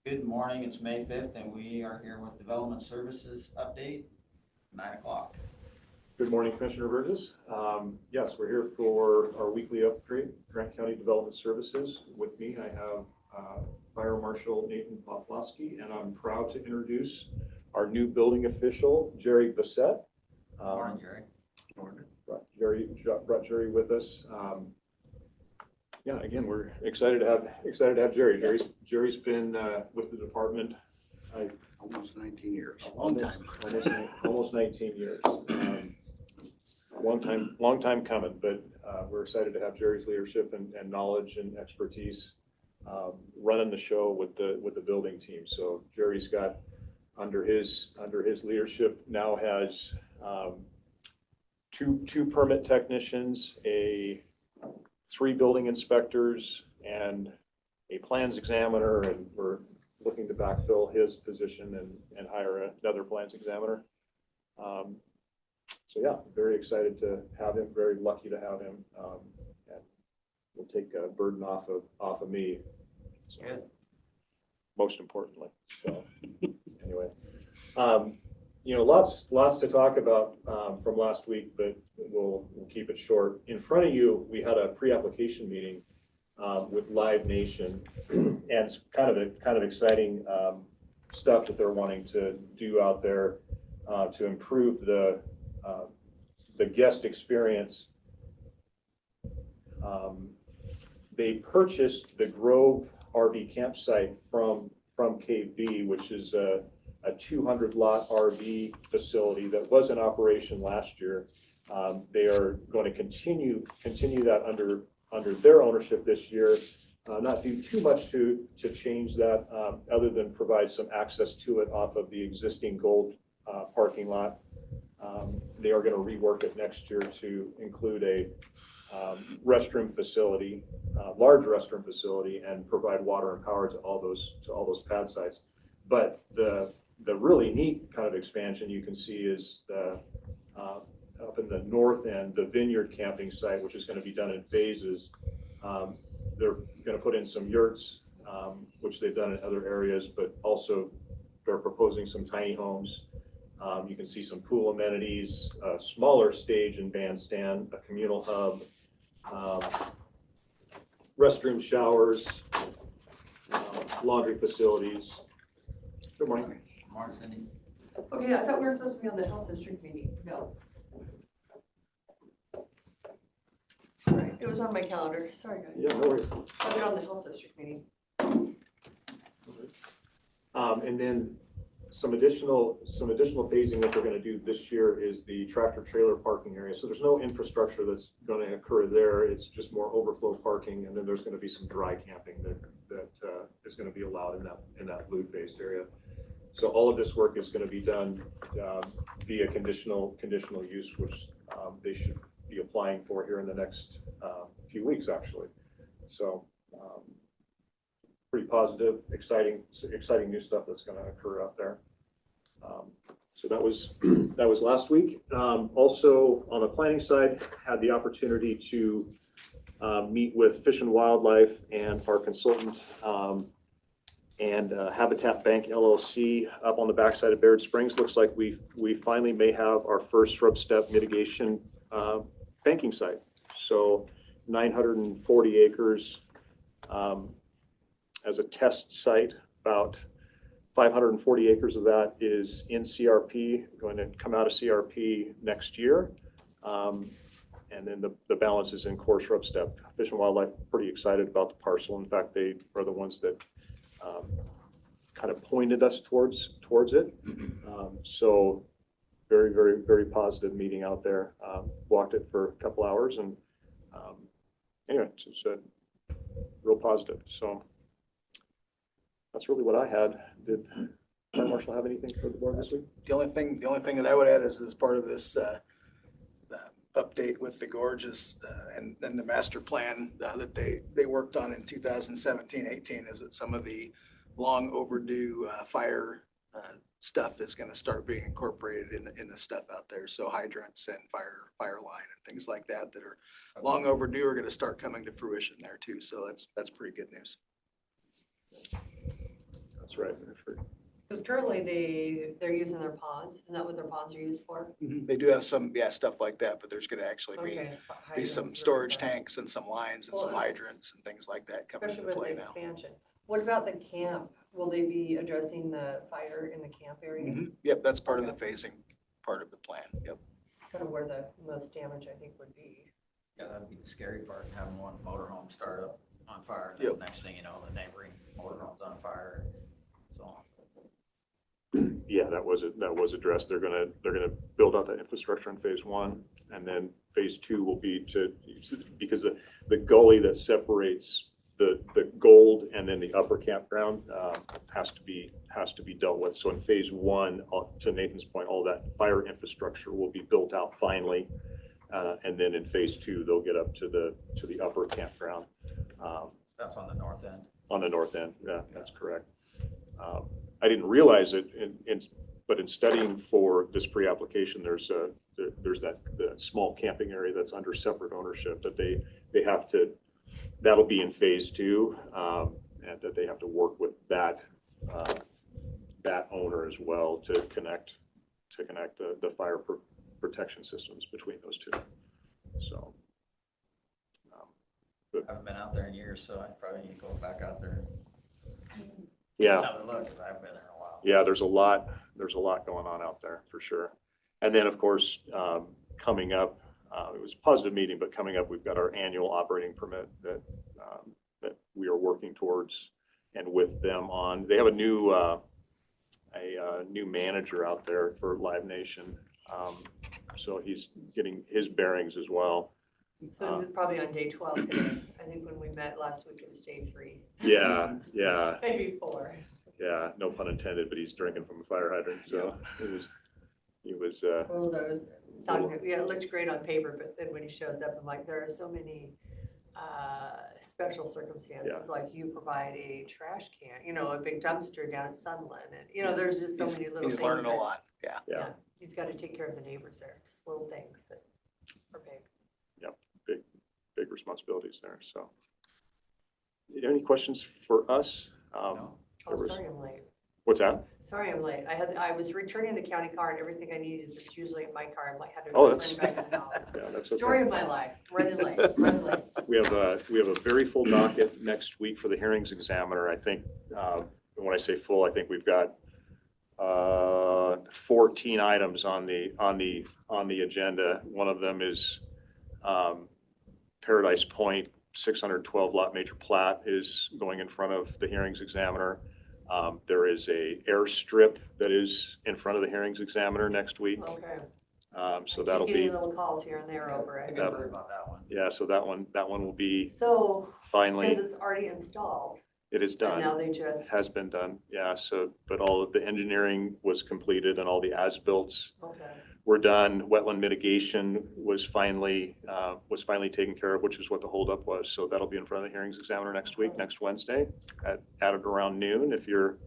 Good morning, it's May 5th and we are here with Development Services Update, 9 o'clock. Good morning, Commissioner Burgess. Yes, we're here for our weekly upgrade, Grant County Development Services. With me, I have Fire Marshal Nathan Poplowski, and I'm proud to introduce our new building official, Jerry Bassett. Morning, Jerry. Morning. Brought Jerry with us. Yeah, again, we're excited to have Jerry. Jerry's been with the department almost 19 years. Long time. Almost 19 years. Long time coming, but we're excited to have Jerry's leadership and knowledge and expertise running the show with the building team. So Jerry's got under his leadership now has two permit technicians, 3 building inspectors, and a plans examiner, and we're looking to backfill his position and hire another plans examiner. So yeah, very excited to have him, very lucky to have him, and we'll take a burden off of me. So, good. Most importantly. So anyway, lots to talk about from last week, but we'll keep it short. In front of you, we had a pre-application meeting with Live Nation, and it's kind of exciting stuff that they're wanting to do out there to improve the guest experience. They purchased the Grove RV campsite from KB, which is a 200 lot RV facility that was in operation last year. They are going to continue that under their ownership this year. Not do too much to change that, other than provide some access to it off of the existing Gold parking lot. They are going to rework it next year to include a restroom facility, large restroom facility, and provide water and power to all those pad sites. But the really neat kind of expansion you can see is up in the north end, the Vineyard camping site, which is going to be done in phases. They're going to put in some yurts, which they've done in other areas, but also they're proposing some tiny homes. You can see some pool amenities, a smaller stage and bandstand, a communal hub, restroom, showers, laundry facilities. Good morning. Morning, Cindy. Okay, I thought we were supposed to be on the health district meeting. No. All right, it was on my calendar. Sorry, guys. Yeah, no worries. I'll be on the health district meeting. And then some additional phasing that they're going to do this year is the tractor trailer parking area. So there's no infrastructure that's going to occur there. It's just more overflow parking, and then there's going to be some dry camping that is going to be allowed in that blue phased area. So all of this work is going to be done via conditional use, which they should be applying for here in the next few weeks, actually. So pretty positive, exciting new stuff that's going to occur out there. So that was last week. Also on the planning side, had the opportunity to meet with Fish and Wildlife and our consultant and Habitat Bank LLC up on the backside of Baird Springs. Looks like we finally may have our first shrub step mitigation banking site. So 940 acres as a test site. About 540 acres of that is in CRP, going to come out of CRP next year. And then the balance is in core shrub step. Fish and Wildlife pretty excited about the parcel. In fact, they are the ones that kind of pointed us towards it. So very positive meeting out there. Walked it for a couple hours, and anyway, it's real positive. So that's really what I had. Did Fire Marshal have anything for the board this week? The only thing that I would add is as part of this update with the gorges and the master plan that they worked on in 2017-18 is that some of the long overdue fire stuff is going to start being incorporated in the stuff out there. So hydrants and fire line and things like that are long overdue are going to start coming to fruition there too. So that's pretty good news. That's right. Because currently they're using their ponds. Isn't that what their ponds are used for? They do have some, yeah, stuff like that, but there's gonna actually be Okay. some Hydrants, storage okay. tanks and some lines and Well, some it's- hydrants and things like that coming Especially into with the play now. expansion. What about the camp? Will they be addressing the fire in the camp area? Yep, that's part of the phasing, part of the plan. Yep. Kind of where the most damage, I think, would be. Yeah, that'd be the scary part, having one motorhome start up on fire, and then Yep. the next thing you know, the neighboring motorhome's on fire, and so on. Yeah, that was addressed. They're gonna build out that infrastructure in phase one, and then phase two will be because the gully that separates the gold and then the upper campground has to be dealt with. So in phase one, to Nathan's point, all that fire infrastructure will be built out finally. And then in phase two, they'll get up to the upper campground. That's on the north end. On the north end, yeah, that's correct. I didn't realize it, but in studying for this pre-application, there's the small camping area that's under separate ownership that they have to, that'll be in phase two, and that they have to work with that owner as well to connect the fire protection systems between those two. So. I haven't been out there in years, so I probably need to go back out there and Yeah. another look, because I haven't been there in a while. Yeah, there's a lot going on out there for sure. And then, of course, coming up, it was a positive meeting, but coming up, we've got our annual operating permit that we are working towards and with them on. They have a new manager out there for Live Nation. So he's getting his bearings as well. So it's probably on day 12 today. I think when we met last week, it was day 3. Yeah. Maybe 4. Yeah, no pun intended, but he's drinking from a fire hydrant, so he was. Well, as I was talking, yeah, it looks great on paper, but then when he shows up, I'm like, there are so many special circumstances, like you provide a trash can, a big dumpster down at Sunland, and there's just so many little things. He's learning a lot, yeah. Yeah, you've got to take care of the neighbors there, just little things that are big. Yep, big responsibilities there, so. Any questions for us? No. Oh, sorry I'm late. What's that? Sorry I'm late. I was returning the county car and everything I needed that's usually in my car. I'm like, had to Oh, run that's- back in the house. Yeah, that's okay. Story of my life, running late. We have a very full docket next week for the hearings examiner. I think, when I say full, I think we've got 14 items on the agenda. One of them is Paradise Point 612 lot major plat is going in front of the hearings examiner. There is a airstrip that is in front of the hearings examiner next week. Okay. So I that'll keep getting be, little calls here and there over I it. think I heard about that one. yeah, so that one will be So, finally, because it's already installed, it is and done. now they It just, has been done, yeah, so, but all of the engineering was completed and all the as-bills okay. were done. Wetland mitigation was finally taken care of, which is what the holdup was. So that'll be in front of the hearings examiner next week, next Wednesday, at around noon if you're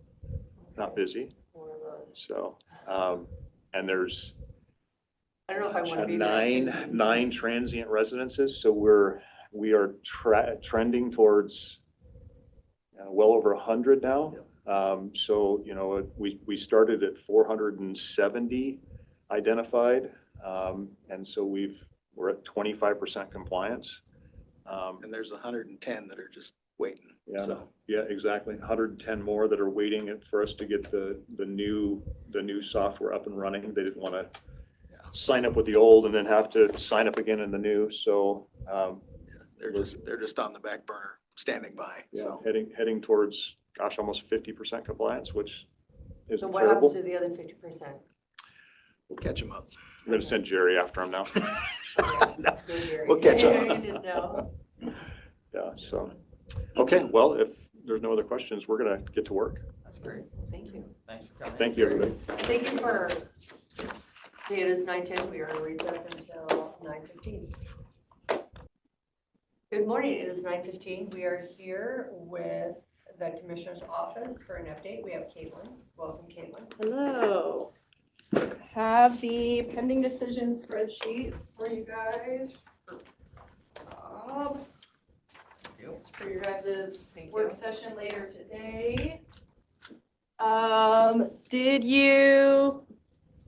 not busy. One of those. So, and there's I don't know if I want to be there. nine transient residences. So we are trending towards well over 100 now. So, we started at 470 identified. And so we're at 25% compliance. And there's 110 that are just waiting, Yeah, so. yeah, exactly. 110 more that are waiting for us to get the new software up and running. They didn't want to sign up with the old and then have to sign up again in the new. So, They're just on the back burner, standing by, yeah, so. heading towards, gosh, almost 50% compliance, which So isn't what happens terrible. to the other 50%? We'll catch them up. I'm going to send Jerry after him now. No, Go Gary. We'll catch up. You didn't know. Yeah, so, okay, well, if there's no other questions, we're going to get to work. That's great. Thank you. Thanks for coming. Thank you, everybody. Thank you for, it is 9:10. We are in recess until 9:15. Good morning. It is 9:15. We are here with the Commissioner's Office for an update. We have Caitlin. Welcome, Caitlin. Hello. Have the pending decision spreadsheet for you guys. Yep. For your guys' Thank work you. session later today. Did you,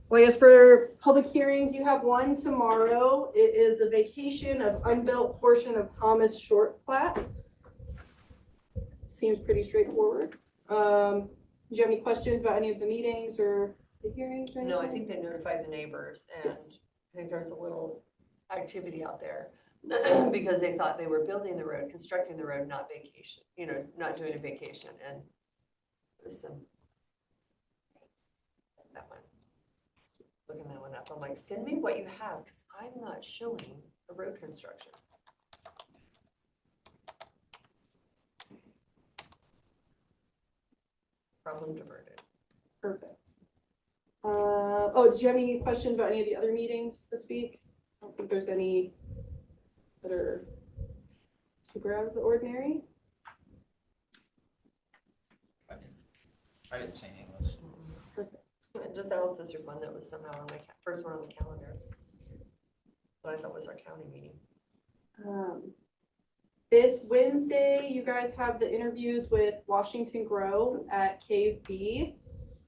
well, I guess for public hearings, you have one tomorrow. It is a vacation of unbuilt portion of Thomas Short Plat. Seems pretty straightforward. Do you have any questions about any of the meetings or the hearings or anything? No, I think they notified the neighbors and Yes. I think there's a little activity out there because they thought they were building the road, constructing the road, not vacation, not doing a vacation and there's some. That one. Looking that one up. I'm like, send me what you have because I'm not showing the road construction. Problem diverted. Perfect. Oh, did you have any questions about any of the other meetings this week? I don't think there's any that are super out of the ordinary. I didn't see any of those. Perfect. Just Al's district one that was somehow on my first one on the calendar. But I thought was our county meeting. This Wednesday, you guys have the interviews with Washington Grow at Cave B.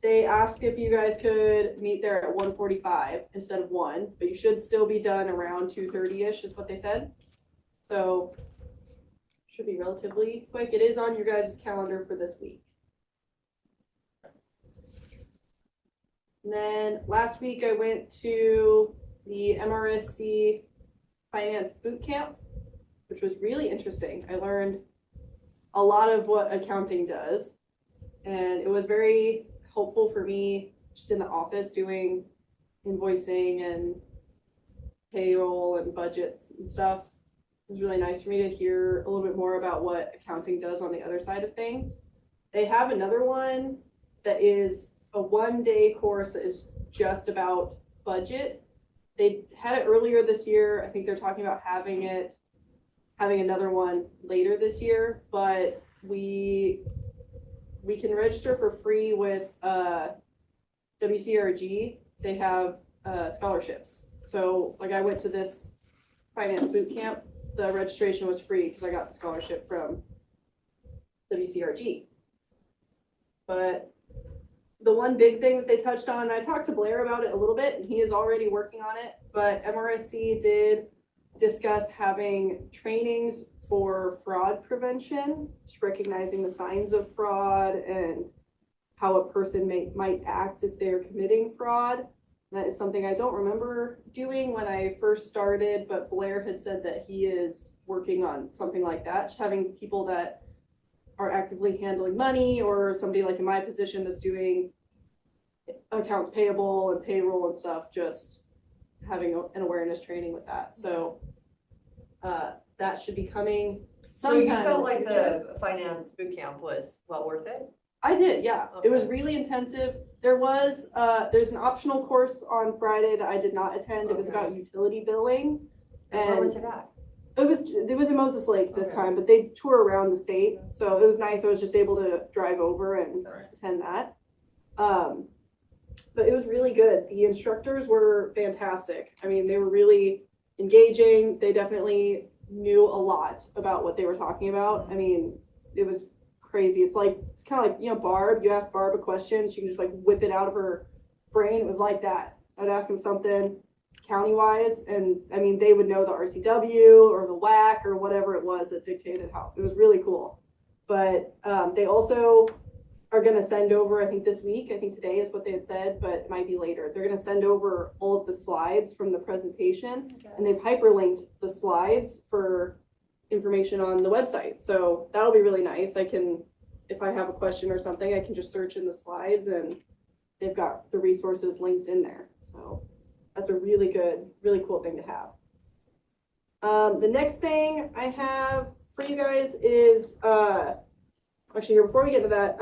They asked if you guys could meet there at 1:45 instead of 1, but you should still be done around 2:30-ish is what they said. So should be relatively quick. It is on your guys' calendar for this week. And then last week I went to the MRSC Finance Boot Camp, which was really interesting. I learned a lot of what accounting does, and it was very helpful for me just in the office doing invoicing and payroll and budgets and stuff. It was really nice for me to hear a little bit more about what accounting does on the other side of things. They have another one that is a one-day course that is just about budget. They had it earlier this year. I think they're talking about having another one later this year, but we can register for free with WCRG. They have scholarships. So like I went to this finance boot camp, the registration was free because I got the scholarship from WCRG. But the one big thing that they touched on, I talked to Blair about it a little bit, and he is already working on it, but MRSC did discuss having trainings for fraud prevention, just recognizing the signs of fraud and how a person might act if they're committing fraud. That is something I don't remember doing when I first started, but Blair had said that he is working on something like that, just having people that are actively handling money or somebody like in my position that's doing accounts payable and payroll and stuff, just having an awareness training with that. So that should be coming So you sometime. felt like the finance boot camp was well worth it? I did, yeah. It was Okay. really intensive. There's an optional course on Friday that I did not attend. It was Okay. about utility billing. And where was it at? It was in Moses Lake this Okay. time, but they tour around the state, so it was nice. I was just able to drive over and Right. attend that. But it was really good. The instructors were fantastic. I mean, they were really engaging. They definitely knew a lot about what they were talking about. I mean, it was crazy. It's kind of like, Barb, you ask Barb a question, she can just like whip it out of her brain. It was like that. I'd ask him something county-wise, and I mean, they would know the RCW or the WAC or whatever it was that dictated how. It was really cool. But they also are going to send over, I think this week, I think today is what they had said, but it might be later. They're going to send over all of the slides from the presentation, and they've hyperlinked the slides for information on the website. So that'll be really nice. If I have a question or something, I can just search in the slides and they've got the resources linked in there. So that's a really good, really cool thing to have. The next thing I have for you guys is, actually here, before we get to that,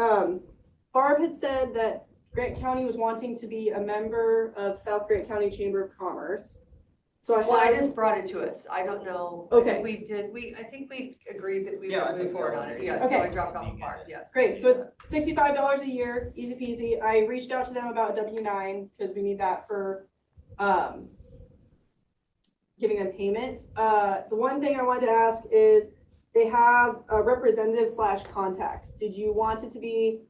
Barb had said that Grant County was wanting to be a member of South Grant County Chamber of Commerce. So I just brought it to us. I don't know. Okay. I think we agreed that we Yeah, I would move think we forward on already it. did. Yeah, so Okay. I dropped off a part, yes. Great, so it's $65 a year, easy peasy. I reached out to them about W-9 because we need that for giving them payment. The one thing I wanted to ask is they have a representative / contact. Did you want it to be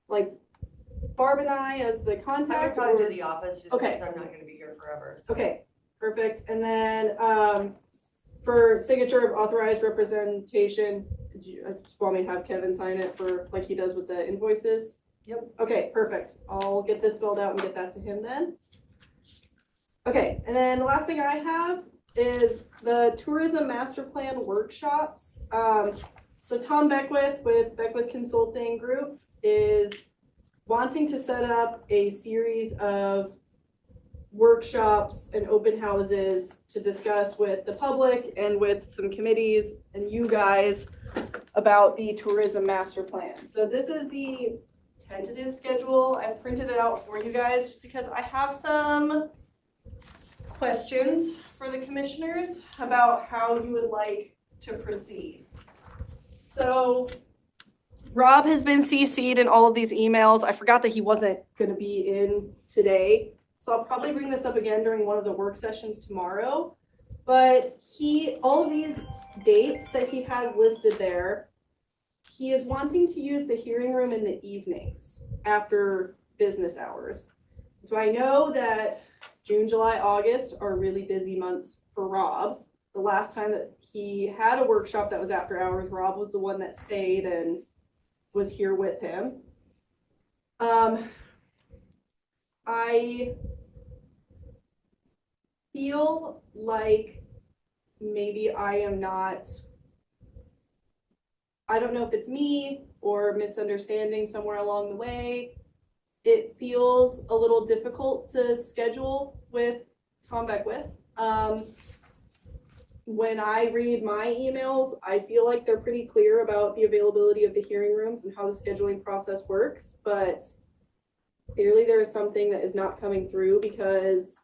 like Barb and I as the I'm contact? gonna talk or- to the office just Okay. because I'm not gonna be here forever. So. Okay, perfect. And then, for signature of authorized representation, just want me to have Kevin sign it for, like he does with the invoices? Yep. Okay, perfect. I'll get this filled out and get that to him then. Okay, and then the last thing I have is the tourism master plan workshops. So Tom Beckwith with Beckwith Consulting Group is wanting to set up a series of workshops and open houses to discuss with the public and with some committees and you guys about the tourism master plan. So this is the tentative schedule. I printed it out for you guys just because I have some questions for the commissioners about how you would like to proceed. So Rob has been CC'd in all of these emails. I forgot that he wasn't going to be in today. So I'll probably bring this up again during one of the work sessions tomorrow. But all of these dates that he has listed there, he is wanting to use the hearing room in the evenings after business hours. So I know that June, July, August are really busy months for Rob. The last time that he had a workshop that was after hours, Rob was the one that stayed and was here with him. I feel like maybe I don't know if it's me or misunderstanding somewhere along the way. It feels a little difficult to schedule with Tom Beckwith. When I read my emails, I feel like they're pretty clear about the availability of the hearing rooms and how the scheduling process works, but clearly there is something that is not coming through because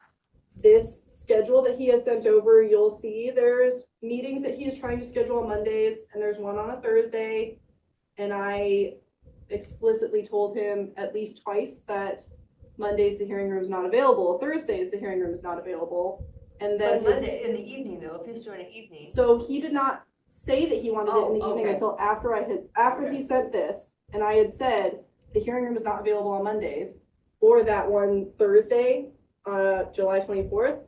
this schedule that he has sent over, you'll see there's meetings that he is trying to schedule on Mondays and there's one on a Thursday. And I explicitly told him at least twice that Mondays the hearing room is not available, Thursdays the hearing room is not available. And then But Monday in the evening though, if he's doing an evening. so he did not say that he wanted it in the evening okay. until after he sent this, and I had said the hearing room is not available on Mondays or that one Thursday, July 24th.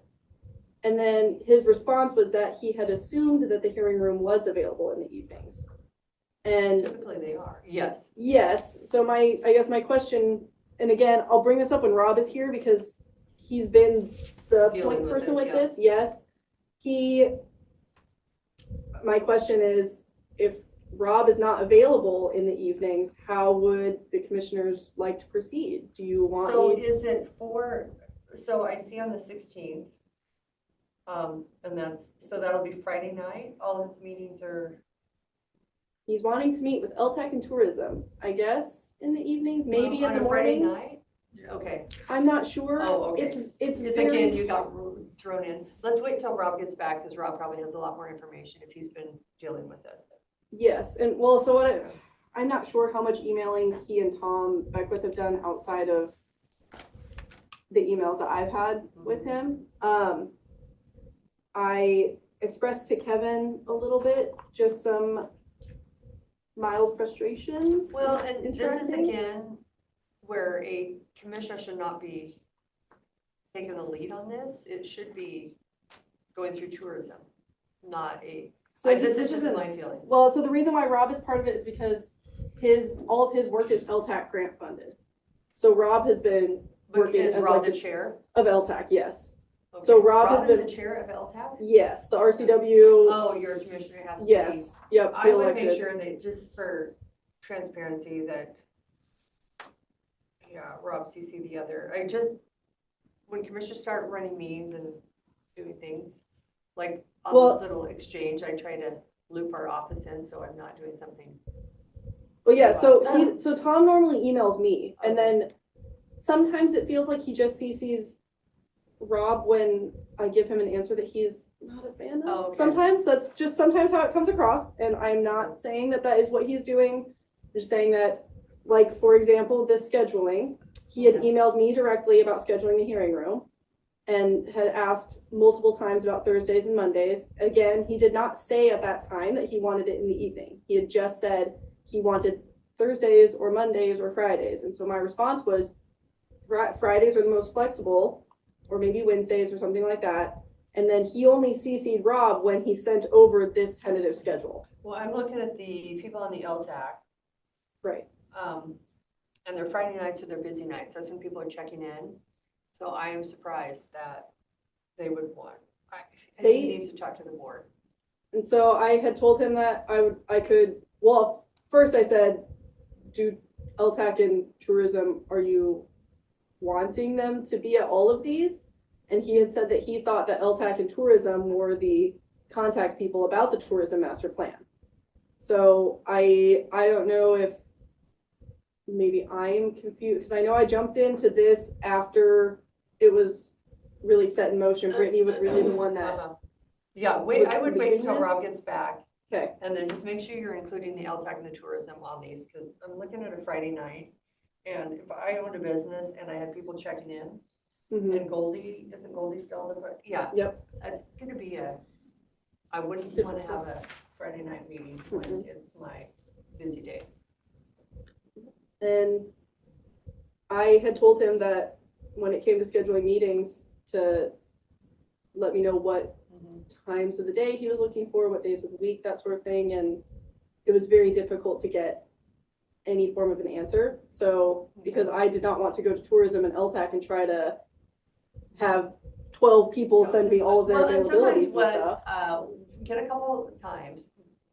And then his response was that he had assumed that the hearing room was available in the evenings. And Typically they are, yes. yes, so I guess my question, and again, I'll bring this up when Rob is here because he's been the Dealing point with person it, with yeah. this, yes. My question is, if Rob is not available in the evenings, how would the commissioners like to proceed? Do you want So me? is it so I see on the 16th, and so that'll be Friday night, all his meetings are. He's wanting to meet with LTAC and tourism, I guess, in the evening, maybe in on the a Friday mornings. night? Okay, I'm not sure. Oh, okay. It's it's very, again, you got thrown in. Let's wait till Rob gets back, because Rob probably has a lot more information if he's been dealing with it. yes, and well, so I'm not sure how much emailing he and Tom Beckwith have done outside of the emails that I've had with him. I expressed to Kevin a little bit, just some mild frustrations. Well, and this is Interacting. again, where a commissioner should not be taking the lead on this. It should be going through tourism, not this is just my feeling. Well, so the reason why Rob is part of it is because all of his work is LTAC grant funded. So Rob has been But working is as Rob like the chair? of LTAC, yes. Okay. So Rob has is been- the chair of LTAP? Yes, the RCW, Oh, your commissioner has to be. yes, yep, I be would make elected. sure that, just for transparency, that, yeah, Rob CC the other. When commissioners start running meetings and doing things, like on Well- this little exchange, I try to loop our office in, so I'm not doing something. Well, yeah, so Wow. so Tom normally emails me, and then sometimes it feels like he just CCs Rob when I give him an answer that he's not a fan of. Oh, okay. Sometimes that's just sometimes how it comes across, and I'm not saying that that is what he's doing. I'm just saying that, like, for example, this scheduling, he had emailed me directly about scheduling the hearing room and had asked multiple times about Thursdays and Mondays. Again, he did not say at that time that he wanted it in the evening. He had just said he wanted Thursdays or Mondays or Fridays. And so my response was Fridays are the most flexible, or maybe Wednesdays or something like that. And then he only CC'd Rob when he sent over this tentative schedule. Well, I'm looking at the people on the LTAC, Right. and their Friday nights are their busy nights. That's when people are checking in. So I am surprised that they would want, I think he needs to talk to the board. And so I had told him that I could, well, first I said, do LTAC and tourism, are you wanting them to be at all of these? And he had said that he thought that LTAC and tourism were the contact people about the tourism master plan. So I don't know if maybe I'm confused, because I know I jumped into this after it was really set in motion. Brittany was really the one that, Yeah, wait, I would wait leading until this? Rob gets back, okay, and then just make sure you're including the LTAC and the tourism on these, because I'm looking at a Friday night. And if I owned a business and I had people checking in, mhm, and Goldie, isn't Goldie still in the, yeah, yep, that's gonna be I wouldn't want to have a Friday night meeting when it's my busy day. and I had told him that when it came to scheduling meetings, to let me know what times of the day he was looking for, what days of the week, that sort of thing, and it was very difficult to get any form of an answer. So because I did not want to go to tourism and LTAC and try to have 12 people send me all of their Well, and availabilities sometimes and stuff. get a couple of times,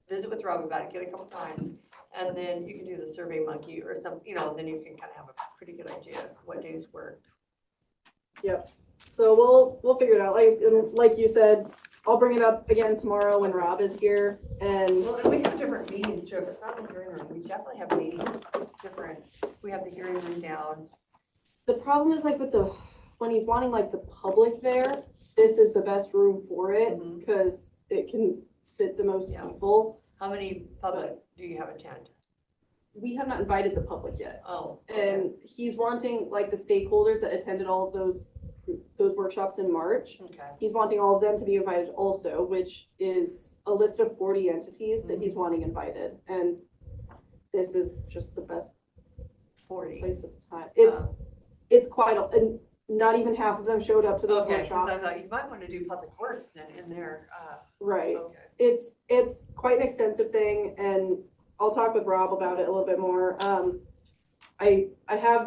visit with Rob about it, get a couple times, and then you can do the Survey Monkey or some, then you can kind of have a pretty good idea of what days work. So we'll figure it out. Like you said, I'll bring it up again tomorrow when Rob is here. And Well, and we have different meetings too. If it's not in the hearing room, we definitely have meetings different. We have the hearing room down. the problem is when he's wanting like the public there, this is the best room for it Mhm. because it can fit the most Yeah. people. How many public do you have attend? We have not invited the public yet. Oh, okay. And he's wanting like the stakeholders that attended all of those workshops in March. Okay. He's wanting all of them to be invited also, which is a list of 40 entities that he's wanting invited. And this is just the best 40. place at the time. Oh. It's quite and not even half of them showed up to those Okay, because I workshops. thought you might want to do public works then in there. Right. Okay. It's quite an extensive thing, and I'll talk with Rob about it a little bit more. I have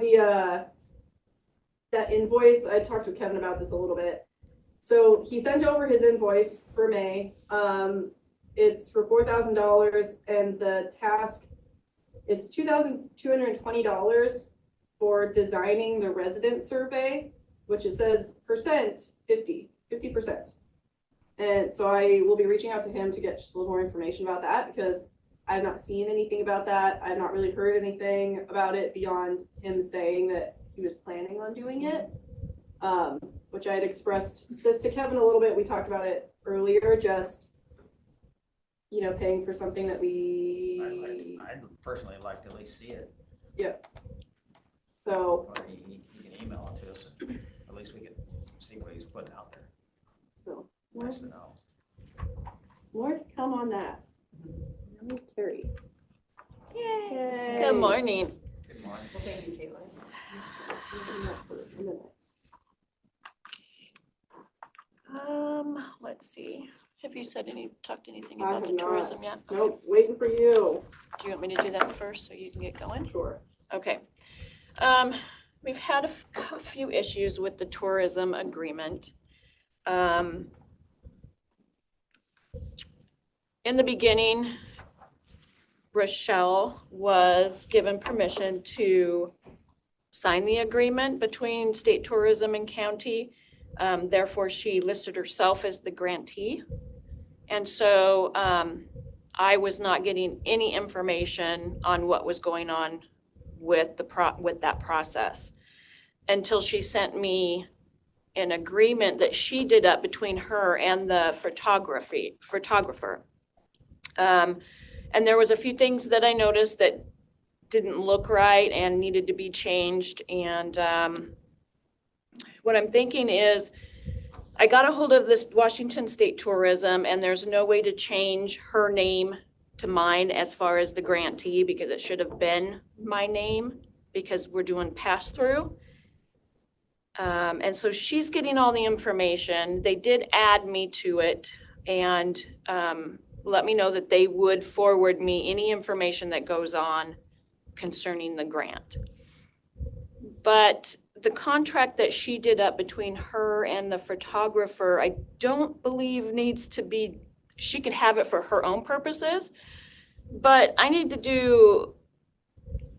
that invoice. I talked with Kevin about this a little bit. So he sent over his invoice for May. It's for $4,000, and the task, it's $2,220 for designing the resident survey, which it says 50%. And so I will be reaching out to him to get just a little more information about that, because I've not seen anything about that. I've not really heard anything about it beyond him saying that he was planning on doing it, which I had expressed this to Kevin a little bit. We talked about it earlier, just, paying for something that I'd personally like to at least see it, so, or you can email it to us, and at least we can see what he's putting out there. so Nice to know. more to come on that. Carrie. Yay. Good morning. Good morning. Well, thank you, Caitlin. Let's see. Have you talked anything I about have the not. tourism yet? Okay. Nope, waiting for you. Do you want me to do that first so you can get going? Sure. Okay. We've had a few issues with the tourism agreement. In the beginning, Rochelle was given permission to sign the agreement between state tourism and county. Therefore, she listed herself as the grantee. And so I was not getting any information on what was going on with that process until she sent me an agreement that she did up between her and the photographer. And there was a few things that I noticed that didn't look right and needed to be changed. And what I'm thinking is, I got a hold of this Washington State Tourism, and there's no way to change her name to mine as far as the grantee, because it should have been my name, because we're doing pass-through. And so she's getting all the information. They did add me to it and let me know that they would forward me any information that goes on concerning the grant. But the contract that she did up between her and the photographer, I don't believe needs to be, she could have it for her own purposes, but I need to do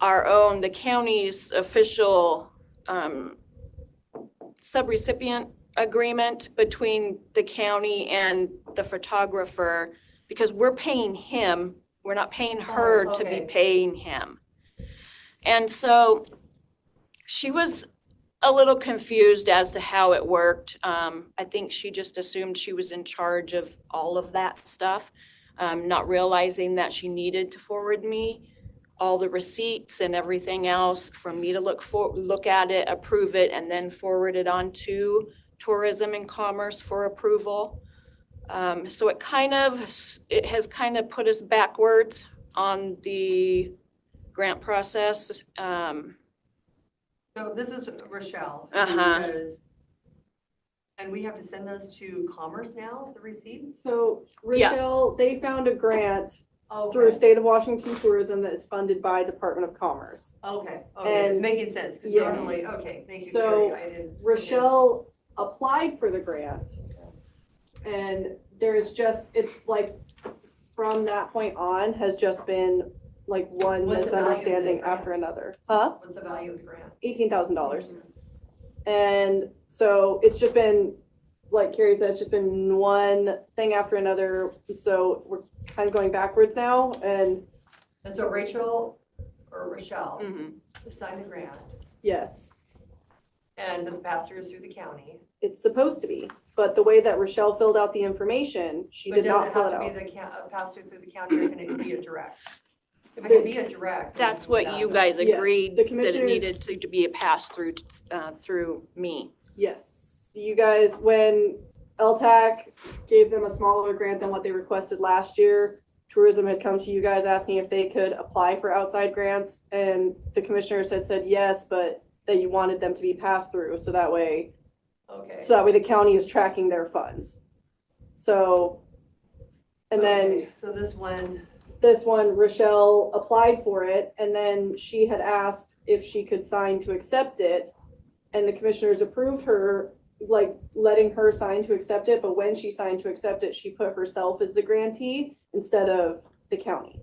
our own, the county's official subrecipient agreement between the county and the photographer, because we're paying him, we're not paying her to be okay. paying him. And so she was a little confused as to how it worked. I think she just assumed she was in charge of all of that stuff, not realizing that she needed to forward me all the receipts and everything else for me to look at it, approve it, and then forward it on to Tourism and Commerce for approval. So it has kind of put us backwards on the grant process. So this is Rochelle. Uh-huh. because- And we have to send those to Commerce now, the receipts? So Yeah. Rochelle, they found a grant through Okay, State of Washington Tourism that is funded by Department of Commerce. okay, it's And- making sense, because yes. normally, okay, thank you, So, Carrie, I didn't. Rochelle applied for the grant, and there's just, it's like, from that point on, has just been like one What's the value of the misunderstanding grant? after another. Huh? What's the value of the grant? $18,000. And so it's just been, like Carrie said, it's just been one thing after another. So we're kind of going backwards now. And And so Rachel or Rochelle Mhm. signed the grant, yes, and the pass-through is through the county. it's supposed to be. But the way that Rochelle filled out the information, she But did does not it fill have it to be out. the pass-through through the county, or can it be a direct? If it can be a direct. then That's we can what do you that. guys Yes, agreed, the that it commissioners- needed to be a pass-through through me. Yes. You guys, when LTAC gave them a smaller grant than what they requested last year, tourism had come to you guys asking if they could apply for outside grants, and the commissioners had said yes, but that you wanted them to be passed through, so that way the county is tracking their funds. So, and then Okay, so this one, Rochelle applied for it, and then she had asked if she could sign to accept it, and the commissioners approved her, like, letting her sign to accept it, but when she signed to accept it, she put herself as the grantee instead of the county.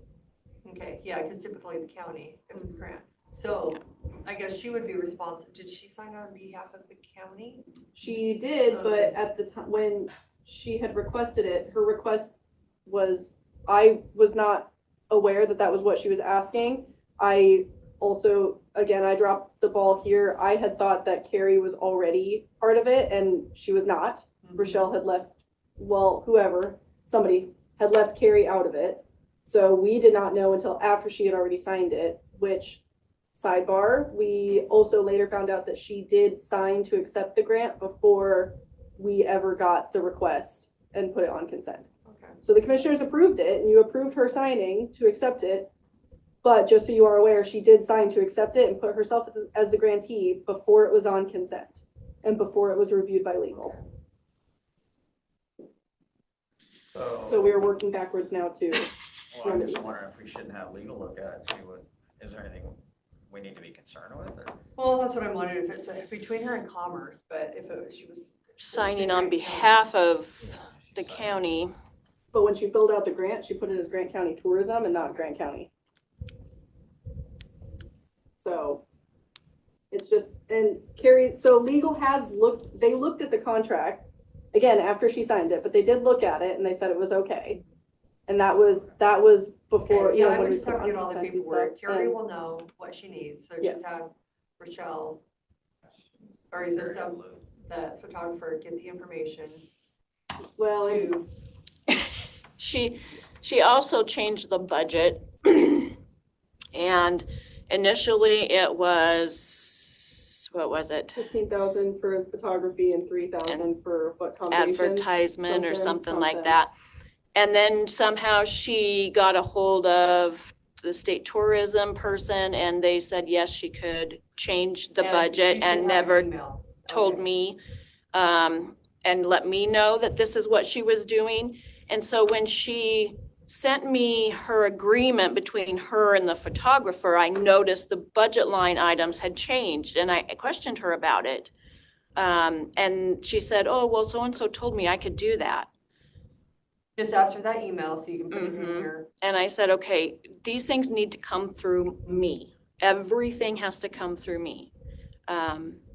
okay, yeah, because typically the county, if it's grant. So I guess she would be responsible. Did she sign on behalf of the county? She did, but Okay. at the time, when she had requested it, her request was, I was not aware that that was what she was asking. I also, again, I dropped the ball here. I had thought that Carrie was already part of it, and she was not. Rochelle had left, well, somebody had left Carrie out of it. So we did not know until after she had already signed it, which, sidebar, we also later found out that she did sign to accept the grant before we ever got the request and put it on consent. Okay. So the commissioners approved it, and you approved her signing to accept it. But just so you are aware, she did sign to accept it and put herself as the grantee before it was on consent and before it was reviewed by legal. So we are working backwards now to, Well, I'm just wondering if we shouldn't have legal look at it, see what, is there anything we need to be concerned with, or? Well, that's what I'm wondering, if it's between her and Commerce, but if she was. Signing on behalf of the county. but when she filled out the grant, she put it as Grant County Tourism and not Grant County. So it's just, and Carrie, so legal has they looked at the contract, again, after she signed it, but they did look at it and they said it was okay. And that was before. Okay, you yeah, know, I when would we just put have to on get all the consent and paperwork. stuff. Carrie And- will know what she needs, so Yes. just have Rochelle or the photographer get the information Well, and to. She also changed the budget. And initially it was, what was it? 15,000 for photography and 3,000 for what, combinations? Advertisement or something like something. that. And then somehow she got a hold of the state tourism person and they said, yes, she could change the And budget she should and have never an email. told Okay. me, and let me know that this is what she was doing. And so when she sent me her agreement between her and the photographer, I noticed the budget line items had changed and I questioned her about it. And she said, oh, well, so-and-so told me I could do that. Just ask her that email so you can put it in Mhm. your, And I said, okay, these things need to come through me. Everything has to come through me.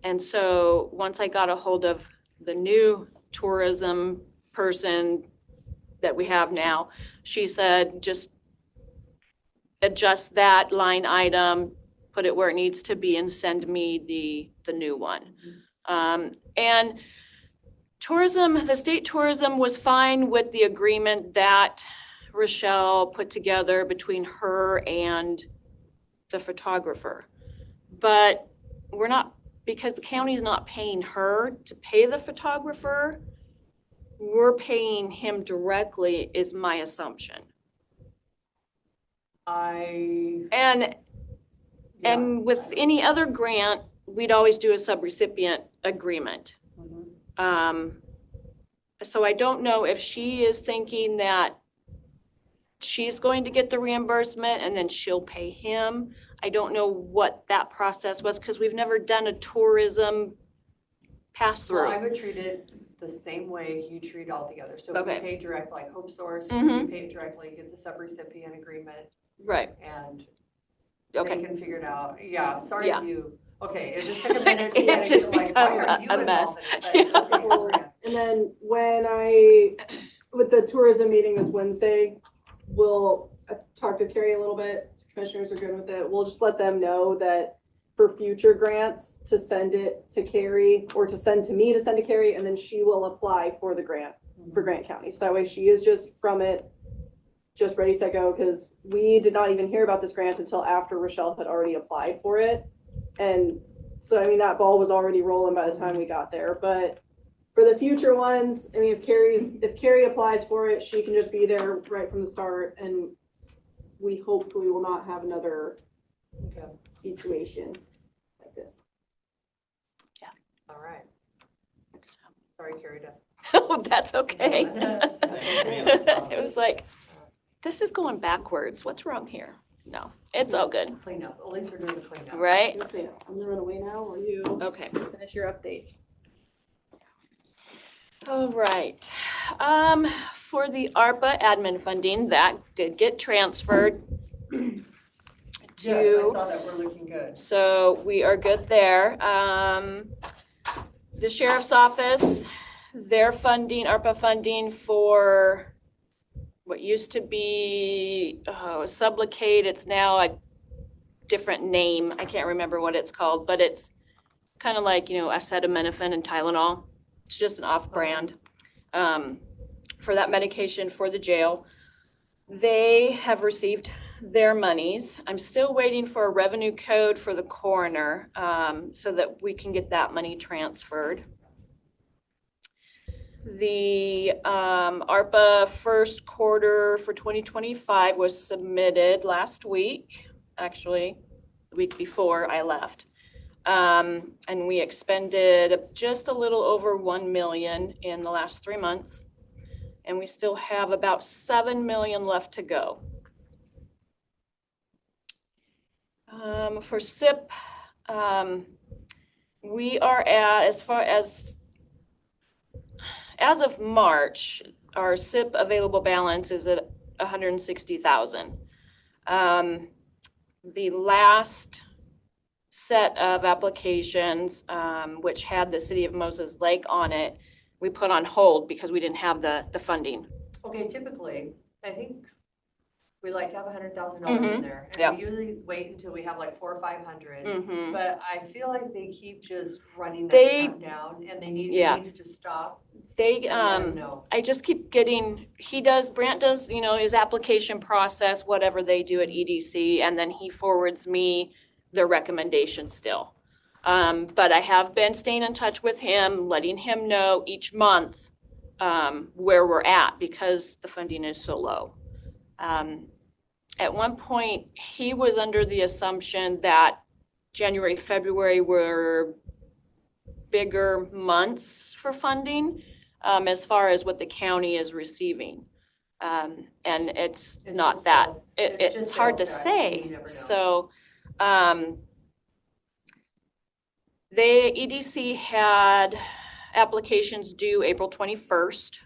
And so once I got a hold of the new tourism person that we have now, she said, just adjust that line item, put it where it needs to be and send me the new one. And tourism, the state tourism was fine with the agreement that Rochelle put together between her and the photographer. But we're not, because the county's not paying her to pay the photographer, we're paying him directly is my assumption. And yeah. with any other grant, we'd always do a subrecipient agreement. Mhm. So I don't know if she is thinking that she's going to get the reimbursement and then she'll pay him. I don't know what that process was because we've never done a tourism pass-through. Well, I would treat it the same way you treat all the others. So if Okay. you pay direct, like Hope Source, Mhm. you pay it directly, get the subrecipient agreement, Right, and okay. they can figure it out. Yeah, sorry Yeah. if you, okay, it just took a minute. It to get just like, become why are you a mess. involved in it? But Yeah. okay, And then with the tourism meeting this Wednesday, we'll talk to Carrie a little bit. Commissioners are good with it. We'll just let them know that for future grants to send it to Carrie or to send to me to send to Carrie, and then she will apply for the grant for Grant County. So that way she is just from it, just ready, set, go, because we did not even hear about this grant until after Rochelle had already applied for it. And so, I mean, that ball was already rolling by the time we got there. But for the future ones, I mean, if Carrie applies for it, she can just be there right from the start, and we hopefully will not have another Okay, situation like this. all right. Sorry, Carrie. Oh, that's okay. okay. It was like, this is going backwards. What's wrong here? No, it's all good, Clean up. At least we're doing the cleanup. right? Okay, I'm gonna run away now, or you Okay. finish your update. All right. For the ARPA admin funding, that did get transferred Yes, I to, saw that. We're looking good. so we are good there. The sheriff's office, their funding, ARPA funding for what used to be Sublocade, it's now a different name. I can't remember what it's called, but it's kind of like, acetaminophen and Tylenol. It's just an off-brand for that medication for the jail. They have received their monies. I'm still waiting for a revenue code for the coroner so that we can get that money transferred. The ARPA first quarter for 2025 was submitted last week, actually, the week before I left. And we expended just a little over 1 million in the last 3 months. And we still have about 7 million left to go. For SIP, we are at, as of March, our SIP available balance is at 160,000. The last set of applications, which had the City of Moses Lake on it, we put on hold because we didn't have the funding. Okay, typically, I think we like to have $100,000 Mhm. in there. Yeah. And we usually wait until we have like 400 or 500. Mm-hmm. But I feel like they keep just running that They- account down, and they need to just stop They, and let them know. I just keep getting, Brant does, his application process, whatever they do at EDC, and then he forwards me their recommendations still. But I have been staying in touch with him, letting him know each month where we're at because the funding is so low. At one point, he was under the assumption that January, February were bigger months for funding as far as what the county is receiving. And it's not just that, sales- it's just it's hard to sales tax, so you say. never know. So the EDC had applications due April 21st.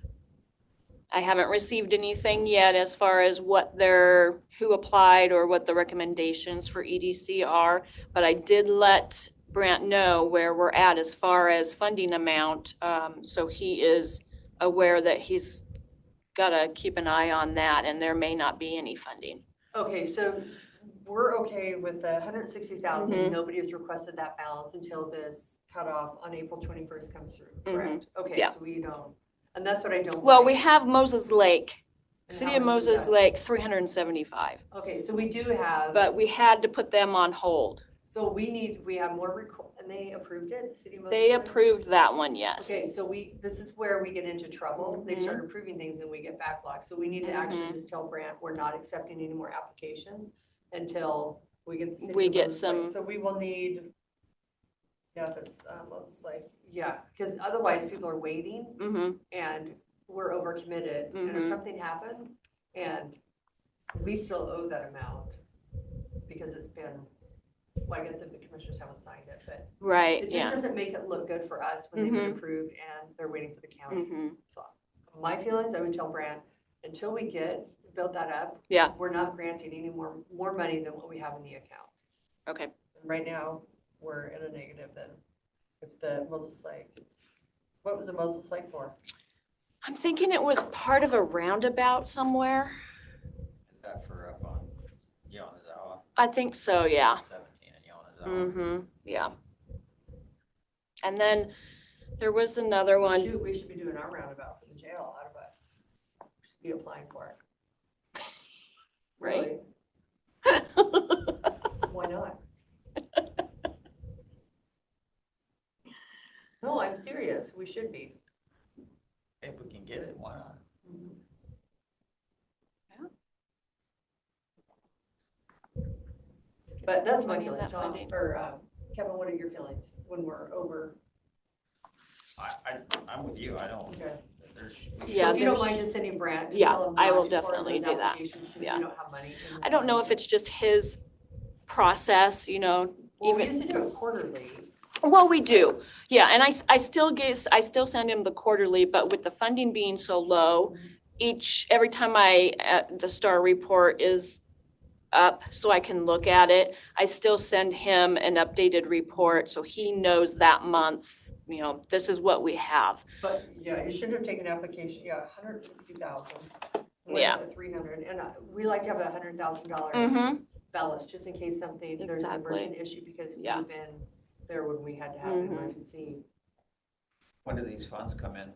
I haven't received anything yet as far as who applied or what the recommendations for EDC are, but I did let Brant know where we're at as far as funding amount, so he is aware that he's gotta keep an eye on that, and there may not be any funding. Okay, so we're okay with the 160,000. Mhm. Nobody has requested that balance until this cutoff on April 21st comes through, correct? Okay, Yeah. so we don't, and that's what I don't. Well, like. we have Moses Lake, And City how of much is Moses that? Lake, 375, Okay, so we do have. but we had to put them on hold. So we have more, and they approved it, the city of Moses They Lake? approved that one, yes. Okay, so this is where we get into trouble. They Mhm. start approving things and we get backlogged. So we need to actually Mhm. just tell Brant, we're not accepting any more applications until we get the city We of get Moses Lake. some- So we will need, yeah, if it's, let's like, yeah, because otherwise people are waiting Mm-hmm, and we're overcommitted. And if Mhm. something happens and we still owe that amount because it's been, well, I guess if the commissioners haven't signed it, but right, it just yeah. doesn't make it look good for us when they've been approved and they're waiting for the county. Mm-hmm. So my feelings, I would tell Brant, until we build that up. Yeah. We're not granting any more money than what we have in the account. Okay. And right now, we're in a negative then. If the Moses Lake, what was the Moses Lake for? I'm thinking it was part of a roundabout somewhere. Is that for up on Yonezawa, I think so, yeah. 17 and Yonezawa? Mm-hmm, yeah. And then there was another one. Shoot, we should be doing our roundabout for the jail out of it. We should be applying for it. Right. Really? Why not? No, I'm serious. We should be. If we can get it, why not? But that's my Money in feelings, that Tom, funding. or Kevin, what are your feelings when we're over? I'm with you, I don't, Okay. we should- Yeah, So if you don't there's- mind just sending Brant, just Yeah, tell him I will not to forward definitely those do that. applications because Yeah. we don't have money. in the I don't know if funds. it's just his process, you know. Well, we even- used to do it quarterly. Well, we do, yeah, and I still send him the quarterly, but with the funding being so low, every time the STAR report is up so I can look at it, I still send him an updated report so he knows that month, you know, this is what we have. But yeah, you should have taken application, 160,000. Yeah. Went to 300, and we like to have $100,000 Mm-hmm, balance just in case there's an Exactly. emergent issue because Yeah. we've been there when we had to have an Mhm. emergency. When do these funds come in?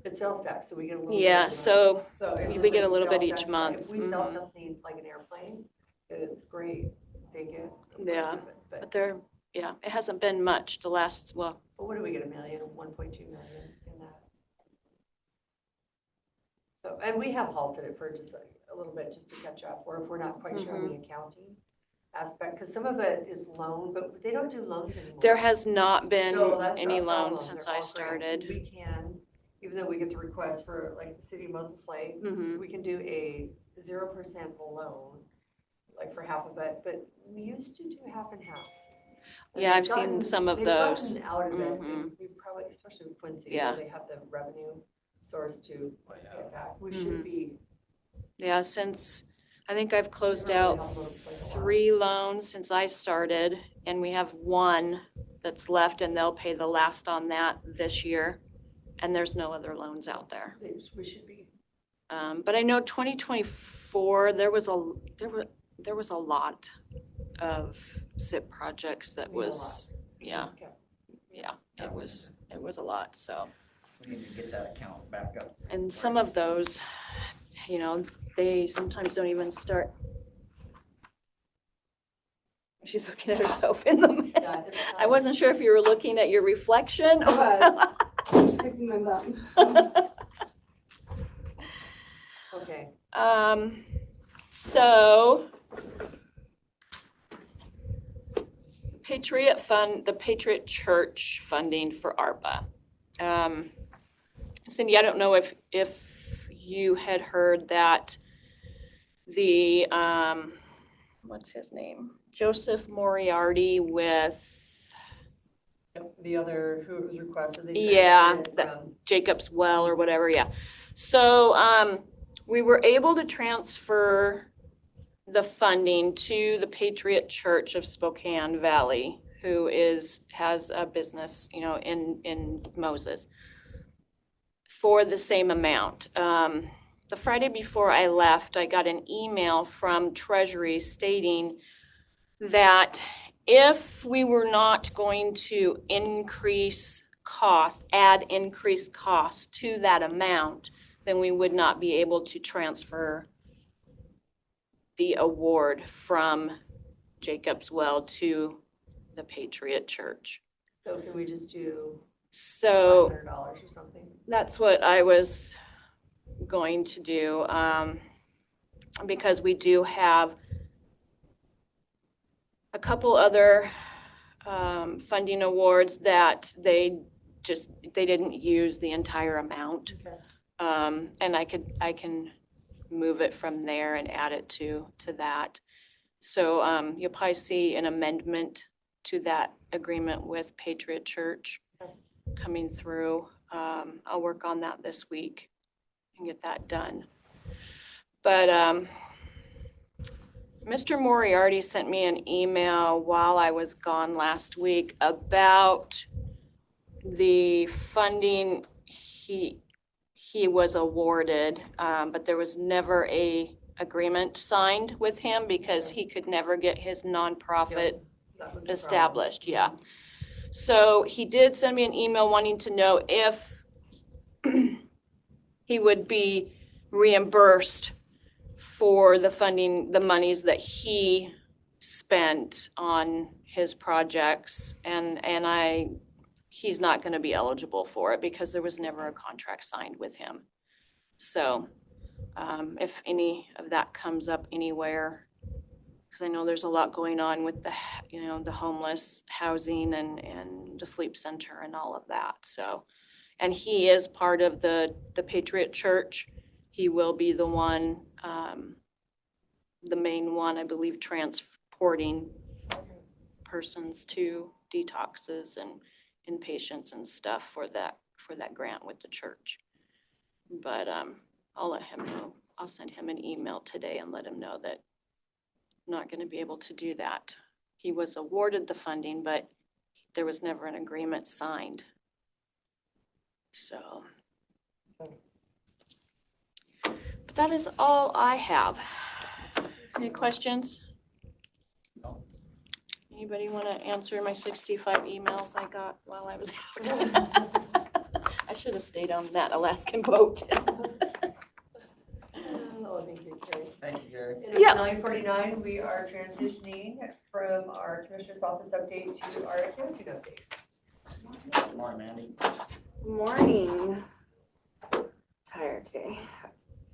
It's sales tax, so we get a little. bit yeah, every month. so So it's we just get like a the little bit sales each tax. month. If we sell Mhm. something like an airplane, it's great, they get a portion Yeah. of it. but it hasn't been much the last, well, But what do we get, 1.2 million in that? So, and we have halted it for just a little bit, just to catch up, or if we're not quite sure on Mm-hmm. the accounting aspect, because some of it is loan, but they don't do loans anymore. there has not been So that's any our problem. loans since They're I all grants. started. We can, even though we get the request for like the city of Moses Lake, Mhm. we can do a 0% loan, like for half of it, but we used to do half and half. And Yeah, they've I've seen gotten- some of they've those. gotten out of it. Mhm. We probably, especially with Quincy, Yeah. where they have the revenue source to Well, yeah. get back. We Mhm. should be, Yeah, since, I think I've closed They really out helped us play a while. 3 loans since I started, and we have 1 that's left, and they'll pay the last on that this year. And there's no other loans out there. we should be. But I know 2024, there was a lot of SIP projects that We had a was, yeah, it was a lot, so. We need to get that account back up. And some of those, you know, they sometimes don't even start. She's looking at herself in the mirror. Yeah, it's I wasn't sure if you were looking at your reflection. I was. Fixing them up. Okay, So Patriot Fund, the Patriot Church funding for ARPA. Cindy, I don't know if you had heard that the, what's his name? Joseph Moriarty with the other, who it was requested, they Yeah, transferred it that- from, Jacob's Well or whatever, yeah. So we were able to transfer the funding to the Patriot Church of Spokane Valley, who has a business, in Moses, for the same amount. The Friday before I left, I got an email from Treasury stating that if we were not going to add increased cost to that amount, then we would not be able to transfer the award from Jacob's Well to the Patriot Church. so can we just do So $500 or something? that's what I was going to do, because we do have a couple other funding awards that they didn't use the entire amount. Okay. And I can move it from there and add it to that. So you'll probably see an amendment to that agreement with Patriot Church coming through. I'll work on that this week and get that done. But Mr. Moriarty sent me an email while I was gone last week about the funding he was awarded, but there was never a agreement signed with him because he could never get his nonprofit That was the established, yeah. So he did send me an email wanting to know if he would be reimbursed for the funding, the monies that he spent on his projects, and he's not going to be eligible for it because there was never a contract signed with him. So if any of that comes up anywhere, because I know there's a lot going on with the homeless housing and the sleep center and all of that. So, and he is part of the Patriot Church. He will be the one, the main one, I believe, transporting persons to detoxes and inpatients and stuff for that grant with the church. But I'll let him know. I'll send him an email today and let him know that I'm not going to be able to do that. He was awarded the funding, but there was never an agreement signed. So, but that is all I have. Any questions? No. Anybody want to answer my 65 emails I got while I was out? I should have stayed on that Alaskan boat. Oh, thank you, Carrie. Thank you, Gary. It is Yeah. 9:49, we are transitioning from our Commissioner's Office update to our accounting update. Good morning, Mandy. Morning. Tired today.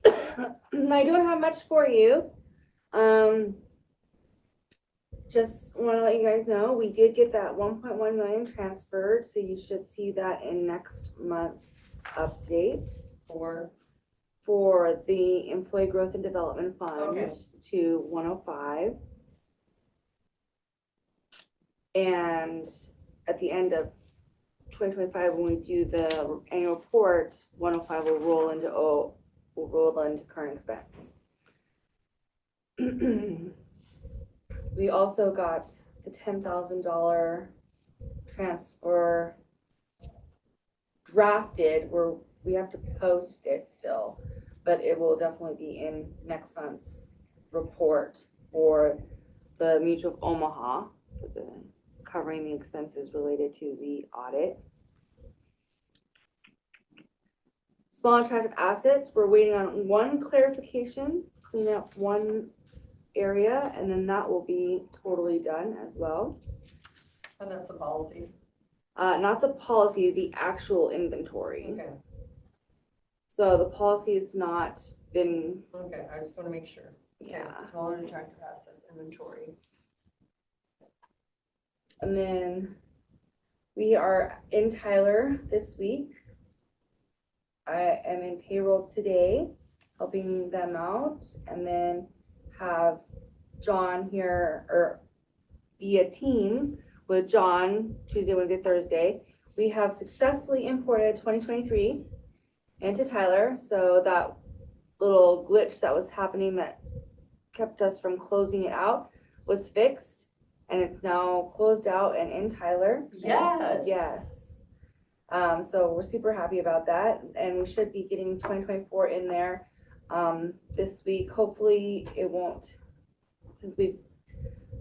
I don't have much for you. Just want to let you guys know we did get that 1.1 million transferred, so you should see that in next month's update for the Employee Growth and Development Fund Okay. to 105. And at the end of 2025, when we do the annual report, 105 will roll into current expense. We also got the $10,000 transfer drafted, where we have to post it still, but it will definitely be in next month's report for the Mutual of Omaha, for covering the expenses related to the audit. Small attractive assets, we're waiting on one clarification, clean up one area, and then that will be totally done as well. And that's the policy. Not the policy, the actual inventory. Okay. So the policy has not been, Okay, I just want to make sure. Okay, yeah. small and attractive assets inventory. And then we are in Tyler this week. I am in payroll today, helping them out, and then have John here, or via Teams with John, Tuesday, Wednesday, Thursday. We have successfully imported 2023 into Tyler, so that little glitch that was happening that kept us from closing it out was fixed, and it's now closed out and in Tyler. Yes. Yes. So we're super happy about that, and we should be getting 2024 in there this week. Hopefully it won't, since we've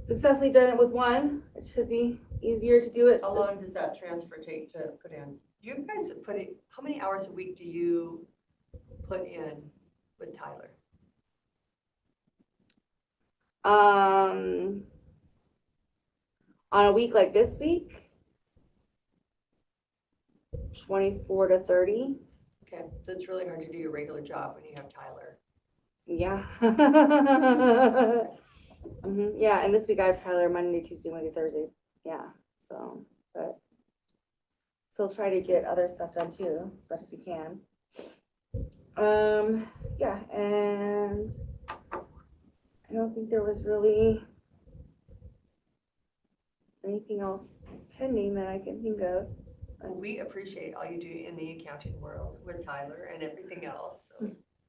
successfully done it with one, it should be easier to do it. How long does that transfer take to put in? You guys put it, how many hours a week do you put in with Tyler? On a week like this week, 24 to 30. Okay, so it's really hard to do your regular job when you have Tyler. Yeah. Yeah, and this week I have Tyler Monday, Tuesday, Wednesday, Thursday. Yeah, so, but still try to get other stuff done too, as much as we can. Yeah, and I don't think there was really anything else pending that I can think of. Well, we appreciate all you do in the accounting world with Tyler and everything else, so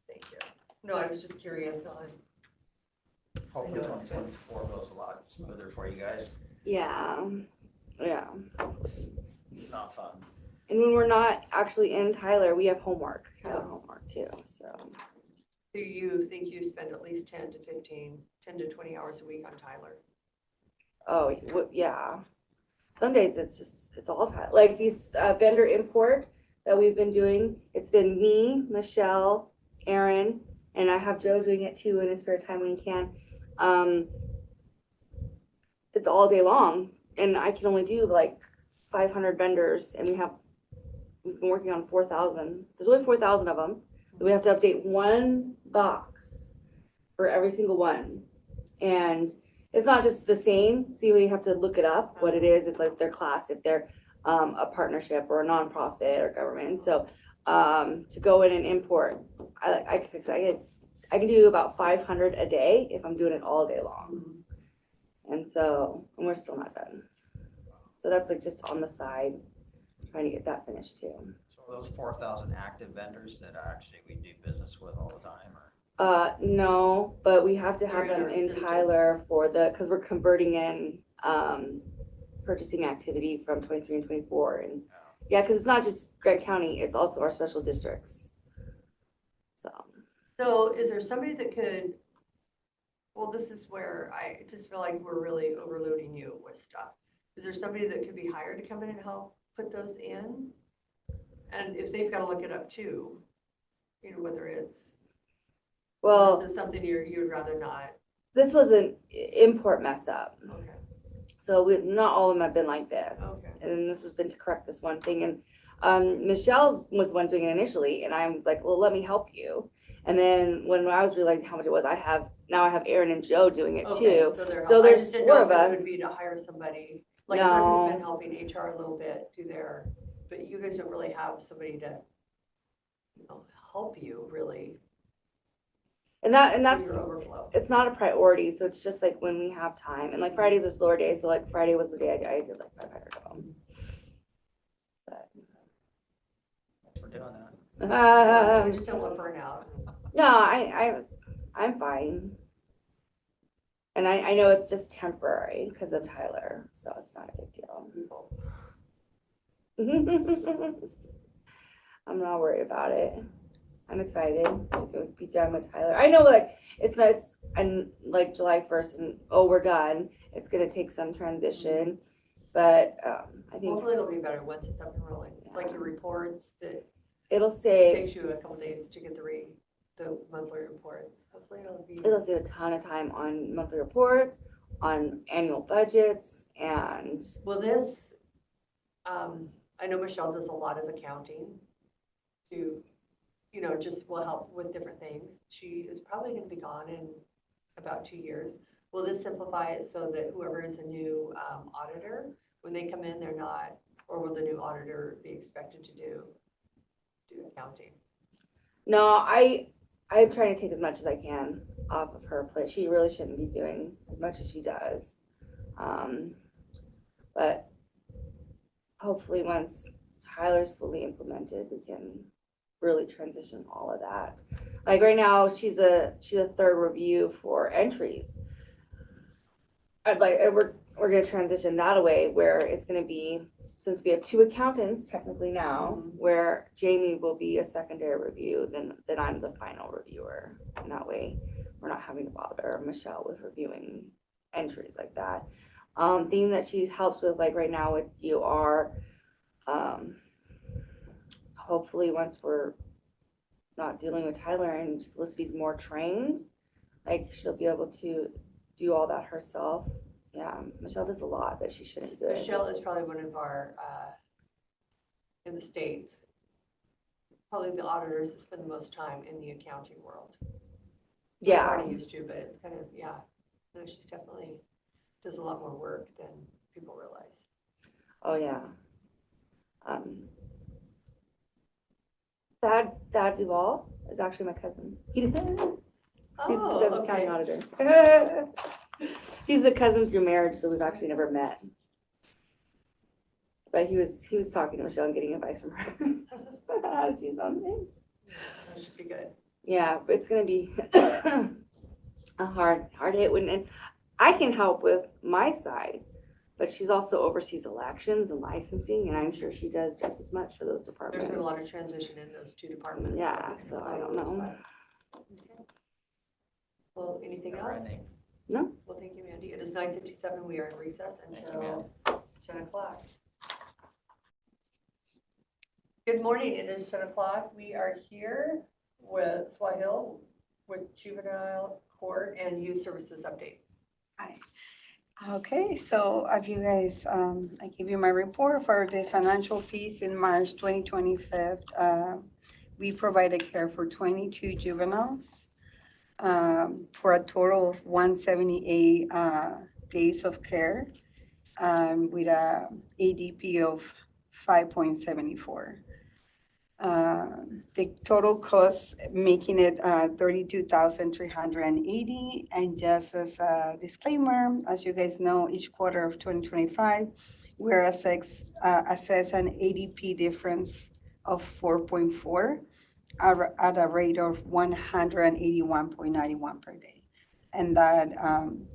thank you. No, I was just curious on, Hopefully I know it's good. 2024 goes a lot smoother for you guys. Yeah, yeah. Not fun. And when we're not actually in Tyler, we have homework, Tyler homework too, so. do you think you spend at least 10 to 20 hours a week on Tyler? Oh, yeah. Some days it's all Tyler. Like these vendor import that we've been doing, it's been me, Michelle, Aaron, and I have Joe doing it too in his spare time when he can. It's all day long, and I can only do like 500 vendors, and we've been working on 4,000. There's only 4,000 of them. We have to update one box for every single one, and it's not just the same. So you have to look it up what it is. It's like their class, if they're a partnership or a nonprofit or government. So to go in and import, I can do about 500 a day if I'm doing it all day long. And so, and we're still not done. So that's like just on the side, trying to get that finished too. So are those 4,000 active vendors that actually we do business with all the time, or? No, but we have to have They're in them our in system. Tyler because we're converting in purchasing activity from 23 and 24. And yeah, because it's not just Grant County, it's also our special districts. So is there somebody that could, well, this is where I just feel like we're really overloading you with stuff. Is there somebody that could be hired to come in and help put those in? And if they've got to look it up too, you know, whether it's, Well, is it something you'd rather not? this was an import mess up. Okay. So not all of them have been like this. Okay. And this has been to correct this one thing. And Michelle's was the one doing it initially. And I was like, well, let me help you. And then when I was realizing how much it was, now I have Aaron and Joe doing it Okay, too. so there's I just didn't 4 know of if it us. would be to hire somebody, like No. Kirk has been helping HR a little bit do their, but you guys don't really have somebody to, you know, help you really And do that's, your overflow. it's not a priority. So it's just like when we have time. And like Fridays are slower days. So like Friday was the day I did like 500 of them. But, Thanks for doing that. I just don't want burnout. no, I'm fine. And I know it's just temporary because of Tyler. So it's not a big deal. I'm not worried about it. I'm excited to be done with Tyler. I know like it's and like July 1st and we're done. It's gonna take some transition, but I think Hopefully it'll be better once it's up and rolling, like your reports that it'll save takes you a couple days to get the monthly reports. Hopefully it'll save a ton of time on monthly reports, on annual budgets, and Well, this, I know Michelle does a lot of accounting to, you know, just will help with different things. She is probably gonna be gone in about 2 years. Will this simplify it so that whoever is a new auditor, when they come in, they're not, or will the new auditor be expected to do accounting? No, I'm trying to take as much as I can off of her plate. She really shouldn't be doing as much as she does. But hopefully once Tyler's fully implemented, we can really transition all of that. Like right now, she's a third review for entries. We're gonna transition that away where it's gonna be, since we have 2 accountants technically now, where Jamie will be a secondary review, then I'm the final reviewer. And that way, we're not having to bother Michelle with reviewing entries like that. Thing that she helps with, like right now with UR, hopefully once we're not dealing with Tyler and Felicity's more trained, like she'll be able to do all that herself. Yeah, Michelle does a lot that she shouldn't do. Michelle is probably one of our, in the state, probably the auditors that spend the most time in the accounting world. Yeah. Already used to, but it's kind of, yeah, no, she's definitely does a lot more work than people realize. Oh, yeah. Thad Duval is actually my cousin. He's the Douglas County auditor. He's a cousin through marriage, so we've actually never met. But he was talking to Michelle and getting advice from her how to do something. That should be good. Yeah, but it's gonna be a hard hit when, and I can help with my side, but she's also oversees elections and licensing, and I'm sure she does just as much for those There's departments. been a lot of transition in those 2 departments. Yeah, so I don't know. Okay. Well, anything All right, else? Nate. No. Well, thank you, Mandy. It is 9:57. We are in recess Thank you, until 10 o'clock. Good morning. It is 10 o'clock. We are here with Swahil with Juvenile Court and Youth Services Update. Hi. Okay, so if you guys, I give you my report for the financial piece in March 2025. We provided care for 22 juveniles for a total of 178 days of care with a ADP of 5.74. The total cost, making it 32,380. And just as a disclaimer, as you guys know, each quarter of 2025, we're assess an ADP difference of 4.4 at a rate of 181.91 per day. And that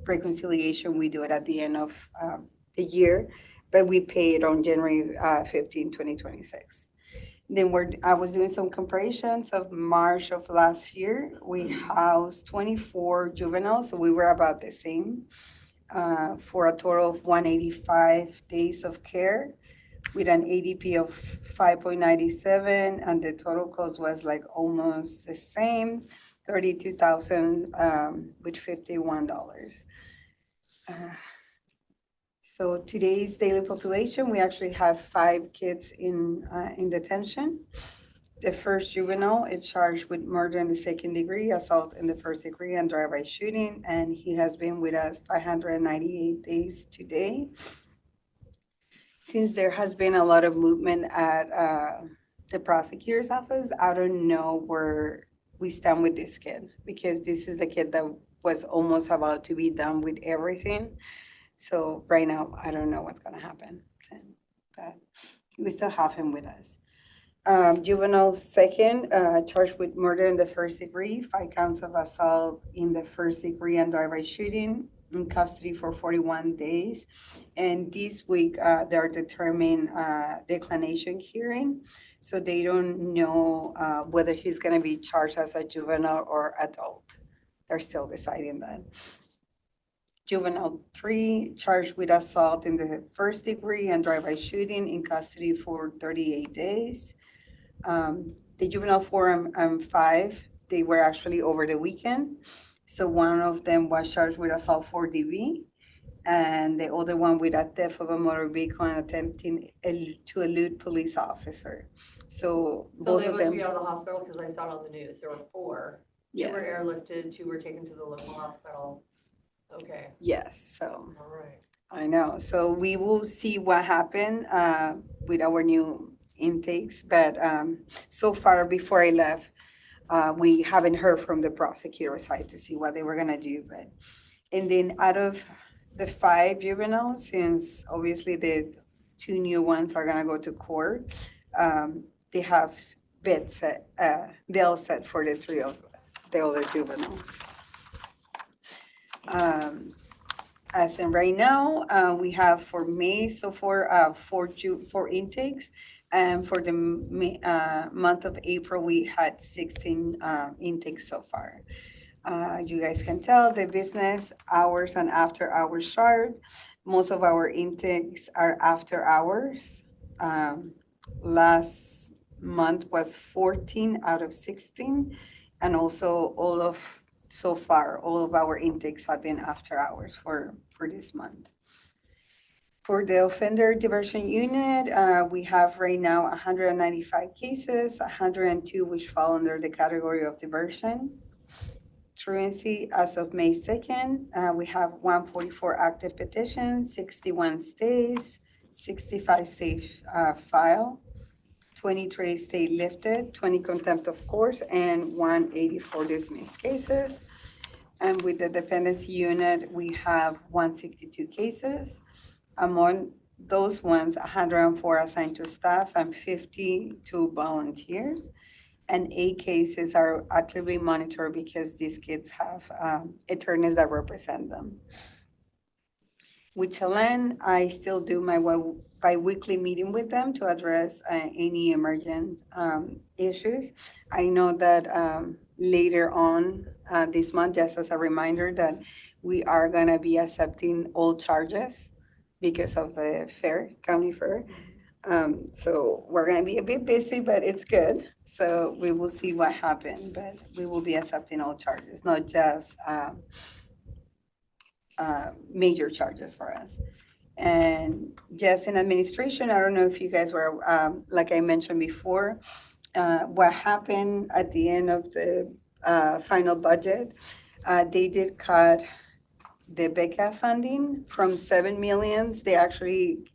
reconciliation, we do it at the end of the year, but we pay it on January 15, 2026. Then I was doing some comparisons of March of last year. We housed 24 juveniles, so we were about the same for a total of 185 days of care with an ADP of 5.97, and the total cost was like almost the same, $32,000 with $51. So today's daily population, we actually have 5 kids in detention. The first juvenile is charged with murder in the second degree, assault in the first degree, and drive-by shooting, and he has been with us 598 days today. Since there has been a lot of movement at the prosecutor's office, I don't know where we stand with this kid, because this is the kid that was almost about to be done with everything. So right now, I don't know what's gonna happen, but we still have him with us. Juvenile second, charged with murder in the first degree, 5 counts of assault in the first degree and drive-by shooting, in custody for 41 days. And this week, they're determining declination hearing. So they don't know whether he's gonna be charged as a juvenile or adult. They're still deciding that. Juvenile 3, charged with assault in the first degree and drive-by shooting, in custody for 38 days. The juvenile 4 and 5, they were actually over the weekend. So one of them was charged with assault for DV, and the other one with a theft of a motor vehicle and attempting to elude police officer. So So both they of must them, be out of the hospital because I saw it on the news. There were 4. 2 were yes, airlifted, 2 were taken to the local hospital. Okay, yes, so. all right. I know. So we will see what happened with our new intakes. But so far, before I left, we haven't heard from the prosecutor side to see what they were gonna do. But and then out of the 5 juveniles, since obviously the 2 new ones are gonna go to court, they have bail set for the 3 of the other juveniles. As in right now, we have for May so far 4 intakes, and for the month of April we had 16 intakes so far. You guys can tell the business hours and after hours chart. Most of our intakes are after hours. Last month was 14 out of 16, and also so far, all of our intakes have been after hours for this month. For the offender diversion unit, we have right now 195 cases, 102 which fall under the category of diversion. Truancy as of May 2nd, we have 144 active petitions, 61 stays, 65 safe file, 23 stay lifted, 20 contempt of course, and 184 dismissed cases. And with the dependency unit, we have 162 cases. Among those ones, 104 assigned to staff and 50 to volunteers. And 8 cases are actively monitored because these kids have attorneys that represent them. With Chelan, I still do my bi-weekly meeting with them to address any emergent issues. I know that later on this month, just as a reminder, that we are gonna be accepting all charges because of the fair, county fair. So we're gonna be a bit busy, but it's good. So we will see what happens, but we will be accepting all charges, not just major charges for us. And just in administration, I don't know if you guys were, like I mentioned before, what happened at the end of the final budget, they did cut the BECA funding from 7 million. They actually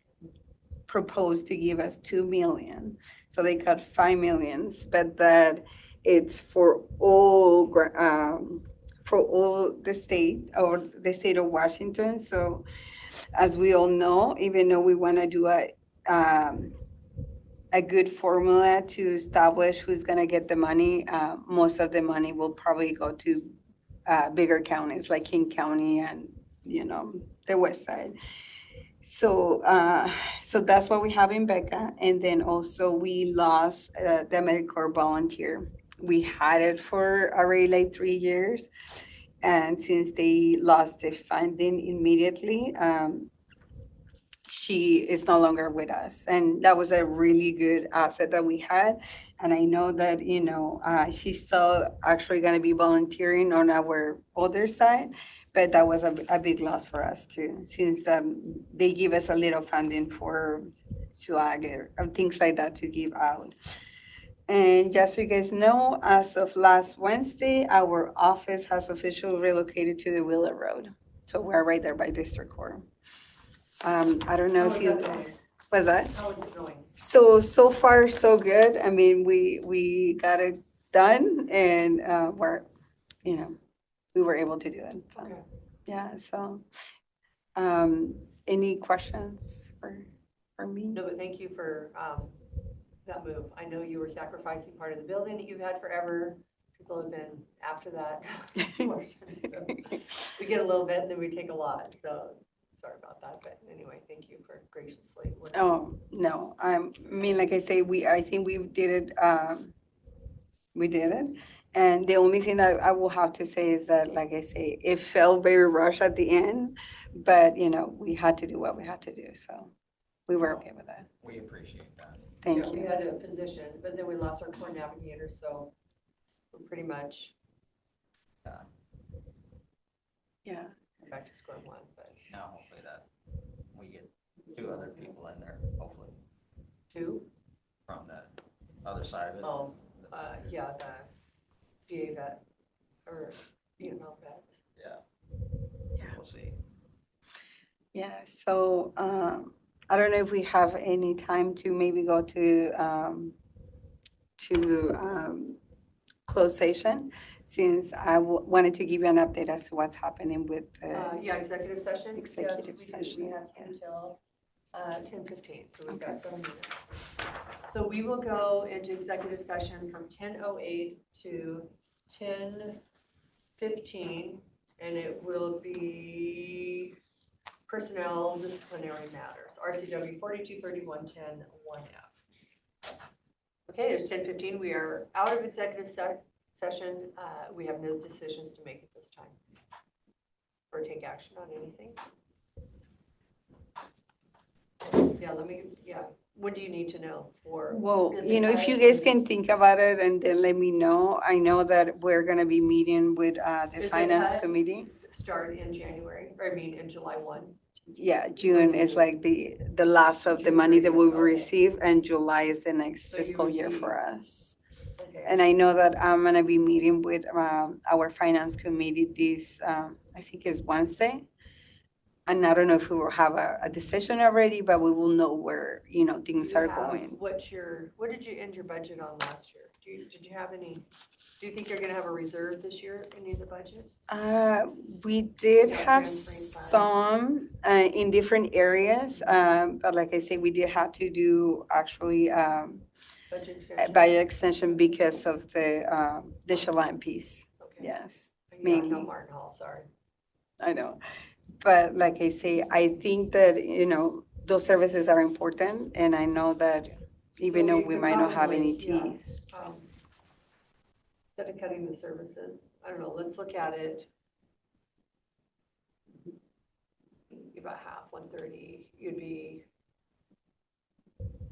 proposed to give us 2 million. So they cut 5 million, but that it's for all the state or the state of Washington. So as we all know, even though we want to do a good formula to establish who's going to get the money, most of the money will probably go to bigger counties like King County and, the west side. So so that's what we have in Becca. And then also we lost the AmeriCorps volunteer. We had it for already like 3 years. And since they lost the funding immediately, she is no longer with us. And that was a really good asset that we had. And I know that, she's still actually going to be volunteering on our other side. But that was a big loss for us too, since they give us a little funding for swag or things like that to give out. And just so you guys know, as of last Wednesday, our office has officially relocated to the Wheeler Road. So we're right there by District Court. I don't know How if is you, that going? was that? How is it going? So far, so good. I mean, we got it done and we were able to do it. So, Okay. yeah, so any questions for me? No, but thank you for that move. I know you were sacrificing part of the building that you've had forever. People have been after that portion. So we get a little bit and then we take a lot. So sorry about that. But anyway, thank you for graciously. Oh, no. I mean, like I say, I think we did it. We did it. And the only thing that I will have to say is that, like I say, it felt very rushed at the end, but we had to do what we had to do. So we were okay with that. We appreciate that. Thank We you. had a position, but then we lost our core navigator. So we're pretty much Yeah. back to square one, but Now, hopefully that, we get 2 other people in there, hopefully, two, from the other side of it. oh, yeah, the VA vet, or Vietnam vets. We'll see. Yeah, so I don't know if we have any time to maybe go to closed session, since I wanted to give you an update as to what's happening with the, Yeah, executive session? Executive Yes, we do. session, We have yes. until 10:15, so we've got Okay. 7 minutes. So we will go into executive session from 10:08 to 10:15, and it will be personnel disciplinary matters, RCW 4231-10-1F. Okay, it's 10:15. We are out of executive session. We have no decisions to make at this time or take action on anything. Yeah, what do you need to know for? well, is you it know, if you cut? guys can think about it and then let me know. I know that we're gonna be meeting with the Is it finance cut? committee. Start in January, or I mean, in July 1. Yeah, June is like the last of the June money that we 30th, will okay. receive, and July is the next So you fiscal would year be- for us. Okay. And I know that I'm gonna be meeting with our finance committee this, I think it's Wednesday. And I don't know if we will have a decision already, but we will know where, you know, things You are have- going. what did you end your budget on last year? Did you have any, do you think you're gonna have a reserve this year, any of the budget? We did Yeah, have transferring funds. some in different areas, but like I say, we did have to do actually Budget extension? by extension because of the Chelan piece. Okay. Yes, Yeah, mainly. no Martin Hall, sorry. I know. But like I say, I think that, you know, those services are important, and I know that even So though we we could might not have any probably, teeth. Instead of cutting the services, I don't know, let's look at it. About half, 130, you'd be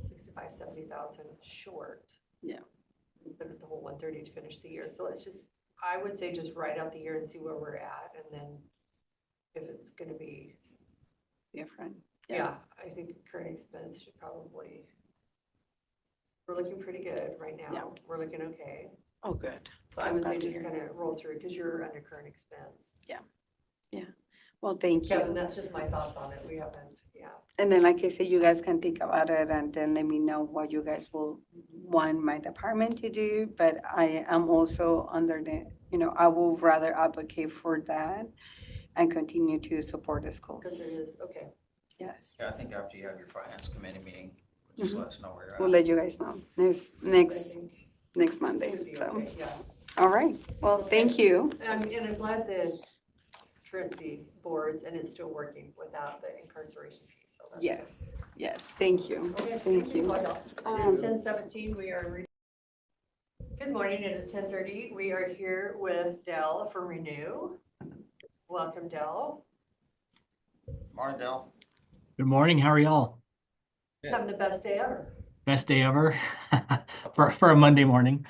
65, 70,000 short. Yeah. Instead of the whole 130 to finish the year. So let's just, I would say just write out the year and see where we're at, and then if it's gonna be, Different. yeah, I think current expense should probably, we're looking pretty good right Yeah. now. We're looking okay. Oh, good. So I would say glad to just hear. kind of roll through, because you're under current expense. Well, thank Kevin, you. that's just my thoughts on it. We haven't, yeah. And then, like I said, you guys can think about it and then let me know what you guys will want my department to do. But I am also under the, you know, I will rather advocate for that and continue to support the schools. Because it is, okay. Yes, Yeah, I think after you have your finance committee meeting, just let us know where you're at. we'll let you guys know next Monday. Should be So, okay, yeah. all right. Well, thank you. And I'm glad that truancy boards, and it's still working without the incarceration piece, so that's. Yes, thank you. Okay, Thank you. It is 10:17, we are in. Good morning, it is 10:30. We are here with Dell from Renew. Welcome, Dell. Morning, Dell. Good morning. How are y'all? Having the best day ever. Best day ever for a Monday morning.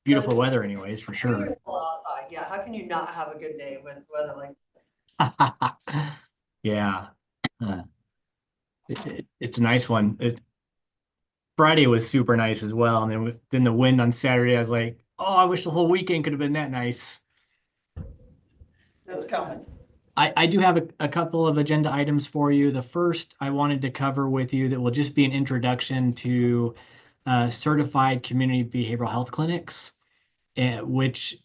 Beautiful Yes. weather, anyways, for sure. Beautiful outside, yeah. How can you not have a good day with weather like this? Yeah, it's a nice one. Friday was super nice as well, and then the wind on Saturday. I was like, oh, I wish the whole weekend could have been that nice. No, It's coming. not. I do have a couple of agenda items for you. The first I wanted to cover with you that will just be an introduction to certified community behavioral health clinics, which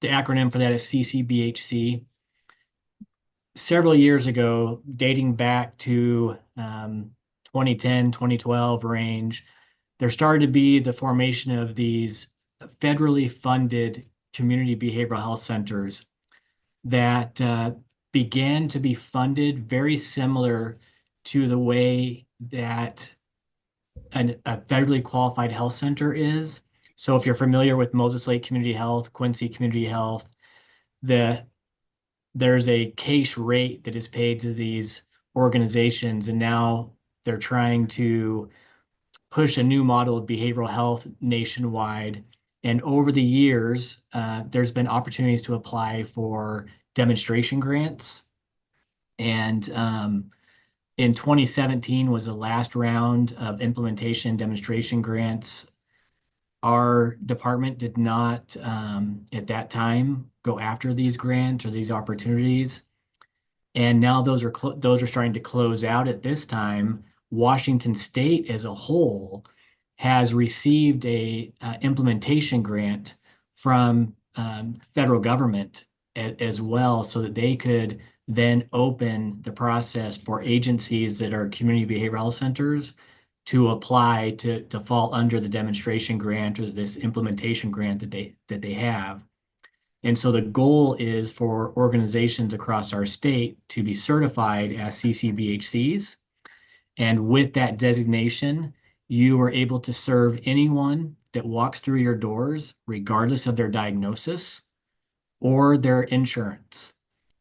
the acronym for that is CCBHC. Several years ago, dating back to 2010, 2012 range, there started to be the formation of these federally funded community behavioral health centers that began to be funded very similar to the way that a federally qualified health center is. So if you're familiar with Moses Lake Community Health, Quincy Community Health, there's a case rate that is paid to these organizations, and now they're trying to push a new model of behavioral health nationwide. And over the years, there's been opportunities to apply for demonstration grants. And in 2017 was the last round of implementation demonstration grants. Our department did not, at that time, go after these grants or these opportunities. And now those are starting to close out at this time. Washington State as a whole has received a implementation grant from federal government as well, so that they could then open the process for agencies that are community behavioral health centers to apply to fall under the demonstration grant or this implementation grant that they have. And so the goal is for organizations across our state to be certified as CCBHCs. And with that designation, you are able to serve anyone that walks through your doors, regardless of their diagnosis or their insurance.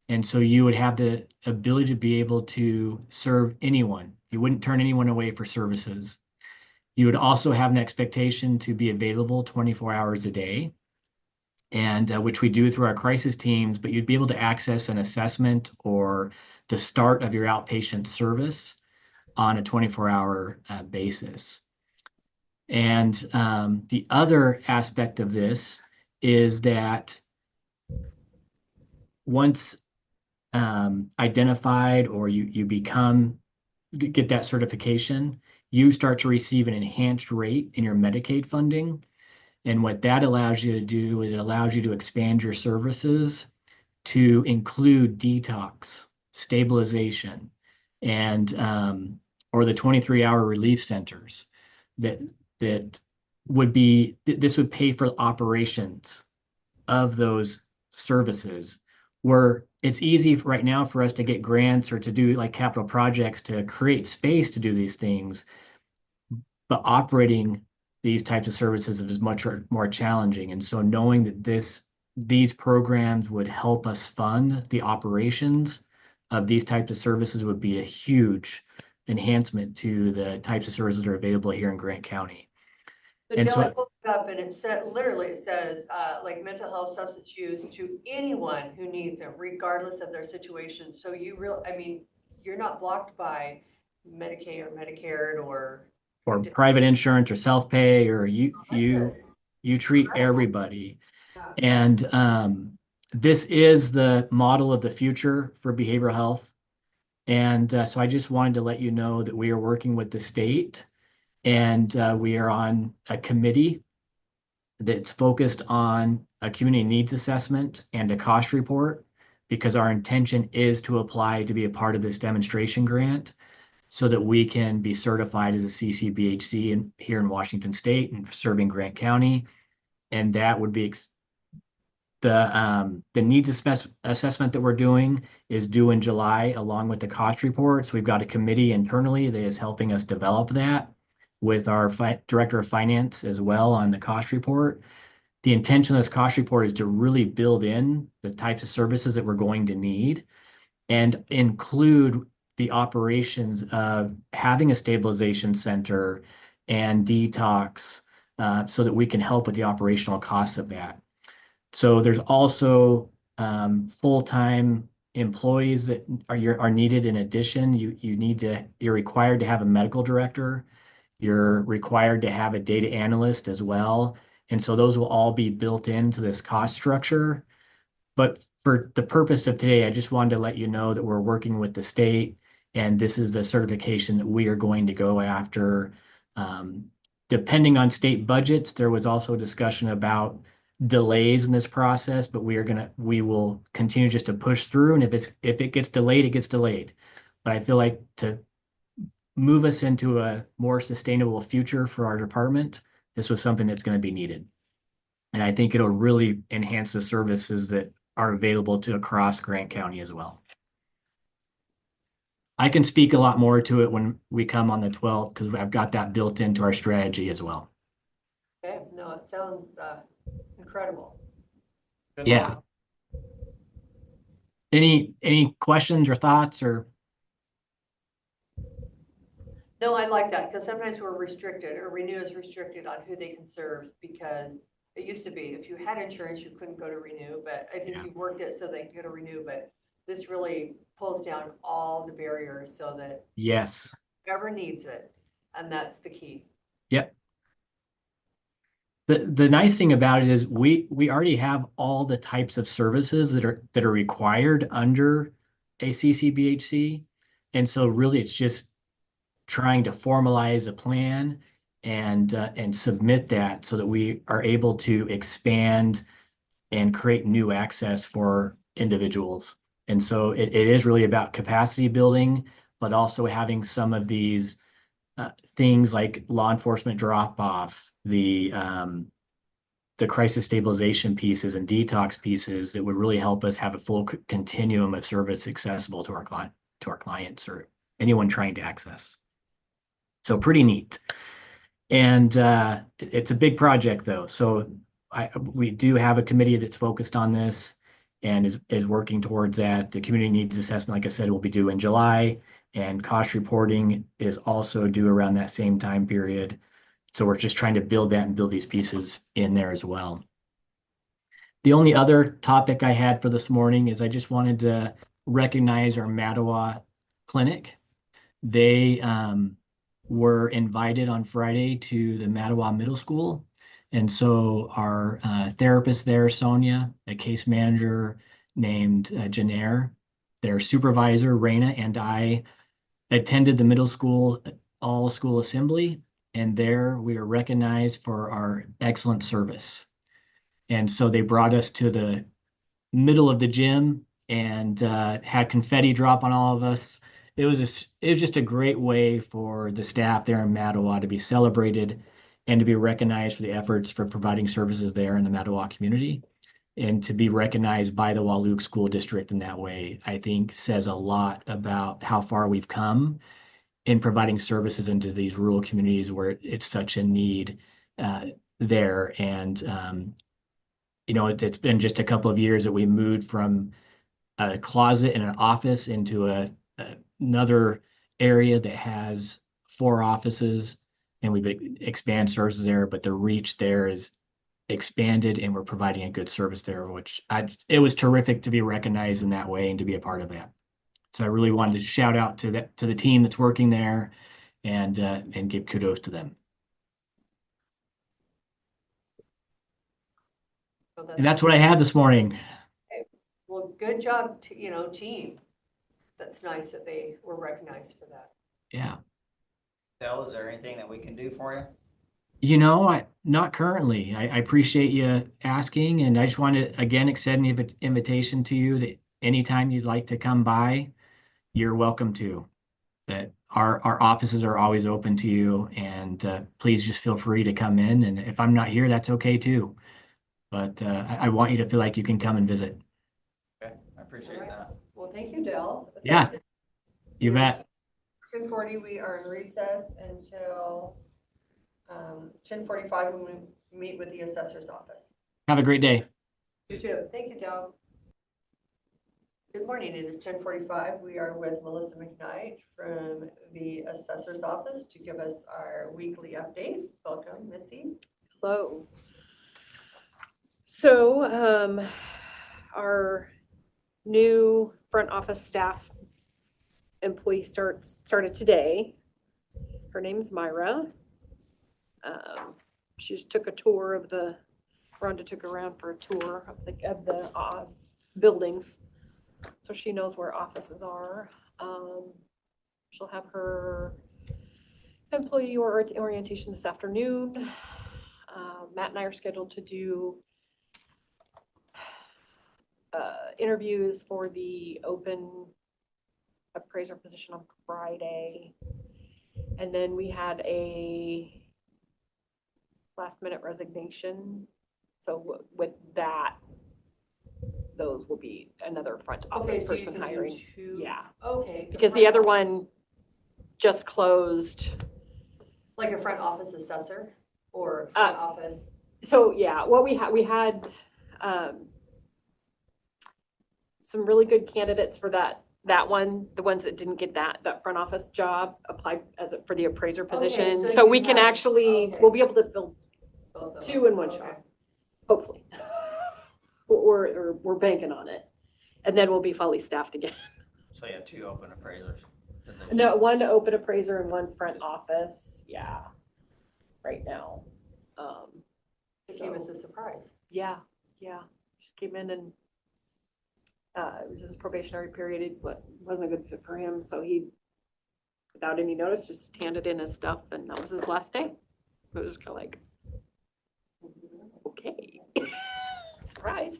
And so you would have the ability to be able to serve anyone. You wouldn't turn anyone away for services. You would also have an expectation to be available 24 hours a day, and which we do through our crisis teams, but you'd be able to access an assessment or the start of your outpatient service on a 24-hour basis. And the other aspect of this is that once identified or you get that certification, you start to receive an enhanced rate in your Medicaid funding. And what that allows you to do is it allows you to expand your services to include detox, stabilization, and or the 23-hour relief centers that would be, this would pay for operations of those services, where it's easy right now for us to get grants or to do like capital projects to create space to do these things, but operating these types of services is much more challenging. And so knowing that these programs would help us fund the operations of these types of services would be a huge enhancement to the types of services that are available here in Grant County. So And Dale, I so, looked up and it said, literally it says, like mental health substance use to anyone who needs it, regardless of their situation. So I mean, you're not blocked by Medicaid or Medicare or. or private insurance or self-pay, or This is you treat incredible. everybody. Yeah. And this is the model of the future for behavioral health. And so I just wanted to let you know that we are working with the state, and we are on a committee that's focused on a community needs assessment and a cost report, because our intention is to apply to be a part of this demonstration grant so that we can be certified as a CCBHC here in Washington State and serving Grant County. And that would be the needs assessment that we're doing is due in July, along with the cost report. So we've got a committee internally that is helping us develop that with our director of finance as well on the cost report. The intention of this cost report is to really build in the types of services that we're going to need and include the operations of having a stabilization center and detox, so that we can help with the operational costs of that. So there's also full-time employees that are needed. In addition, you're required to have a medical director. You're required to have a data analyst as well. And so those will all be built into this cost structure. But for the purpose of today, I just wanted to let you know that we're working with the state, and this is a certification that we are going to go after. Depending on state budgets, there was also a discussion about delays in this process, but we will continue just to push through. And if it gets delayed, it gets delayed. But I feel like to move us into a more sustainable future for our department, this was something that's going to be needed. And I think it'll really enhance the services that are available to across Grant County as well. I can speak a lot more to it when we come on the 12th, because I've got that built into our strategy as well. Okay, no, it sounds incredible. Good Yeah. luck. Any questions or thoughts or? No, I like that because sometimes we're restricted, or Renew is restricted on who they can serve because It used to be, if you had insurance, you couldn't go to renew, but I think Yeah. you've worked it so they can go to renew, but this really pulls down all the barriers so that Yes. whoever needs it, and that's the key. Yep. The nice thing about it is we already have all the types of services that are required under a CCBHC. And so really it's just trying to formalize a plan and submit that so that we are able to expand and create new access for individuals. And so it is really about capacity building, but also having some of these things like law enforcement drop off, the crisis stabilization pieces and detox pieces that would really help us have a full continuum of service accessible to our clients or anyone trying to access. So pretty neat. And it's a big project though. So we do have a committee that's focused on this and is working towards that. The community needs assessment, like I said, will be due in July, and cost reporting is also due around that same time period. So we're just trying to build that and build these pieces in there as well. The only other topic I had for this morning is I just wanted to recognize our Mattawa clinic. They were invited on Friday to the Mattawa Middle School. And so our therapist there, Sonia, a case manager named Janair, their supervisor, Raina, and I attended the middle school all school assembly. And there we were recognized for our excellent service. And so they brought us to the middle of the gym and had confetti drop on all of us. It was just a great way for the staff there in Mattawa to be celebrated and to be recognized for the efforts for providing services there in the Mattawa community. And to be recognized by the Wahluke School District in that way, I think says a lot about how far we've come in providing services into these rural communities where it's such a need there. And, it's been just a couple of years that we moved from a closet in an office into another area that has 4 offices, and we've expanded services there, but the reach there is expanded and we're providing a good service there, it was terrific to be recognized in that way and to be a part of that. So I really wanted to shout out to the team that's working there and give kudos to them. So And that's what I had this morning. Well, good job, team. That's nice that they were recognized for that. Yeah. Del, is there anything that we can do for you? Not currently. I appreciate you asking, and I just want to again extend an invitation to you that anytime you'd like to come by, you're welcome to. That our offices are always open to you, and please just feel free to come in. And if I'm not here, that's okay too. But I want you to feel like you can come and visit. Okay, I appreciate All right. that. Well, thank you, Dell. Yeah, you bet. 10:40, we are in recess until 10:45 when we meet with the assessor's office. Have a great day. You too. Thank you, Dell. Good morning. It is 10:45. We are with Melissa McKnight from the assessor's office to give us our weekly update. Welcome, Missy. Hello. So our new front office staff employee started today. Her name's Myra. She just took a tour of Rhonda took her around for a tour of the buildings. So she knows where offices are. She'll have her employee orientation this afternoon. Matt and I are scheduled to do interviews for the open appraiser position on Friday. And then we had a last minute resignation. So with that, those will be another front office so you person can do hiring. two- Yeah, Okay. because the other one just closed. Like a front office assessor or front office? So yeah, what we had some really good candidates for that one. The ones that didn't get that front office job applied for the appraiser position. so So you we can have- actually, okay. we'll be able to fill Both of 2 them. in one Okay. shot. hopefully. Or we're banking on it. And then we'll be fully staffed again. So you have 2 open appraisers. positions. No, one open appraiser and one front office, yeah, right now. It came as So, a surprise. yeah, just came in and it was his probationary period, it wasn't a good fit for him, so he, without any notice, just handed in his stuff, and that was his last day. It was kind of like, okay, surprise.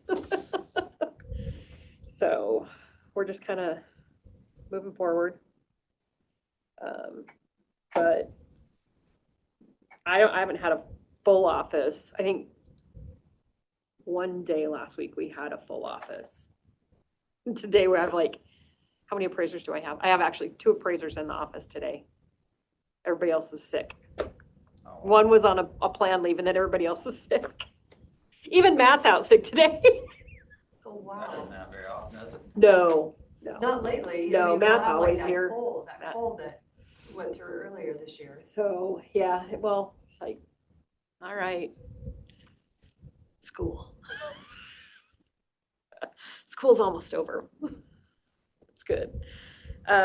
So, we're just kind of moving forward. But I haven't had a full office. I think one day last week we had a full office. Today we have like, how many appraisers do I have? I have actually 2 appraisers in the office today. Everybody else is sick. Oh, One was on a planned leave and then everybody else is sick. Even Matt's out sick today. Oh, That doesn't wow. happen very often, does it? No. Not lately. I No, mean, Matt's not like always that here. cold- That Matt. cold that went through earlier this year. So, yeah, well, it's like, all right. School. School's almost over. It's good.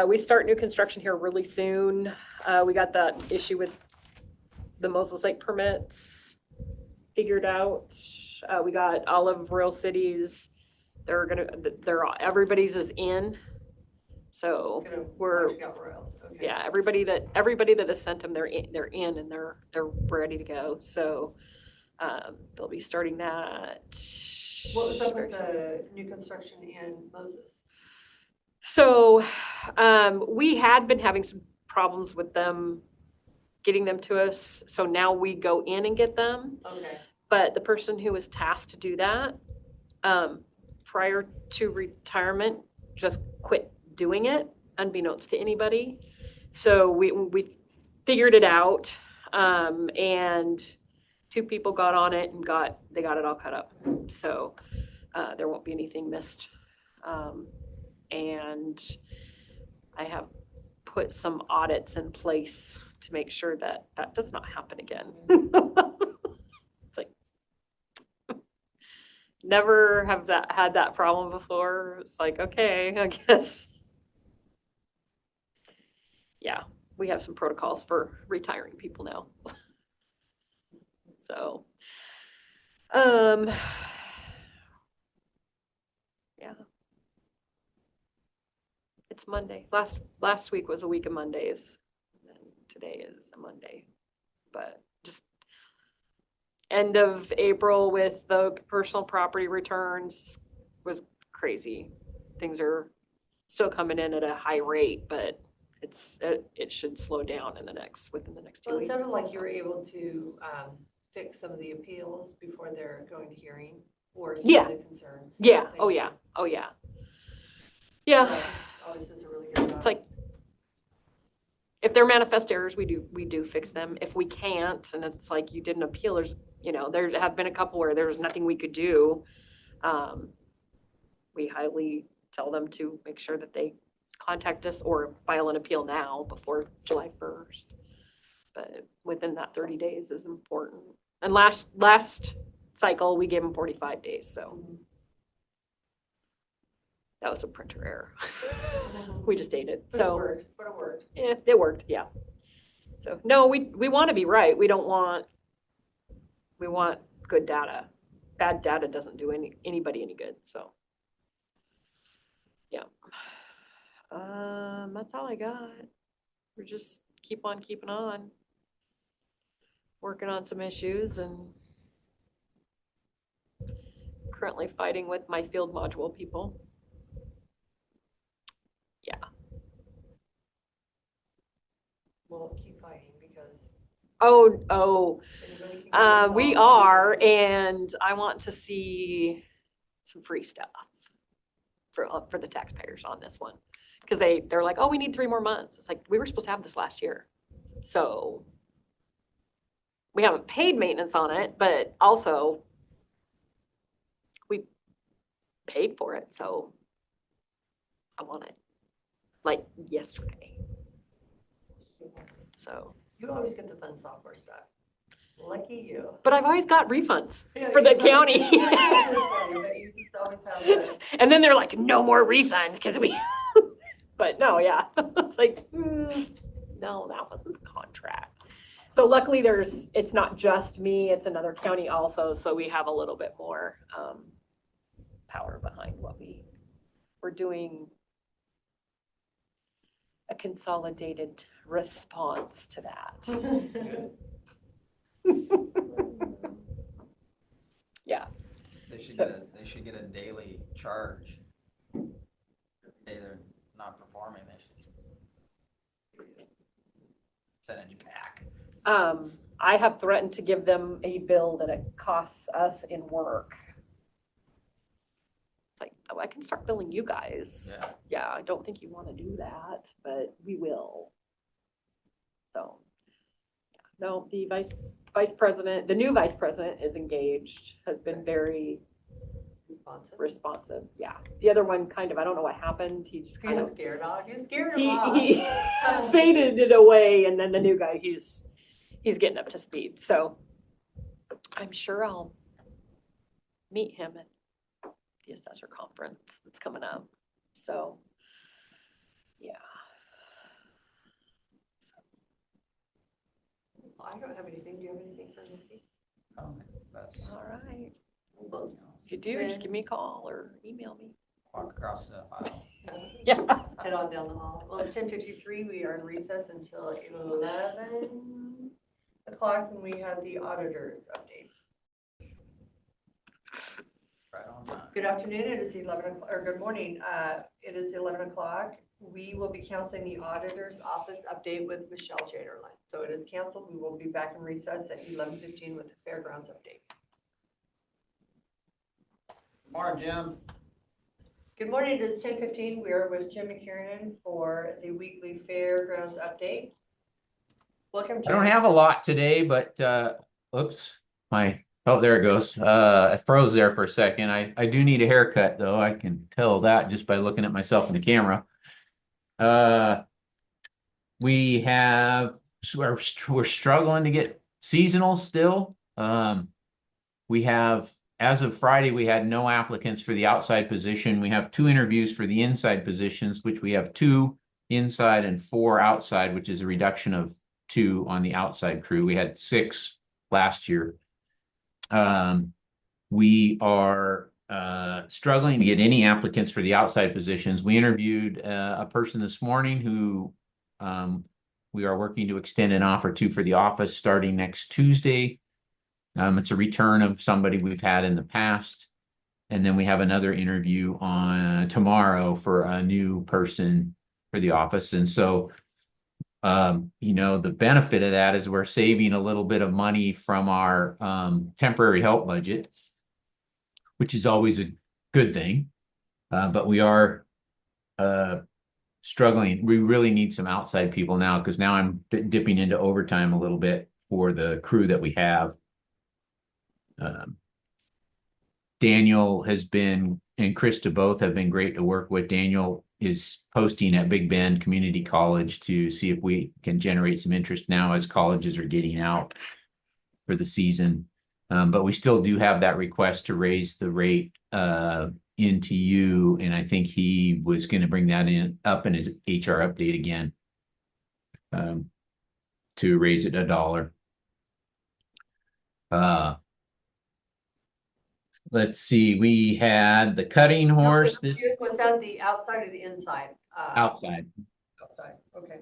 We start new construction here really soon. We got that issue with the Moses Lake permits figured out. We got all of Royal Cities. Everybody's is in. So Gonna we're, watch out Royals, okay. yeah, everybody that has sent them, they're in and they're ready to go. So they'll be starting that. What was up very with soon. the new construction in Moses? So we had been having some problems with them getting them to us. So now we go in and get them. Okay, But the person who was tasked to do that prior to retirement just quit doing it, unbeknownst to anybody. So we figured it out, and 2 people got on it and they got it all cut up. So there won't be anything missed. And I have put some audits in place to make sure that that does not happen again. It's like, never have had that problem before. It's like, okay, I guess. Yeah, we have some protocols for retiring people now. So, yeah. It's Monday. Last week was a week of Mondays. And today is a Monday. But just end of April with the personal property returns was crazy. Things are still coming in at a high rate, but it should slow down within the next 2 well, it weeks. sounded like you were able to fix some of the appeals before they're going to hearing or some Yeah. of the concerns. Yeah, Thank oh you. yeah, oh yeah. Yeah, Always does a really good job. it's like, if they're manifest errors, we do fix them. If we can't, and it's like you didn't appeal, there have been a couple where there was nothing we could do. We highly tell them to make sure that they contact us or file an appeal now before July 1st. But within that 30 days is important. And last cycle, we gave them 45 days, so that was a printer error. We just ate it, But it so. worked, but it worked. Yeah, it worked, yeah. So, no, we want to be right. We want good data. Bad data doesn't do anybody any good, so. Yeah. That's all I got. We're just keep on keeping on. Working on some issues and currently fighting with my field module people. Yeah. Well, keep fighting because Oh, anybody can get we resolved. are, and I want to see some free stuff for the taxpayers on this one. Because they're like, oh, we need 3 more months. It's like, we were supposed to have this last year. So we haven't paid maintenance on it, but also we paid for it, so I want it like yesterday. So You always get the fun software stuff. Lucky you. But I've always got refunds Yeah, for the you know, county. yeah, you're funny, but you just always have the. And then they're like, no more refunds because we, but no, yeah. It's like, no, that wasn't the contract. So luckily it's not just me, it's another county also. So we have a little bit more power behind what we're doing. A consolidated response to that. Yeah. They should So- get they should get a daily charge. If they're not performing, they should percentage back. I have threatened to give them a bill that it costs us in work. It's like, oh, I can start billing you guys. Yeah. Yeah, I don't think you want to do that, but we will. So, yeah. No, the vice president, the new vice president is engaged, has been very responsive. Yeah. The other one kind of, I don't know what happened. He just He kind was of, scared off. You scared him off. he faded it away. And then the new guy, he's getting up to speed. So I'm sure I'll meet him at the assessor conference that's coming up. So, yeah. I don't have anything. Do you have anything for Nancy? That's All right. Well, If you do, just give me a call or email me. walk across the aisle. Yeah. Head on down the hall. Well, it's 10:53. We are in recess until 11 o'clock when we have the auditors update. Right on time. Good afternoon. It is 11 o'clock, or good morning. It is 11 o'clock. We will be canceling the auditor's office update with Michelle Jaderline. So it is canceled. We will be back in recess at 11:15 with the fairgrounds update. Morning, Jim. Good morning. It is 10:15. We are with Jim McKiernan for the weekly fairgrounds update. Welcome, I Jim. don't have a lot today, but oops, there it goes. I froze there for a second. I do need a haircut though. I can tell that just by looking at myself in the camera. We're struggling to get seasonals still. We have, as of Friday, we had no applicants for the outside position. We have 2 interviews for the inside positions, which we have 2 inside and 4 outside, which is a reduction of 2 on the outside crew. We had 6 last year. We are struggling to get any applicants for the outside positions. We interviewed a person this morning who we are working to extend an offer to for the office starting next Tuesday. It's a return of somebody we've had in the past. And then we have another interview on tomorrow for a new person for the office. And so, the benefit of that is we're saving a little bit of money from our temporary help budget, which is always a good thing. But we are struggling. We really need some outside people now because now I'm dipping into overtime a little bit for the crew that we have. Daniel has been, and Krista both have been great to work with. Daniel is posting at Big Bend Community College to see if we can generate some interest now as colleges are getting out for the season. But we still do have that request to raise the rate into you, and I think he was going to bring that up in his HR update again to raise it $1. Let's see, we had the cutting horse this Jim, was that the outside or the inside? outside. Outside, okay.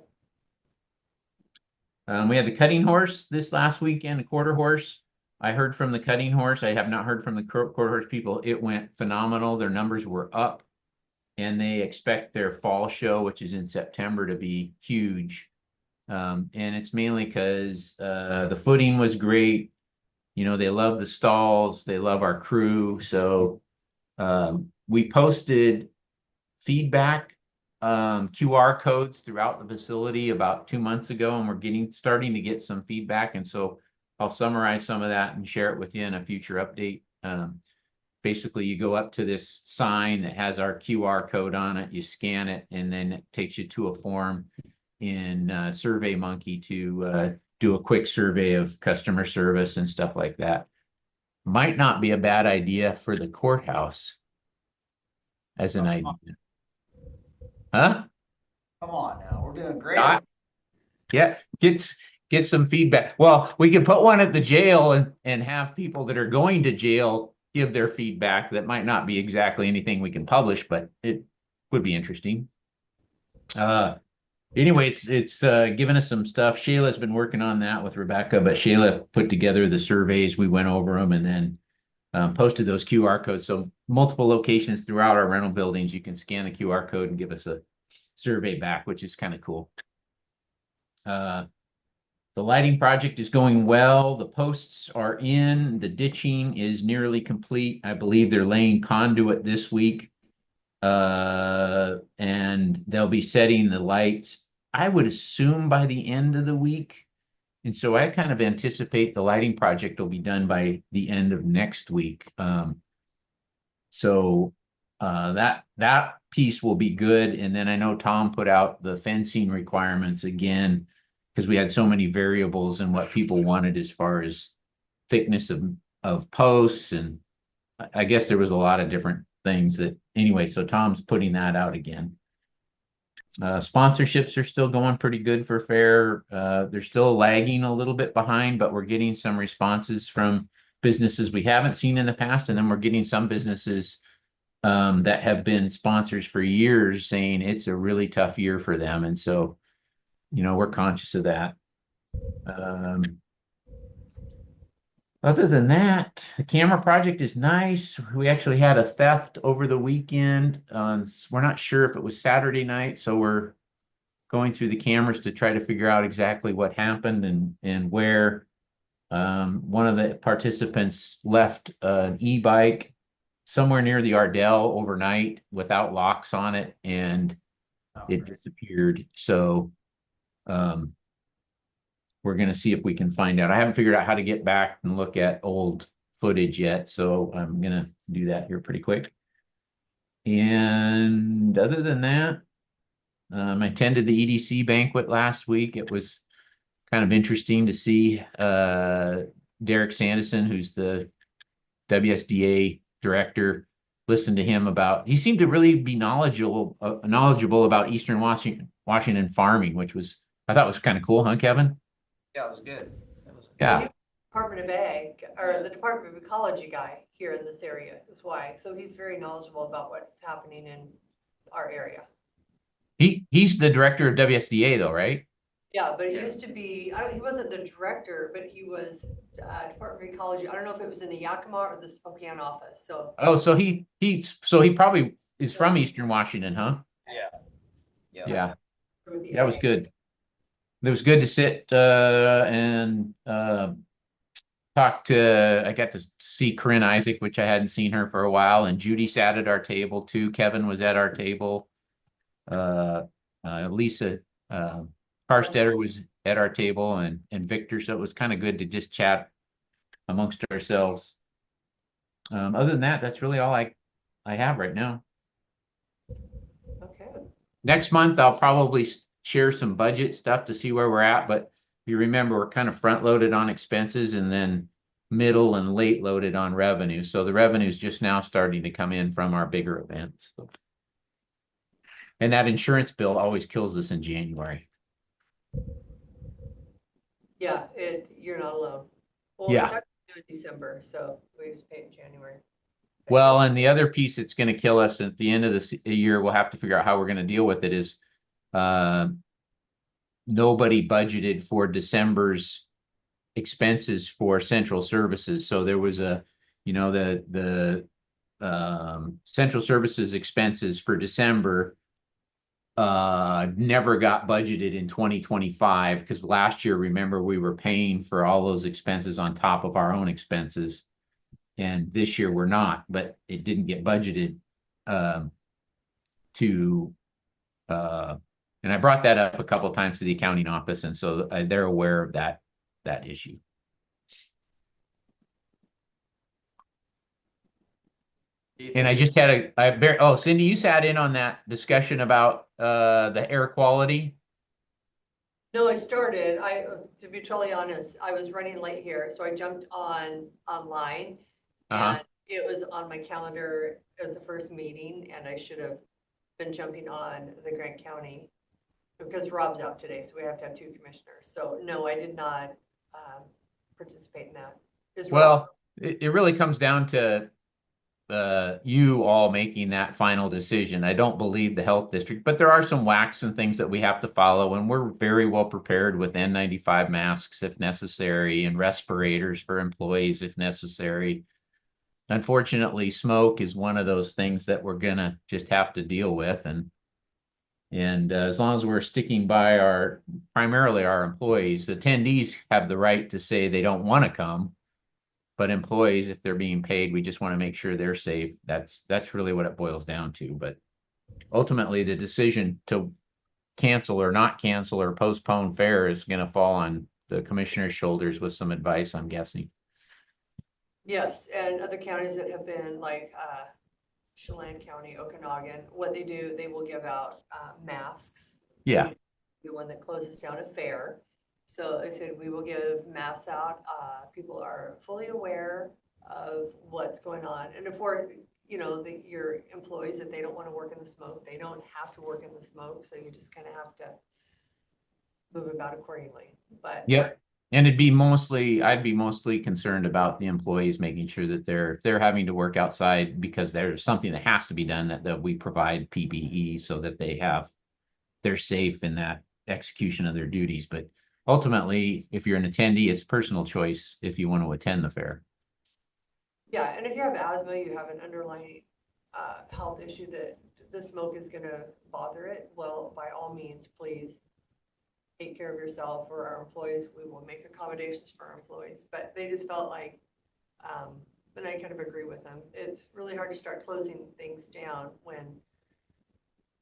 We had the cutting horse this last weekend, a quarter horse. I heard from the cutting horse. I have not heard from the quarter horse people. It went phenomenal. Their numbers were up, and they expect their fall show, which is in September, to be huge. And it's mainly because the footing was great. They love the stalls. They love our crew. So we posted feedback QR codes throughout the facility about 2 months ago, and we're starting to get some feedback. And so I'll summarize some of that and share it with you in a future update. Basically, you go up to this sign that has our QR code on it, you scan it, and then it takes you to a form in SurveyMonkey to do a quick survey of customer service and stuff like that. Might not be a bad idea for the courthouse as an idea. Huh? Come on now, we're doing great. Not- Yeah, get some feedback. Well, we could put one at the jail and have people that are going to jail give their feedback. That might not be exactly anything we can publish, but it would be interesting. Anyway, it's given us some stuff. Shayla's been working on that with Rebecca, but Shayla put together the surveys. We went over them and then posted those QR codes. So multiple locations throughout our rental buildings, you can scan the QR code and give us a survey back, which is kind of cool. The lighting project is going well. The posts are in. The ditching is nearly complete. I believe they're laying conduit this week. And they'll be setting the lights, I would assume by the end of the week. And so I kind of anticipate the lighting project will be done by the end of next week. So that piece will be good. And then I know Tom put out the fencing requirements again, because we had so many variables in what people wanted as far as thickness of posts. And I guess there was a lot of different things that, anyway, so Tom's putting that out again. Sponsorships are still going pretty good for fair. They're still lagging a little bit behind, but we're getting some responses from businesses we haven't seen in the past. And then we're getting some businesses that have been sponsors for years saying it's a really tough year for them. And so, we're conscious of that. Other than that, the camera project is nice. We actually had a theft over the weekend. We're not sure if it was Saturday night, so we're going through the cameras to try to figure out exactly what happened and where. One of the participants left an e-bike somewhere near the Ardell overnight without locks on it, and it disappeared. So we're going to see if we can find out. I haven't figured out how to get back and look at old footage yet, so I'm going to do that here pretty quick. And other than that, I attended the EDC banquet last week. It was kind of interesting to see Derek Sanderson, who's the WSDA director, listen to him he seemed to really be knowledgeable about Eastern Washington farming, which I thought was kind of cool, huh, Kevin? Yeah, it was good. Yeah. Department of Ag, or the Department of Ecology guy here in this area is why. So he's very knowledgeable about what's happening in our area. He's the director of WSDA though, right? Yeah, but he used to be, he wasn't the director, but he was Department of Ecology. I don't know if it was in the Yakima or the Spokane office, so. Oh, so he probably is from Eastern Washington, huh? Yeah. Yeah. That was good. It was good to sit and talk to, I got to see Corinne Isaac, which I hadn't seen her for a while, and Judy sat at our table too. Kevin was at our table. Lisa Carstetter was at our table, and Victor, so it was kind of good to just chat amongst ourselves. Other than that, that's really all I have right now. Okay. Next month, I'll probably share some budget stuff to see where we're at, but if you remember, we're kind of front loaded on expenses and then middle and late loaded on revenue. So the revenue is just now starting to come in from our bigger events. And that insurance bill always kills us in January. Yeah, you're not alone. Well, Yeah. it's actually due in December, so we just pay in January. Well, and the other piece that's going to kill us at the end of this year, we'll have to figure out how we're going to deal with it, is nobody budgeted for December's expenses for central services. So there was the central services expenses for December never got budgeted in 2025, because last year, remember, we were paying for all those expenses on top of our own expenses. And this year we're not, but it didn't get budgeted and I brought that up a couple of times to the accounting office, and so they're aware of that issue. And I just had Cindy, you sat in on that discussion about the air quality. No, I started, to be totally honest, I was running late here, so I jumped online. Uh-huh. And it was on my calendar as the first meeting, and I should have been jumping on the Grant County because Rob's out today, so we have to have 2 commissioners. So no, I did not participate in that. Is Rob? Well, it really comes down to you all making that final decision. I don't believe the health district, but there are some whacks and things that we have to follow, and we're very well prepared with N95 masks if necessary and respirators for employees if necessary. Unfortunately, smoke is one of those things that we're gonna just have to deal with, and as long as we're sticking by primarily our employees, attendees have the right to say they don't want to come. But employees, if they're being paid, we just want to make sure they're safe. That's really what it boils down to. But ultimately, the decision to cancel or not cancel or postpone fair is going to fall on the commissioner's shoulders with some advice, I'm guessing. Yes, and other counties that have been like Chelan County, Okanagan, what they do, they will give out masks. Yeah. The one that closes down a fair. So I said, we will give masks out. People are fully aware of what's going on. And if we're, your employees, if they don't want to work in the smoke, they don't have to work in the smoke. So you just kind of have to move about accordingly. But Yep. And I'd be mostly concerned about the employees making sure that they're having to work outside because there's something that has to be done, that we provide PPE so that they're safe in that execution of their duties. But ultimately, if you're an attendee, it's personal choice if you want to attend the fair. yeah, and if you have asthma, you have an underlying health issue that the smoke is going to bother it, well, by all means, please take care of yourself or our employees. We will make accommodations for our employees. But they just felt like, and I kind of agree with them, it's really hard to start closing things down when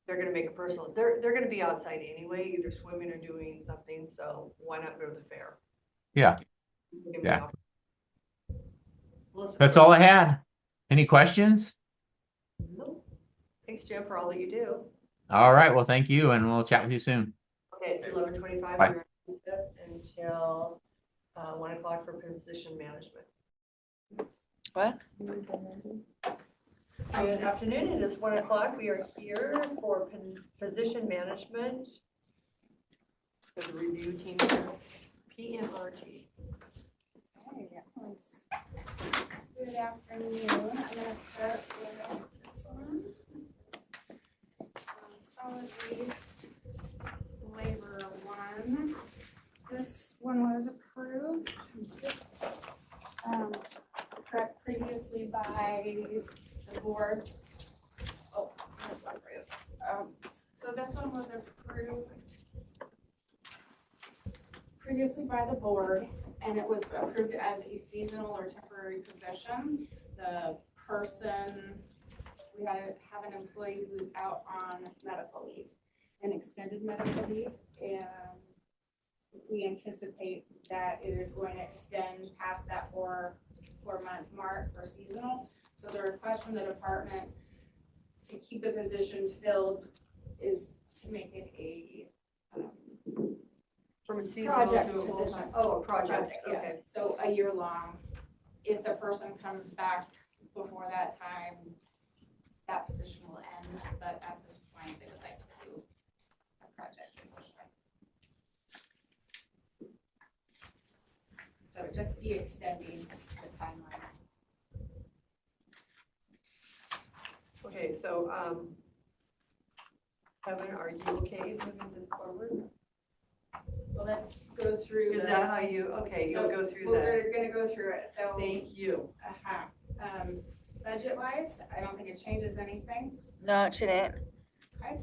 they're going to make a personal, they're going to be outside anyway, either swimming or doing something. So why not go to the fair? Yeah. Give them the Yeah. opportunity. That's all I had. Any questions? No. Thanks, Jim, for all that you do. All right. Well, thank you, and we'll chat with you soon. Okay, it's 11:25. Bye. We're dismissed until 1 o'clock for position management. What? Good afternoon. It is 1 o'clock. We are here for position management for the review team here, PNRT. Good afternoon. I'm going to start with this one. Solid waste labor one. This one was approved. Correct previously by the board. Oh, that's not approved. So this one was approved previously by the board, and it was approved as a seasonal or temporary position. The person, we have an employee who's out on medical leave, an extended medical leave, and we anticipate that it is going to extend past that four-month mark for seasonal. So the request from the department to keep the position filled is to make it a From a seasonal project to a position. full-time. Oh, a project. Yes. Okay. So a year long. If the person comes back before that time, that position will end. But at this point, they would like to do a project position. So just be extending the timeline. Okay, so Kevin, are you okay moving this forward? Well, let's go through. Is that how you, okay, you'll go through that. We're gonna go through it, so. Thank you. Budget wise, I don't think it changes anything. No, it shouldn't. Okay.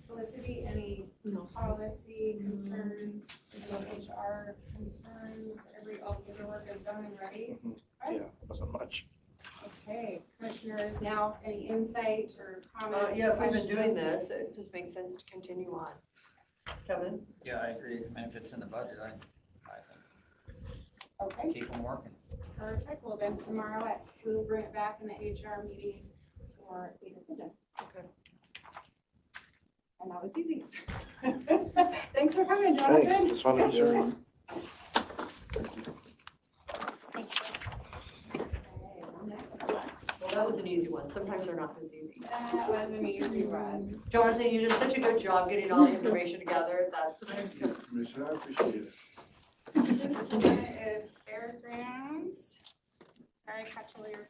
Felicity, any policy concerns, any HR concerns, all the paperwork is done and ready? Yeah, wasn't much. Okay, commissioners, now any insight or comments? Yeah, if we've been doing questions? this, it just makes sense to continue on. Kevin? Yeah, I agree. I mean, if it's in the budget, I Okay, think keep them working. perfect. Well, then tomorrow we'll bring it back in the HR meeting for a decision. Okay. And that was easy. Thanks for coming, Thanks, Jonathan. just wanted to share. Okay, next one. Well, that was an easy one. Sometimes they're not this easy. That was an easy one. Jonathan, you did such a good job getting all the information together. That's. Commissioner, I appreciate it. This one is fairgrounds. Sorry, catch all your.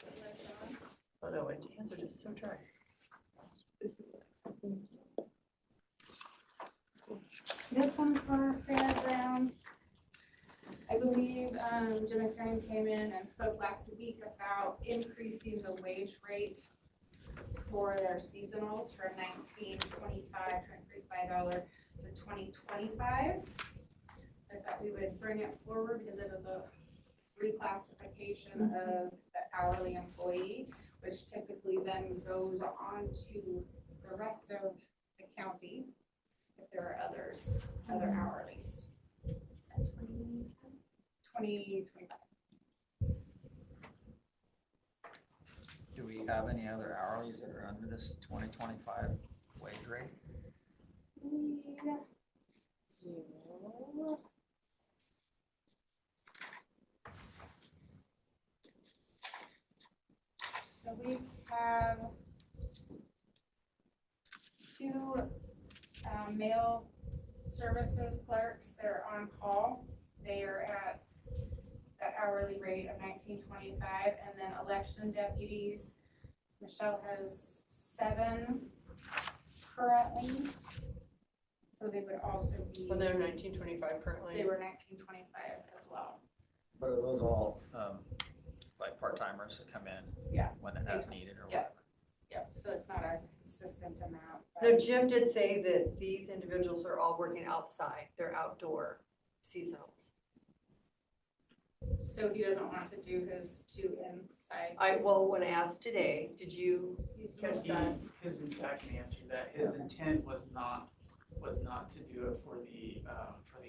Oh, no, and hands are just so dry. This one's for fairgrounds. I believe Jim and Karen came in and spoke last week about increasing the wage rate for their seasonals from $19.25 to increase by $1 to $20.25. So I thought we would bring it forward because it is a reclassification of the hourly employee, which typically then goes on to the rest of the county if there are other hourlies. 2025. Do we have any other hourlies that are under this 2025 wage rate? So we have two mail services clerks that are on call. They are at that hourly rate of $19.25, and then election deputies, Michelle has 7 currently. So they would also be. Well, they're $19.25 currently. They were $19.25 as well. But are those all, like part-timers that come in? Yeah. When it has needed or Yeah. whatever? Yep, so it's not a consistent amount. No, Jim did say that these individuals are all working outside. They're outdoor seasonals. So he doesn't want to do his 2 inside. When I asked today, did you catch that? His intent, I can answer that, his intent was not to do it for the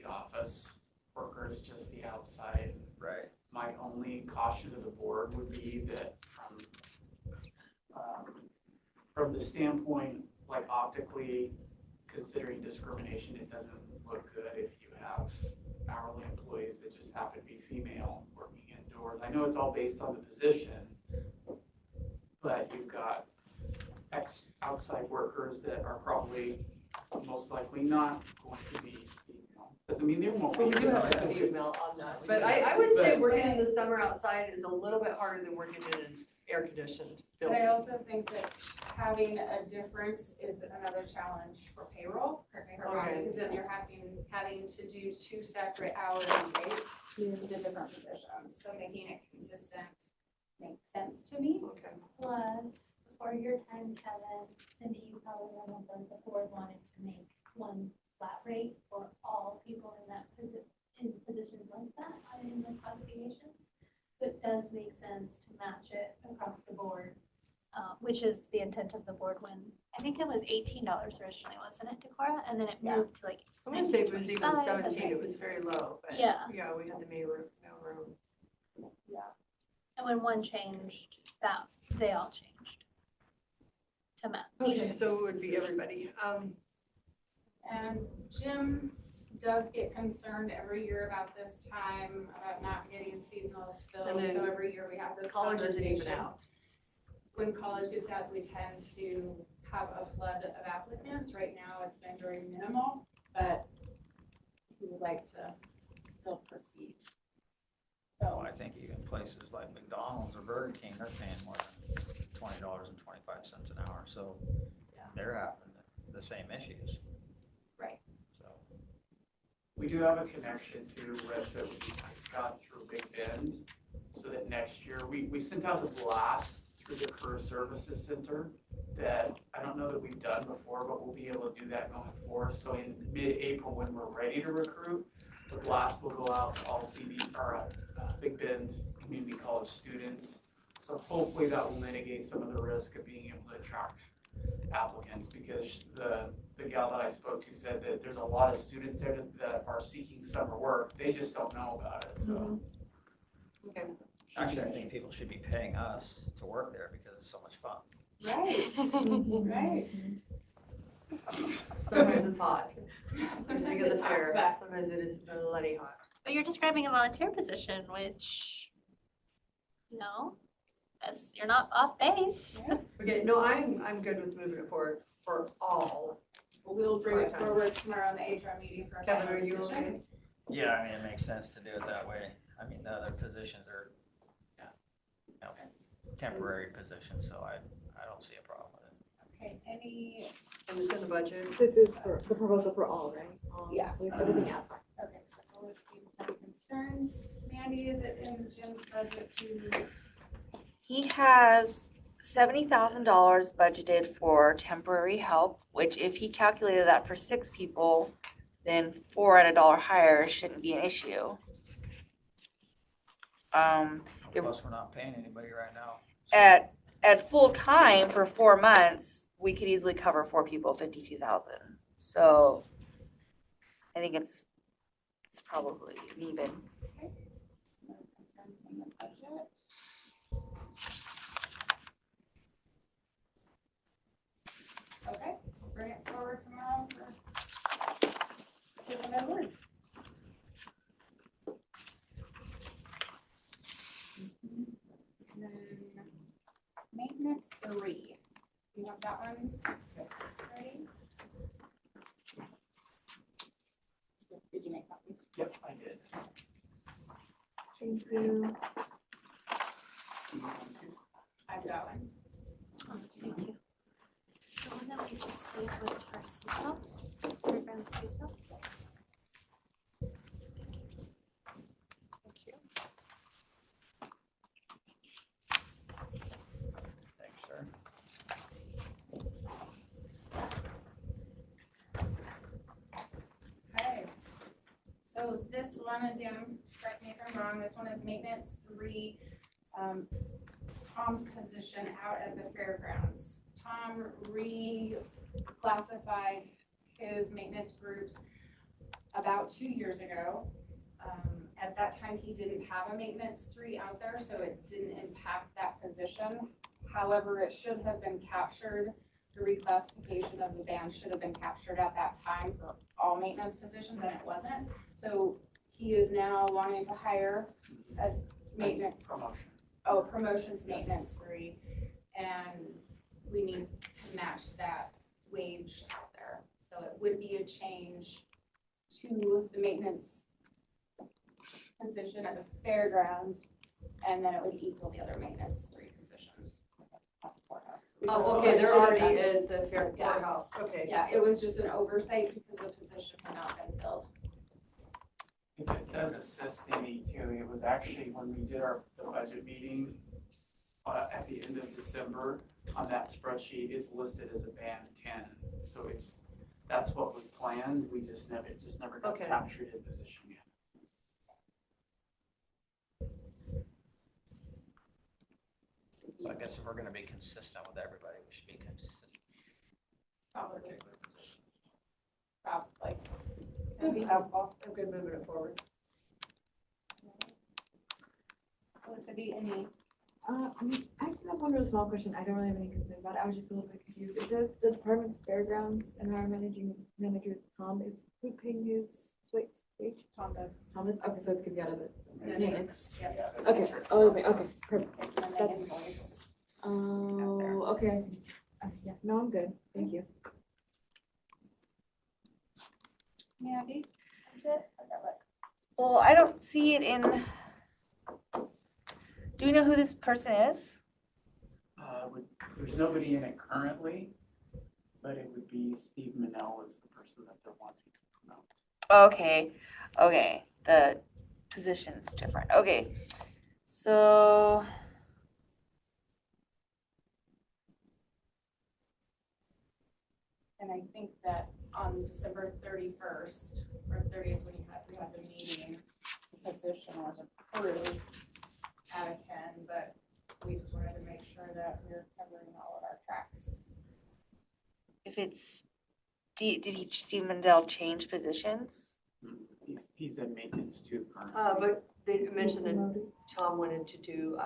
office workers, just the outside. Right. My only caution to the board would be that from the standpoint, like optically, considering discrimination, it doesn't look good if you have hourly employees that just happen to be female working indoors. I know it's all based on the position, but you've got outside workers that are probably most likely not going to be female. Because I mean, there won't be. We do have a female on that, but I would say working in the summer outside is a little bit harder than working in an air-conditioned But building. I also think that having a difference is another challenge for payroll, correct me if I'm wrong, Okay. because then you're having to do 2 separate hourly rates for the different positions. So making it consistent makes sense to me. Okay. Plus, before your time, Kevin, Cindy, you probably remember the board wanted to make one flat rate for all people in that in positions like that, in those classifications. So it does make sense to match it across the board, which is the intent of the board when, I think it was $18 originally, wasn't it, Decorah? And then it moved to like I'm gonna say it was even 19.25, 17, and it was very low, but Yeah. yeah, we had the mail room. And when one changed, that they all changed to match. Okay, so it would be everybody. And Jim does get concerned every year about this time about not getting seasonals And filled. then So every year we have this College isn't even conversation. out. When college gets out, we tend to have a flood of applicants. Right now, it's been very minimal, but we would like to still proceed. Well, I think even places like McDonald's or Burger King, they're paying more than $20.25 an hour, so they're having the same issues. Right. So, We do have a connection to with that we got through Big Bend, so that next year, we sent out a blast through the Career Services Center that I don't know that we've done before, but we'll be able to do that going forward. So in mid-April, when we're ready to recruit, the blast will go out to all Big Bend Community College students. So hopefully that will mitigate some of the risk of being able to attract applicants, because the gal that I spoke to said that there's a lot of students there that are seeking summer work. They just don't know about it, so. Okay. actually, I think people should be paying us to work there because it's so much fun. Right, right. Sometimes it's hot. Sometimes you get the it's hot, fire, but- sometimes it is bloody hot. But you're describing a volunteer position, which, you know, as you're not off base. Okay, no, I'm good with moving it forward for all. We'll bring it Part-time. forward tomorrow in the HR meeting for a Kevin, final are you decision. okay? Yeah, I mean, it makes sense to do it that way. I mean, the other positions are, you know, temporary positions, so I don't see a problem with it. Okay, any, And it's in the budget. This is for the proposal for all, right? Yeah. Everything else. okay, so we'll list these any concerns. Mandy, is it in Jim's budget to, He has $70,000 budgeted for temporary help, which if he calculated that for 6 people, then 4 at $1 higher shouldn't be an issue. It- Plus, we're not paying anybody right now. At full time for 4 months, we could easily cover 4 people, 52,000. So I think it's probably an even. no concerns on the budget? Okay, we'll bring it forward tomorrow for Superman Board. And then maintenance 3. You have that one ready? Did you make copies? Yep, I did. Thank you. I've got one. Thank you. The one that we just did was for Seashells, Fairground Seashells. Thanks, sir. Okay. So this one, and Dan, correct me if I'm wrong, this one is maintenance 3, Tom's position out at the fairgrounds. Tom reclassified his maintenance groups about 2 years ago. At that time, he didn't have a maintenance 3 out there, so it didn't impact that position. However, it should have been captured, the reclassification of the band should have been captured at that time for all maintenance positions, and it wasn't. So he is now wanting to hire a maintenance. Promotion. Oh, promotion to maintenance 3, and we need to match that wage out there. So it would be a change to the maintenance position at the fairgrounds, and then it would equal the other maintenance 3 positions at the courthouse. Oh, okay, they're already at the fair courthouse, okay. Yeah, it was just an oversight because the position had not been filled. It does assist Amy too. It was actually when we did the budget meeting at the end of December, on that spreadsheet, it's listed as a band 10. So that's what was planned. It just never got Okay. captured in position yet. So I guess if we're gonna be consistent with everybody, we should be consistent. Probably, Particular position. probably. It'd be helpful. I'm good moving it forward. Melissa, be any, I just have one real small question. I don't really have any concern about it. I was just a little bit confused. It says the department's fairgrounds and our manager's Tom is, who's paying his wage? Tom does. Tom is, okay, so it's gonna be out of it. Maintenance. Yeah. Okay, oh, okay, perfect. And then invoice. Oh, okay, I see. Yeah, no, I'm good. Thank you. Mandy, that's it? How's that look? Well, I don't see it in. Do we know who this person is? There's nobody in it currently, but it would be Steve Manell is the person that they're wanting to promote. Okay, the position's different. Okay, so. And I think that on December 31st or 30th, when we had the meeting, the position was approved out of 10, but we just wanted to make sure that we were covering all of our tracks. If it's, did Steve Mandel change positions? He's in maintenance too currently. But they mentioned that Tom wanted to do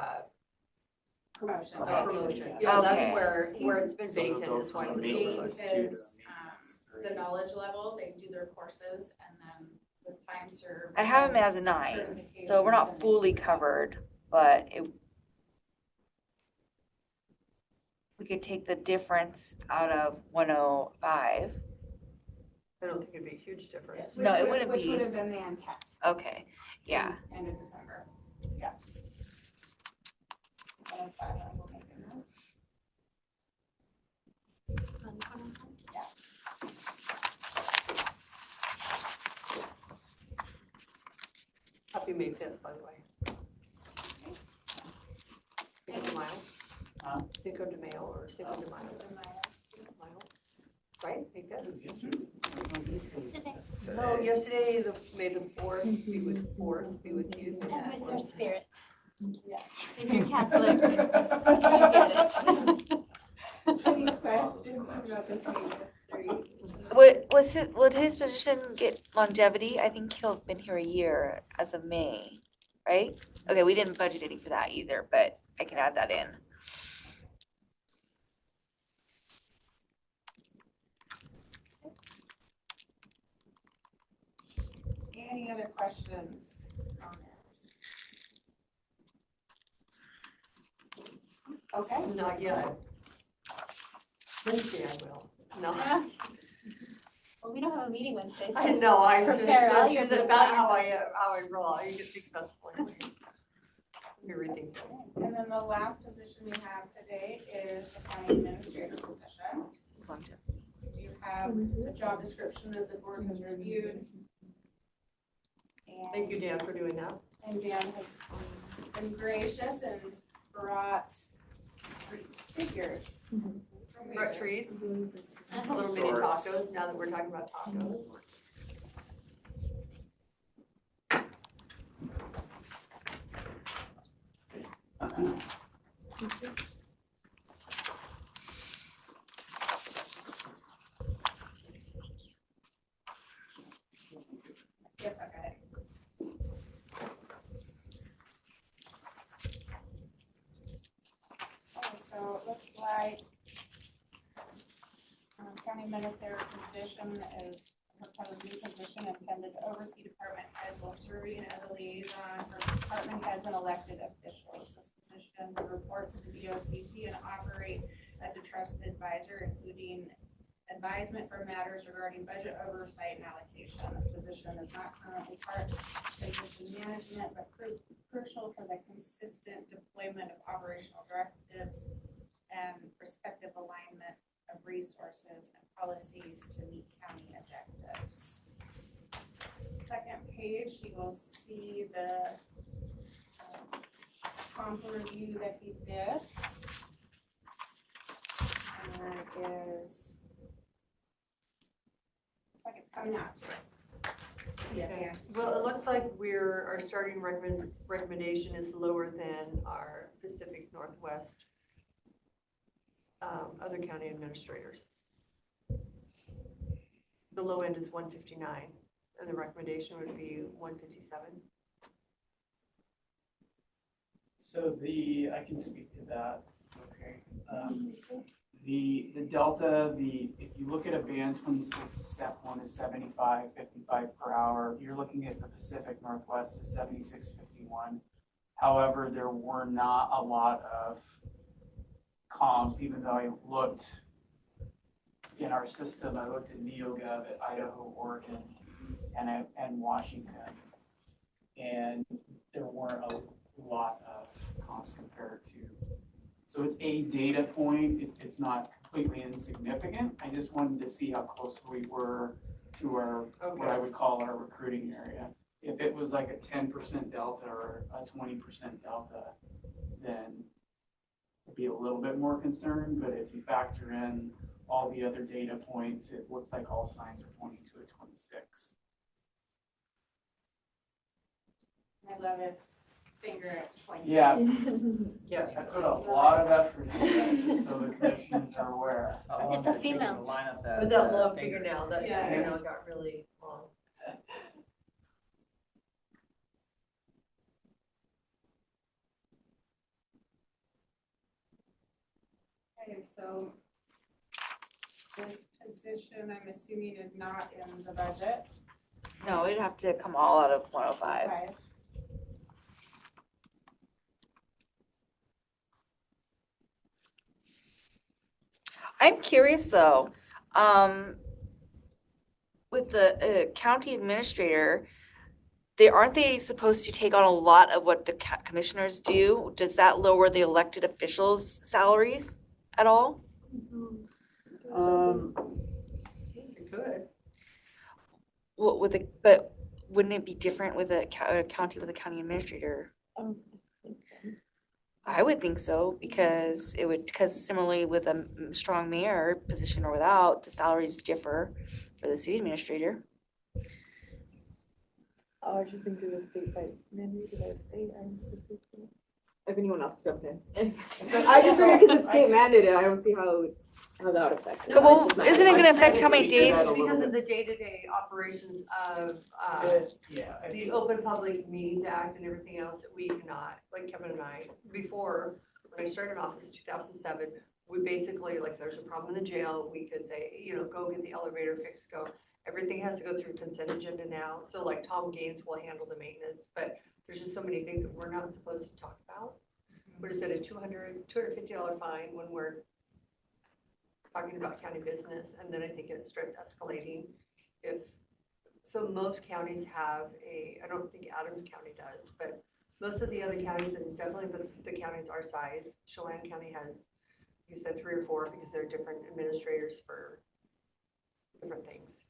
Promotion. a promotion. Yeah, that's Okay. where it's been So they'll vacant go is why from it was maintenance overlooked. to the His, great. the knowledge level, they do their courses and then with time served. I have him as a 9, so we're not fully covered, but we could take the difference out of 105. I don't think it'd be a huge difference. No, it wouldn't Which be. would have been the intent. Okay, yeah. End of December, yeah. 105, I will make a note. Happy May 5th, by the way. Cinco de Mayo. Cinco de Mayo or Cinco de Mayo. Mayo. Right, May 5th? No, yesterday, May the 4th be with you. And with your spirit. Yeah. If you're Catholic, you get it. Any questions about this maintenance 3? Would his position get longevity? I think he'll have been here a year as of May, right? Okay, we didn't budget any for that either, but I can add that in. Any other questions, comments? Okay. Not yet. Wednesday I will. No. Well, we don't have a meeting Wednesday, so. I know, I'm just, prepare all that's your just about meetings. how I roll. I can think about slightly. Everything. And then the last position we have today is the county administrator position. We do have the job description that the board has reviewed. Thank you, Dan, for doing that. And Dan has been gracious and brought figures. Brought treats, little mini Sorts. tacos, now that we're talking about tacos. Yep, okay. Okay, so it looks like county administrator position is a proposed new position intended to oversee department heads while serving as a liaison for department heads and elected officials. This position will report to the BOCC and operate as a trusted advisor, including advisement for matters regarding budget oversight and allocation. This position is not currently part of position management, but crucial for the consistent deployment of operational directives and respective alignment of resources and policies to meet county objectives. Second page, you will see the comp review that he did. And it is, looks like it's coming out to it. Okay. Well, it looks like our starting recommendation is lower than our Pacific Northwest other county administrators. The low end is 159, and the recommendation would be 157. So I can speak to that, okay. The delta, if you look at a band 26, step 1 is 75, 55 per hour. You're looking at the Pacific Northwest is 76, 51. However, there were not a lot of comps, even though I looked in our system, I looked at NeoGov at Idaho, Oregon, and Washington. And there weren't a lot of comps compared to. So it's a data point. It's not completely insignificant. I just wanted to see how close we were to our, what I would call our recruiting area. If it was like a 10% delta or a 20% delta, then I'd be a little bit more concerned. But if you factor in all the other data points, it looks like all signs are pointing to a 26. I love his finger at pointing. Yeah. Yeah. I put a lot of effort into that, just so the commissioners are aware. It's a female. With that long fingernail, that Yes. fingernail got really long. Okay, so This position, I'm assuming, is not in the budget. No, it'd have to come all out of 105. Right. I'm curious though, with the county administrator, aren't they supposed to take on a lot of what the commissioners do? Does that lower the elected officials' salaries at all? It could. What with but wouldn't it be different with a county with a county administrator? I would think so because similarly with a strong mayor position or without, the salaries differ for the city administrator. Oh, I was just thinking of the state, like, mandated by the state, if anyone else jumps in. I just figured because it's state mandated, I don't see how that would affect. Well, isn't it gonna affect how many It's days? just because of the day-to-day operations of, Yeah, I the think, Open Public Meetings Act and everything else that we cannot, like Kevin and I, before, when I started in office in 2007, we basically, like, there's a problem in the jail, we could say, you know, go get the elevator fixed, go. Everything has to go through consent agenda now, so like Tom Gaines will handle the maintenance, but there's just so many things that we're not supposed to talk about. What is it, a $250 fine when we're talking about county business, and then I think it starts escalating so most counties have I don't think Adams County does, but most of the other counties, and definitely the counties our size, Chelan County has, you said 3 or 4 because they're different administrators for different things.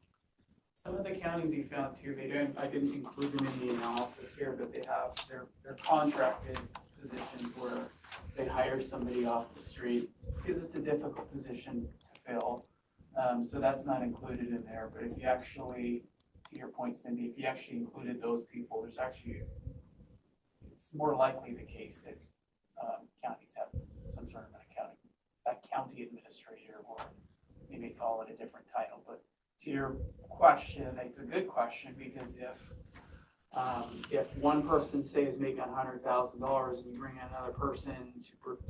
some of the counties you found too, I didn't include them in the analysis here, but they have their contracted positions where they hire somebody off the street because it's a difficult position to fill. So that's not included in there, but if you actually, to your point, Cindy, if you actually included those people, it's more likely the case that counties have some sort of a county administrator, or they may call it a different title. But to your question, it's a good question, because if one person, say, is making $100,000 and you bring in another person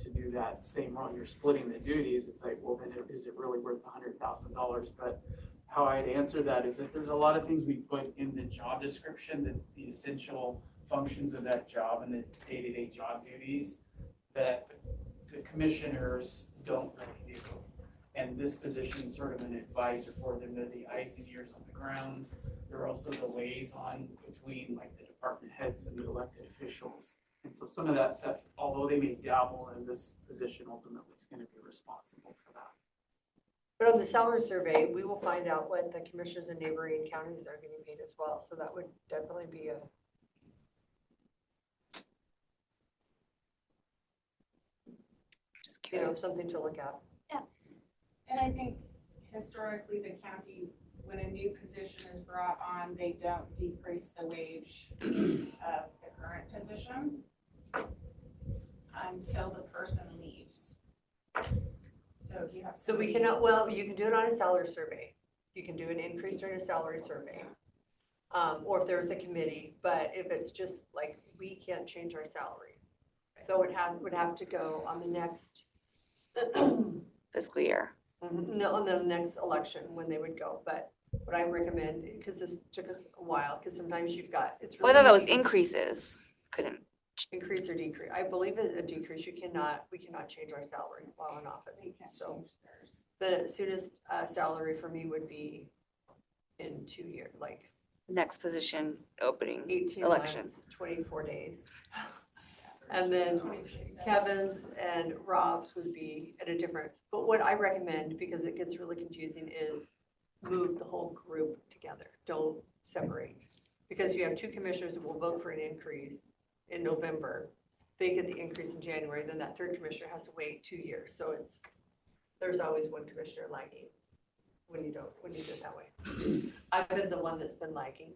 to do that same role, you're splitting the duties, it's like, well, then is it really worth $100,000? But how I'd answer that is that there's a lot of things we put in the job description, that the essential functions of that job and the day-to-day job duties that the commissioners don't really do. And this position is sort of an advisor for them. They're the eyes and ears on the ground. They're also the liaison between, like, the department heads and the elected officials. And so some of that stuff, although they may dabble in this position, ultimately is going to be responsible for that. But on the salary survey, we will find out what the commissioners in neighboring counties are getting paid as well, so that would definitely be something to look at. And I think historically, the county, when a new position is brought on, they don't decrease the wage of the current position until the person leaves. So if you have. So we cannot, well, you can do it on a salary survey. You can do an increase during a salary survey. Or if there was a committee, but if it's just like, we can't change our salary. So it would have to go on the next Fiscal year. no, on the next election when they would go. But what I recommend, because this took us a while, because sometimes it's really. Well, I thought that was easy to increases. Couldn't. increase or decrease. I believe it a decrease. We cannot change our salary while in office. So the soonest salary for me would be in 2 years, like Next position opening 18 election. months, 24 days. And then Kevin's and Rob's would be at a different, but what I recommend, because it gets really confusing, is move the whole group together. Don't separate. Because you have 2 commissioners that will vote for an increase in November. They get the increase in January, then that 3rd commissioner has to wait 2 years. So there's always one commissioner lagging when you do it that way. I've been the one that's been lagging.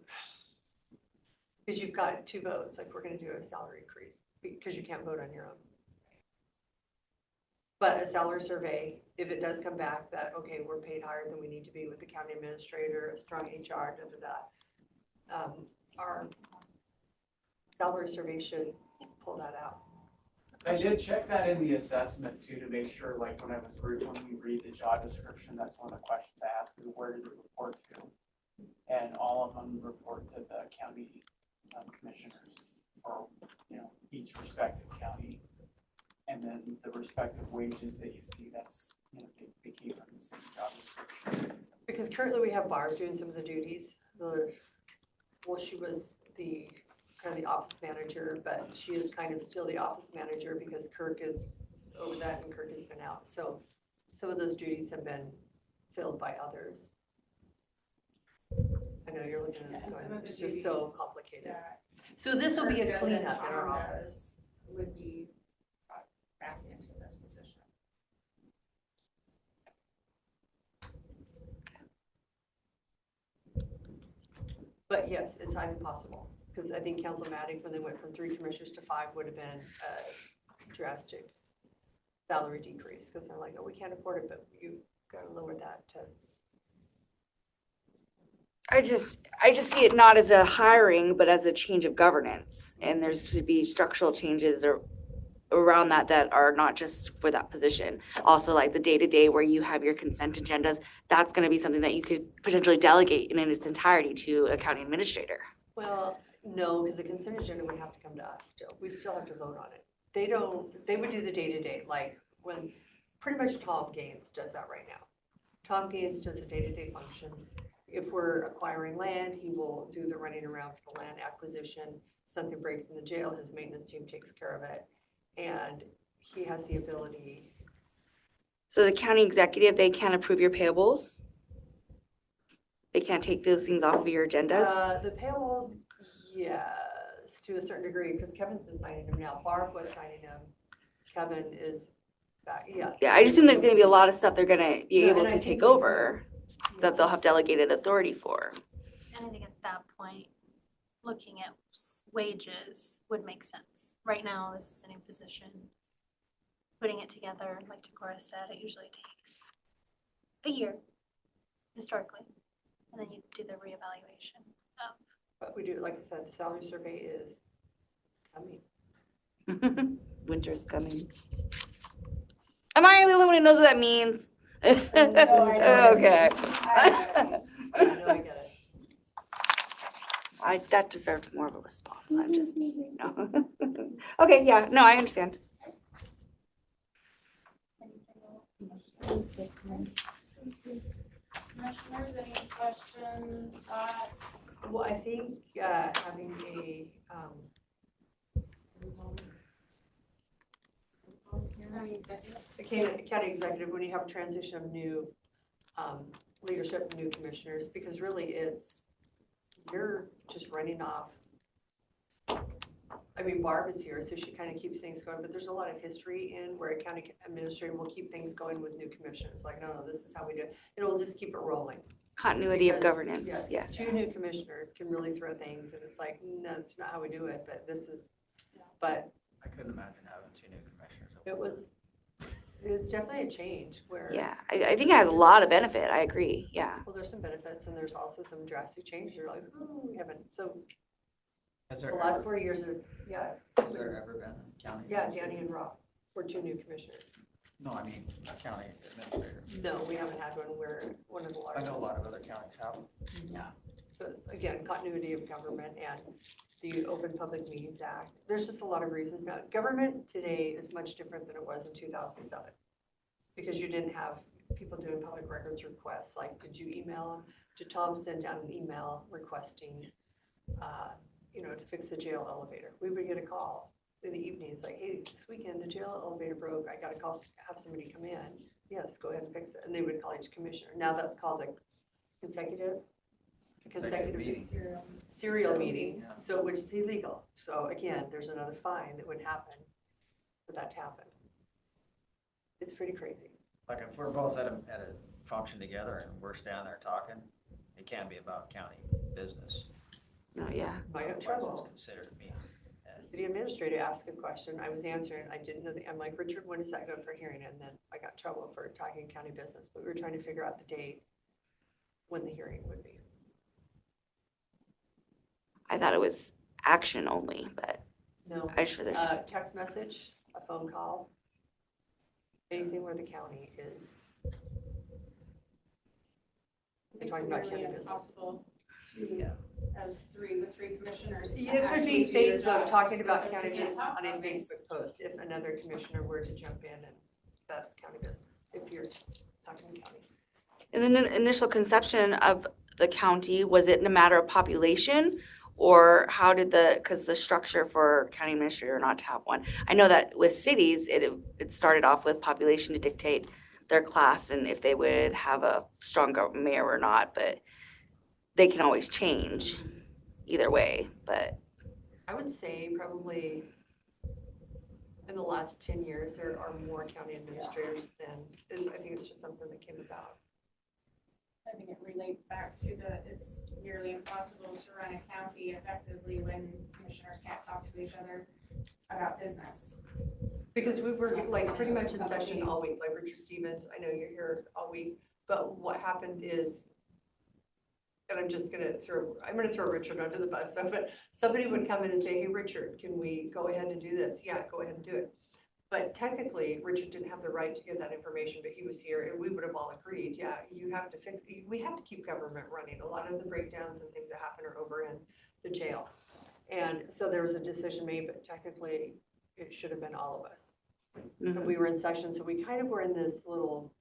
Because you've got 2 votes, like we're gonna do a salary increase, because you can't vote on your own. But a salary survey, if it does come back that, okay, we're paid higher than we need to be with the county administrator, a strong HR, our salary survey should pull that out. I did check that in the assessment too, to make sure, like, when we read the job description, that's one of the questions I asked, is where does it report to? And all of them report to the county commissioners for, each respective county. And then the respective wages that you see, that's, they came from the same job description. Because currently we have Barb doing some of the duties. She was kind of the office manager, but she is kind of still the office manager because Kirk is over that and Kirk has been out. So some of those duties have been filled by others. I know you're looking at this going, it's just so complicated. So this will be a cleanup in our office. Would be brought back into this position. But yes, it's highly possible, because I think Councilmatic, when they went from 3 commissioners to 5, would have been a drastic salary decrease, because they're like, oh, we can't afford it, but you gotta lower that to. I just see it not as a hiring, but as a change of governance. And there's to be structural changes around that are not just for that position. Also, like the day-to-day where you have your consent agendas, that's gonna be something that you could potentially delegate in its entirety to a county administrator. Well, no, because the consent agenda would have to come to us still. We still have to vote on it. They would do the day-to-day, like when, pretty much Tom Gaines does that right now. Tom Gaines does the day-to-day functions. If we're acquiring land, he will do the running around for the land acquisition. Something breaks in the jail, his maintenance team takes care of it. And he has the ability. So the county executive, they can't approve your payables? They can't take those things off of your agendas? The payables, yes, to a certain degree, because Kevin's been signing them now. Barb was signing them. Kevin is back, yeah. Yeah, I just assume there's gonna be a lot of stuff they're gonna be No, able and I to think take we over that they'll have delegated authority for. And I think at that point, looking at wages would make sense. Right now, this is a new position. Putting it together, like Decorah said, it usually takes a year, historically. And then you do the reevaluation of. But we do, like I said, the salary survey is coming. Winter's coming. Am I the only one who knows what that means? Okay. I know, I get it. That deserved more of a response. I'm just, no. Okay, yeah, no, I understand. Commissioners, any questions, thoughts? Well, I think having a county executive, when you have a transition of new leadership, new commissioners, because really you're just running off. I mean, Barb is here, so she kind of keeps things going, but there's a lot of history in where a county administrator will keep things going with new commissioners. Like, no, this is how we do it. It'll just keep it rolling. Continuity of governance, yes. 2 new commissioners can really throw things, and it's like, no, that's not how we do it, but this is, but. I couldn't imagine having 2 new commissioners. It's definitely a change where. Yeah, I think it has a lot of benefit. I agree, yeah. Well, there's some benefits and there's also some drastic changes. You're like, oh, we haven't, so Has the there last ever, 4 years are, has there ever been a county? Yeah, administrator? Danny and Rob were 2 new commissioners. No, I mean, a county administrator. No, we haven't had one where one of the I largest. know a lot of other counties have. Yeah, so it's, again, continuity of government and the Open Public Meetings Act. There's just a lot of reasons. Now, government today is much different than it was in 2007. Because you didn't have people doing public records requests, like, did you email them? Did Tom send out an email requesting, to fix the jail elevator? We would get a call in the evenings, like, hey, this weekend the jail elevator broke, I got a call, have somebody come in. Yes, go ahead and fix it. And they would call each commissioner. Now that's called a consecutive meeting. serial meeting, Yeah. so, which is illegal. So again, there's another fine that would happen for that to happen. It's pretty crazy. Like if we're both at a function together and we're standing there talking, it can't be about county business. Oh, yeah. I got Otherwise, trouble. it's considered me. The city administrator asked a question, I was answering, I didn't know I'm like, Richard, when is that going for hearing? And then I got in trouble for talking county business, but we were trying to figure out the date when the hearing would be. I thought it was action only, but No, I'm sure there's. text message, a phone call, anything where the county is. You're It's talking about nearly county business. impossible to, as with three commissioners. to It could actually be do your Facebook jobs, talking about because county we can't business talk on a about things. Facebook post, if another commissioner were to jump in, and that's county business, if you're talking county. In the initial conception of the county, was it in a matter of population? Or how did because the structure for county administrator not to have one? I know that with cities, it started off with population to dictate their class and if they would have a stronger mayor or not, but they can always change either way, but. I would say probably in the last 10 years, there are more county administrators than I think it's just something that came about. I think it relates back to it's nearly impossible to run a county effectively when commissioners can't talk to each other about business. Because we were like pretty much in session all week, like Richard Stevens, I know you're here all week, but what happened is, and I'm gonna throw Richard under the bus, but somebody would come in and say, hey, Richard, can we go ahead and do this? Yeah, go ahead and do it. But technically, Richard didn't have the right to get that information, but he was here and we would have all agreed, yeah, you have to we have to keep government running. A lot of the breakdowns and things that happen are over in the jail. And so there was a decision made, but technically it should have been all of us. And we were in session, so we kind of were in this little,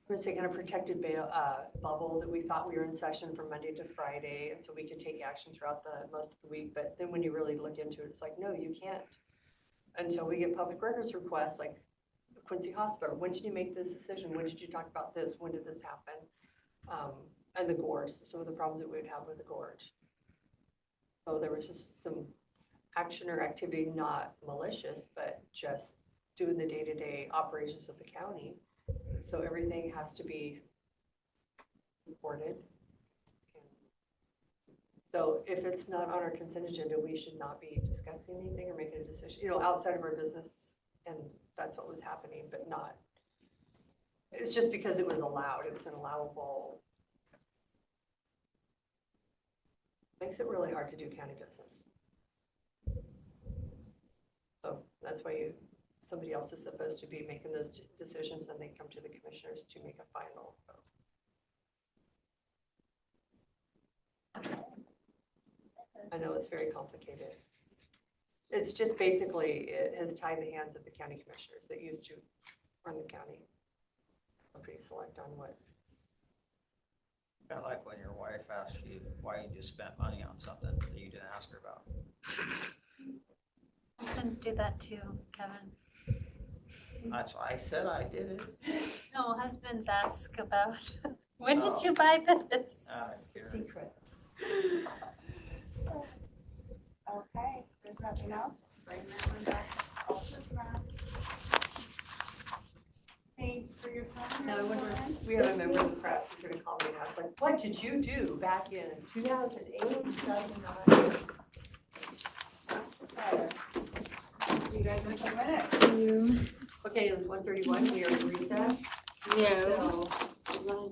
I'm gonna say kind of protected bubble that we thought we were in session from Monday to Friday. And so we could take action throughout most of the week. But then when you really look into it, it's like, no, you can't. Until we get public records requests, like the Quincy Hospital, when did you make this decision? When did you talk about this? When did this happen? And the gorge, some of the problems that we would have with the gorge. So there was just some action or activity, not malicious, but just doing the day-to-day operations of the county. So everything has to be reported. So if it's not on our consent agenda, we should not be discussing anything or making a decision, outside of our business. And that's what was happening, but not, it's just because it was allowed. It was an allowable. Makes it really hard to do county business. So that's why somebody else is supposed to be making those decisions and they come to the commissioners to make a final vote. I know it's very complicated. It's just basically, it has tied the hands of the county commissioners that used to run the county. I'm pretty select on what. Kind of like when your wife asked you why you just spent money on something that you didn't ask her about. Husbands do that too, Kevin. That's why I said I did it. No, husbands ask about, when did you buy this? It's a secret. Okay, there's nothing else. Bring that one back. Also tomorrow. Thanks for your time. Now I wonder, we have a member of the press who's gonna call me and ask, like, what did you do back in 2008, 2009? See you guys in a few minutes. Okay, it was 1:31, we are in recess. No. So,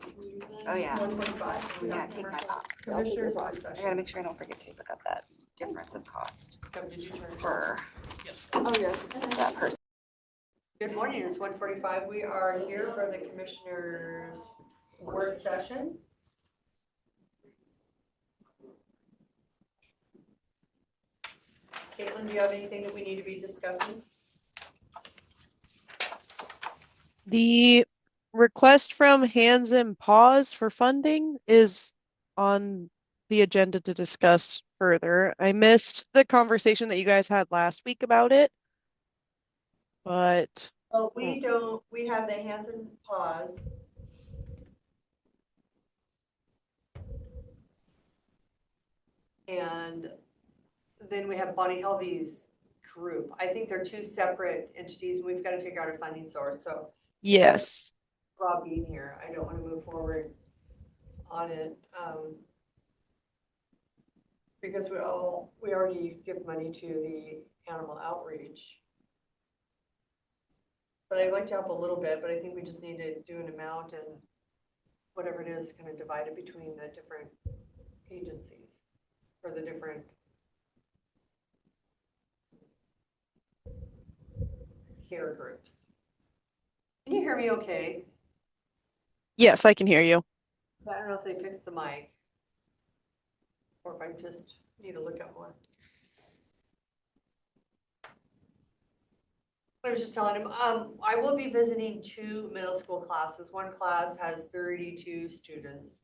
Oh, yeah. 1:45. Yeah, take my pop. Commissioners on I gotta session. make sure I don't forget to look up that difference of cost Kevin, did you turn it off? for Yes. that person. Good morning, it's 1:45. We are here for the commissioners' work session. Caitlin, do you have anything that we need to be discussing? The request from Hands and Paws for funding is on the agenda to discuss further. I missed the conversation that you guys had last week about it, but Oh, we have the Hands and Paws. And then we have Bonnie Helvey's group. I think they're two separate entities and we've got to figure out a funding source. So yes. Rob being here, I don't want to move forward on it. Because we already give money to the animal outreach. But I'd like to help a little bit, but I think we just need to do an amount and whatever it is, kind of divide it between the different agencies or the different. care groups. Can you hear me okay? Yes, I can hear you. I don't know if they fixed the mic. Or if I just need to look up more. I was just telling him, I will be visiting 2 middle school classes. One class has 32 students.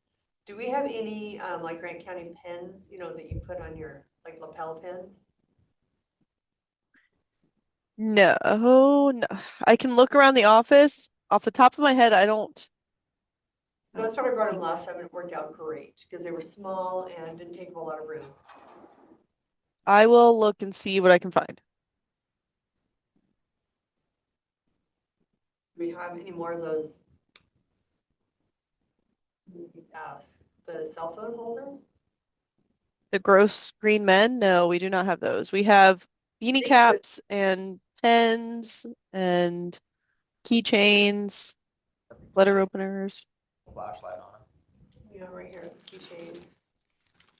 Do we have any, like Grant County pins, you know, that you put on your, like lapel pins? No, no. I can look around the office. Off the top of my head, I don't. That's what I brought them last time and it worked out great because they were small and didn't take up a lot of room. I will look and see what I can find. Do we have any more of those? Ask the cell phone holders? The gross green men? No, we do not have those. We have beanie caps and pens and keychains, letter openers. Flashlight on it. Yeah, right here, keychain.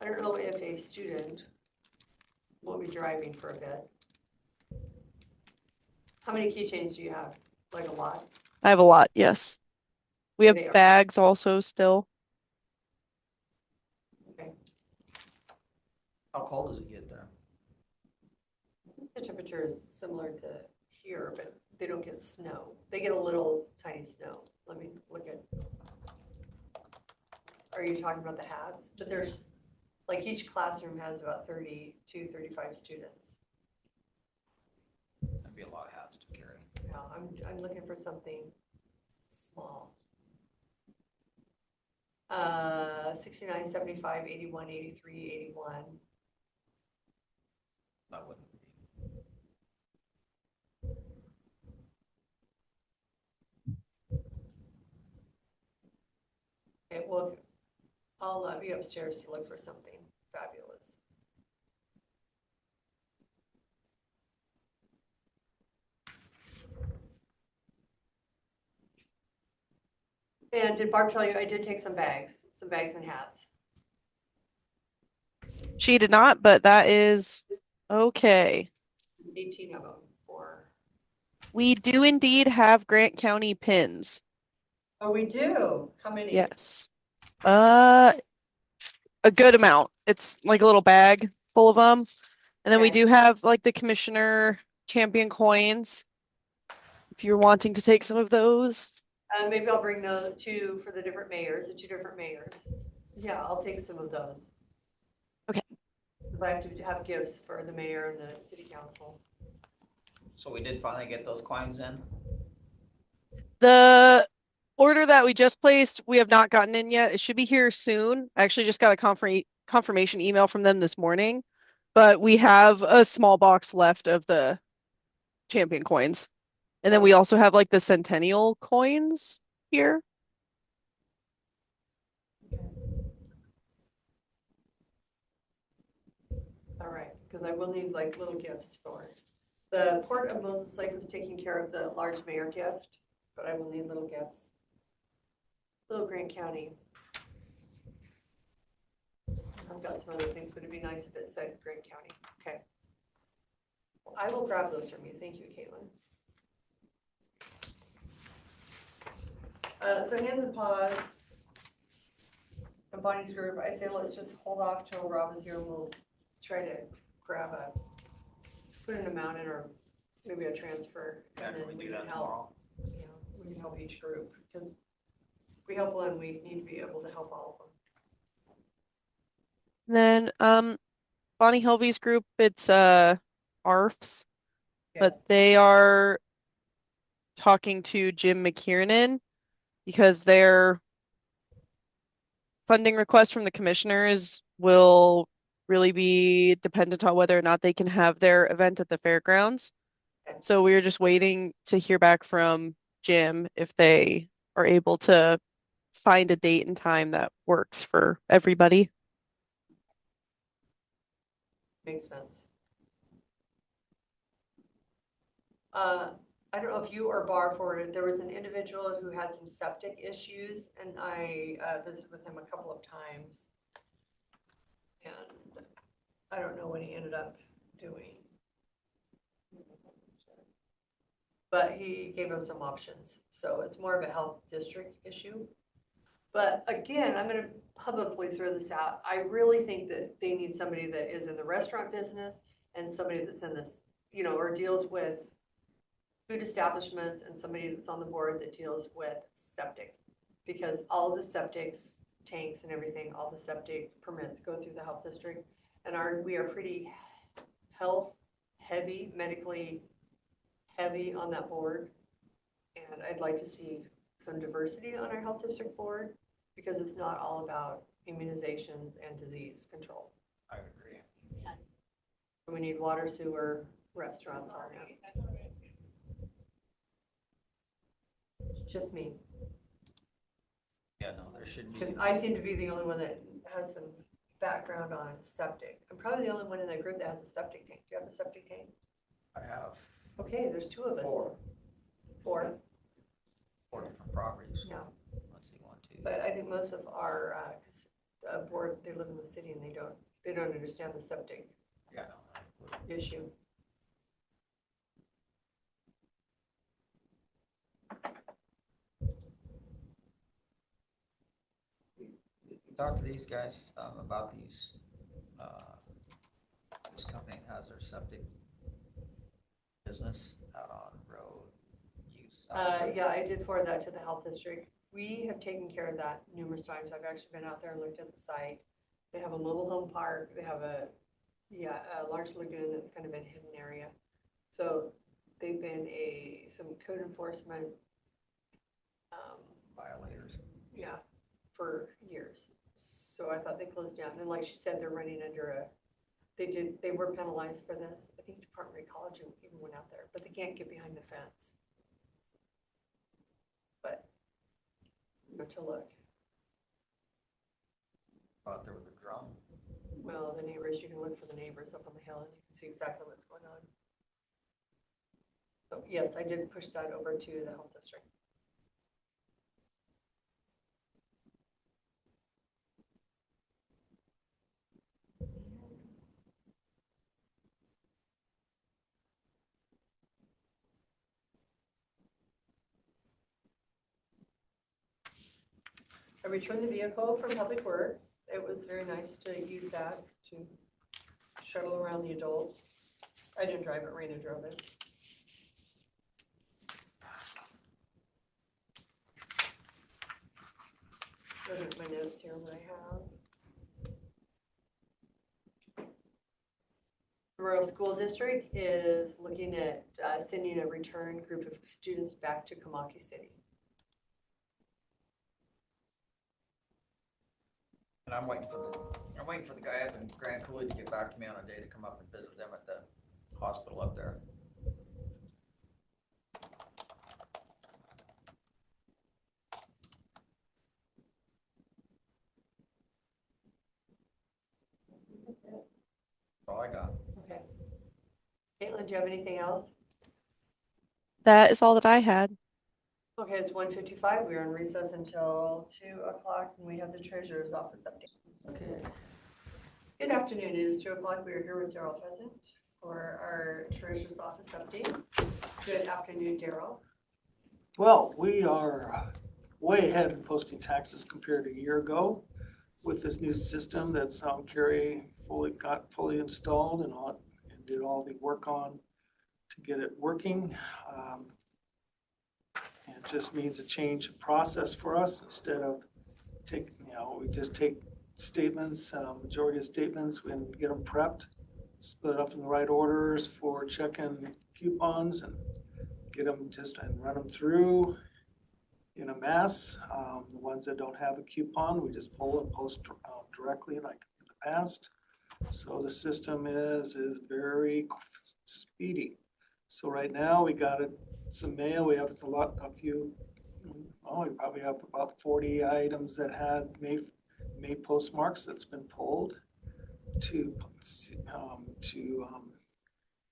I don't know if a student will be driving for a bit. How many keychains do you have? Like a lot? I have a lot, yes. We have They are- bags also still. Okay. How cold does it get there? The temperature is similar to here, but they don't get snow. They get a little tiny snow. Let me look at. Are you talking about the hats? But there's, like each classroom has about 32, 35 students. That'd be a lot of hats to carry. Yeah, I'm looking for something small. 69, 75, 81, 83, 81. That wouldn't be. Okay, well, I'll be upstairs to look for something fabulous. And did Barb tell you I did take some bags and hats? She did not, but that is okay. 18 of them for. We do indeed have Grant County pins. Oh, we do? How many? Yes. A good amount. It's like a little bag full of them. And then we Okay. do have like the commissioner champion coins. If you're wanting to take some of those. Maybe I'll bring those 2 for the different mayors, the 2 different mayors. Yeah, I'll take some of those. Okay. Because I have to have gifts for the mayor and the city council. So we did finally get those coins in? The order that we just placed, we have not gotten in yet. It should be here soon. I actually just got a confirmation email from them this morning, but we have a small box left of the champion coins. And then we also have like the centennial coins here. All right, because I will need like little gifts for it. The Port of Moses Lake was taking care of the large mayor gift, but I will need little gifts. Little Grant County. I've got some other things, but it'd be nice if it said Grant County. Okay. Well, I will grab those from you. Thank you, Caitlin. So hands and paws. And Bonnie's group, I say let's just hold off till Rob is here and we'll try to grab put an amount in or maybe a transfer. Yeah, And can then we we do can that help. tomorrow? You know, we can help each group because if we help one, we need to be able to help all of them. Then Bonnie Helvey's group, it's ARFs, but Yes. they are talking to Jim McKiernan because their funding request from the commissioners will really be dependent on whether or not they can have their event at the fairgrounds. Okay. So we're just waiting to hear back from Jim if they are able to find a date and time that works for everybody. Makes sense. I don't know if you or Barb forwarded, there was an individual who had some septic issues and I visited with him a couple of times. And I don't know what he ended up doing. but he gave them some options. So it's more of a health district issue. But again, I'm gonna publicly throw this out. I really think that they need somebody that is in the restaurant business and somebody that's in this, you know, or deals with food establishments, and somebody that's on the board that deals with septic. Because all the septics, tanks and everything, all the septic permits go through the health district. And we are pretty health heavy, medically heavy on that board. And I'd like to see some diversity on our health district board, because it's not all about immunizations and disease control. I agree. We need water, sewer, restaurants on there. It's just me, Yeah, no, there should be. because I seem to be the only one that has some background on septic. I'm probably the only one in that group that has a septic tank. Do you have a septic tank? I have Okay, there's two of us. four Four, different properties. no. Let's see, 1, 2. But I think most of our, board, they live in the city and they don't understand the septic Yeah, no. issue. Talk to these guys about these, this company that has their septic business out on road use. Yeah, I did forward that to the health district. We have taken care of that numerous times. I've actually been out there and looked at the site. They have a mobile home park. They have a large lagoon that's kind of in a hidden area. So they've been some code enforcement, Violators. yeah, for years. So I thought they closed down. And like she said, they're running under they were penalized for this. I think Department of Ecology even went out there, but they can't get behind the fence. But, to look. Out there with a drum. Well, the neighbors, you can look for the neighbors up on the hill and you can see exactly what's going on. So yes, I did push that over to the health district. I returned the vehicle from Public Works. It was very nice to use that to shuttle around the adults. I didn't drive it, Raina drove it. Those are my notes here, what I have. The Rural School District is looking at sending a return group of students back to Kamaki City. And I'm waiting for the guy up in Grand Coulee to get back to me on a day to come up and visit them at the hospital up there. That's it. That's all I got. Okay. Caitlin, do you have anything else? That is all that I had. Okay, it's 1:55. We are in recess until 2 o'clock and we have the treasurer's office update. Okay. Good afternoon. It is 2 o'clock. We are here with Daryl Pheasant for our treasurer's office update. Good afternoon, Daryl. Well, we are way ahead in posting taxes compared to a year ago with this new system that's Carrie got fully installed and did all the work on to get it working. It just means a change of process for us. Instead of we just take statements, majority of statements, and get them prepped, split up in the right orders for checking coupons, and get them and run them through in a mass. The ones that don't have a coupon, we just pull and post directly like in the past. So the system is very speedy. So right now we got some mail. We have we probably have about 40 items that had May postmarks that's been pulled to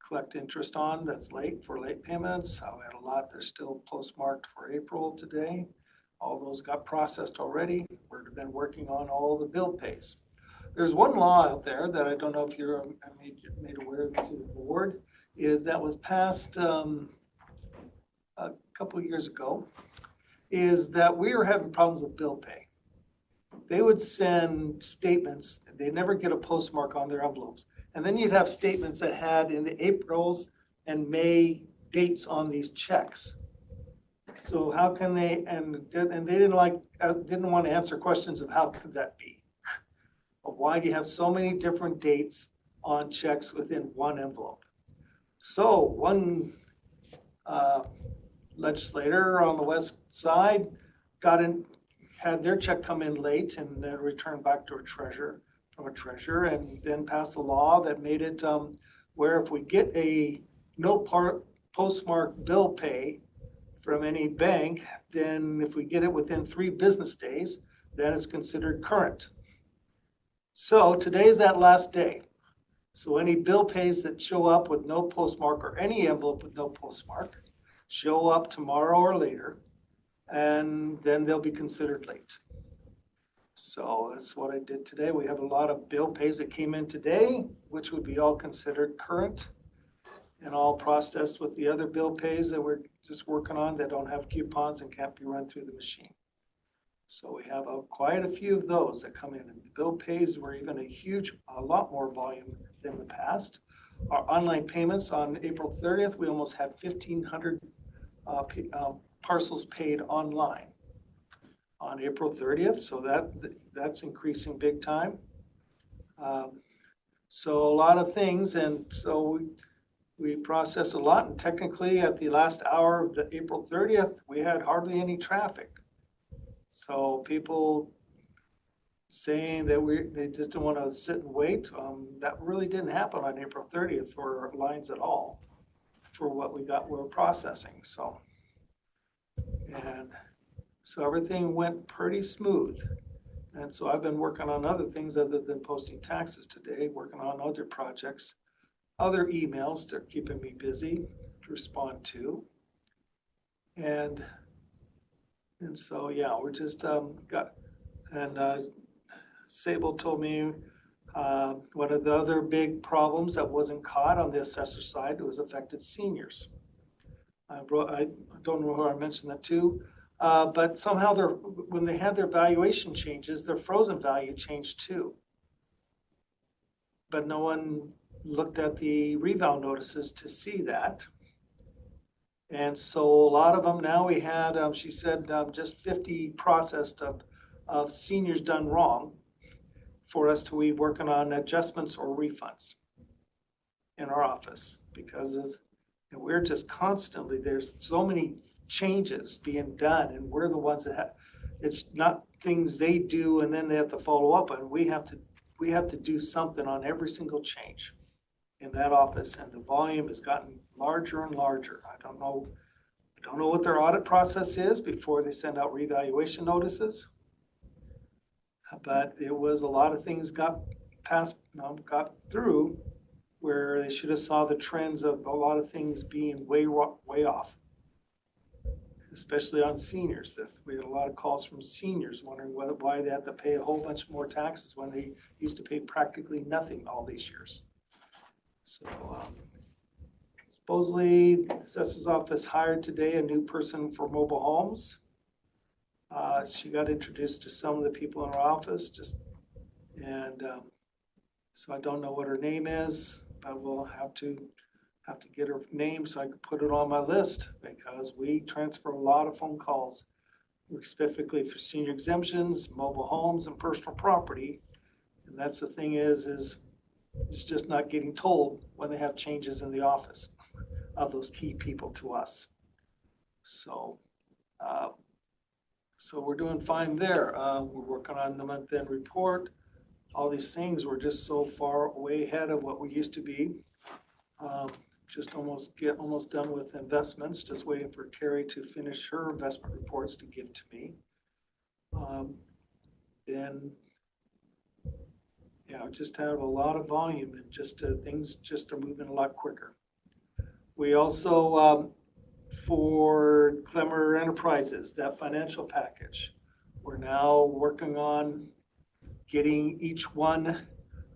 collect interest on that's late for late payments. We had a lot, they're still postmarked for April today. All those got processed already. We've been working on all the bill pays. There's one law out there that I don't know if you're made aware of to the board, is that was passed a couple of years ago, is that we were having problems with bill pay. They would send statements, they never get a postmark on their envelopes. And then you'd have statements that had in the April's and May dates on these checks. So how can they, and they didn't want to answer questions of how could that be? Why do you have so many different dates on checks within one envelope? So one legislator on the west side had their check come in late and then returned back to a treasurer, and then passed a law that made it where if we get a postmark bill pay from any bank, then if we get it within 3 business days, then it's considered current. So today's that last day. So any bill pays that show up with no postmark or any envelope with no postmark show up tomorrow or later, and then they'll be considered late. So that's what I did today. We have a lot of bill pays that came in today, which would be all considered current and all processed with the other bill pays that we're just working on that don't have coupons and can't be run through the machine. So we have quite a few of those that come in, and the bill pays were even a lot more volume than the past. Our online payments on April 30th, we almost had 1,500 parcels paid online on April 30th. So that's increasing big time. So a lot of things, and so we process a lot, and technically at the last hour of the April 30th, we had hardly any traffic. So people saying that they just don't want to sit and wait, that really didn't happen on April 30th for lines at all for what we're processing. So, and so everything went pretty smooth. And so I've been working on other things other than posting taxes today, working on other projects, other emails that are keeping me busy to respond to. And so, yeah, we're just Sable told me one of the other big problems that wasn't caught on the assessor side was affected seniors. I don't know who I mentioned that to, but somehow when they had their valuation changes, their frozen value changed too. But no one looked at the reval notices to see that. And so a lot of them now we had, she said, just 50 processed of seniors done wrong for us to be working on adjustments or refunds in our office because of, and we're just constantly, there's so many changes being done, and we're the ones that it's not things they do and then they have to follow up on. We have to do something on every single change in that office, and the volume has gotten larger and larger. I don't know what their audit process is before they send out revaluation notices, but it was a lot of things got through where they should have saw the trends of a lot of things being way off, especially on seniors. We had a lot of calls from seniors wondering why they have to pay a whole bunch more taxes when they used to pay practically nothing all these years. So supposedly the assessor's office hired today a new person for mobile homes. She got introduced to some of the people in our office, so I don't know what her name is, but we'll have to get her name so I can put it on my list, because we transfer a lot of phone calls, specifically for senior exemptions, mobile homes, and personal property. And that's the thing is it's just not getting told when they have changes in the office of those key people to us. So we're doing fine there. We're working on the month-end report. All these things were just so far way ahead of what we used to be. Just almost done with investments, just waiting for Carrie to finish her investment reports to give to me. Then, yeah, just have a lot of volume, and just things just are moving a lot quicker. We also, for Clemmer Enterprises, that financial package, we're now working on getting each one,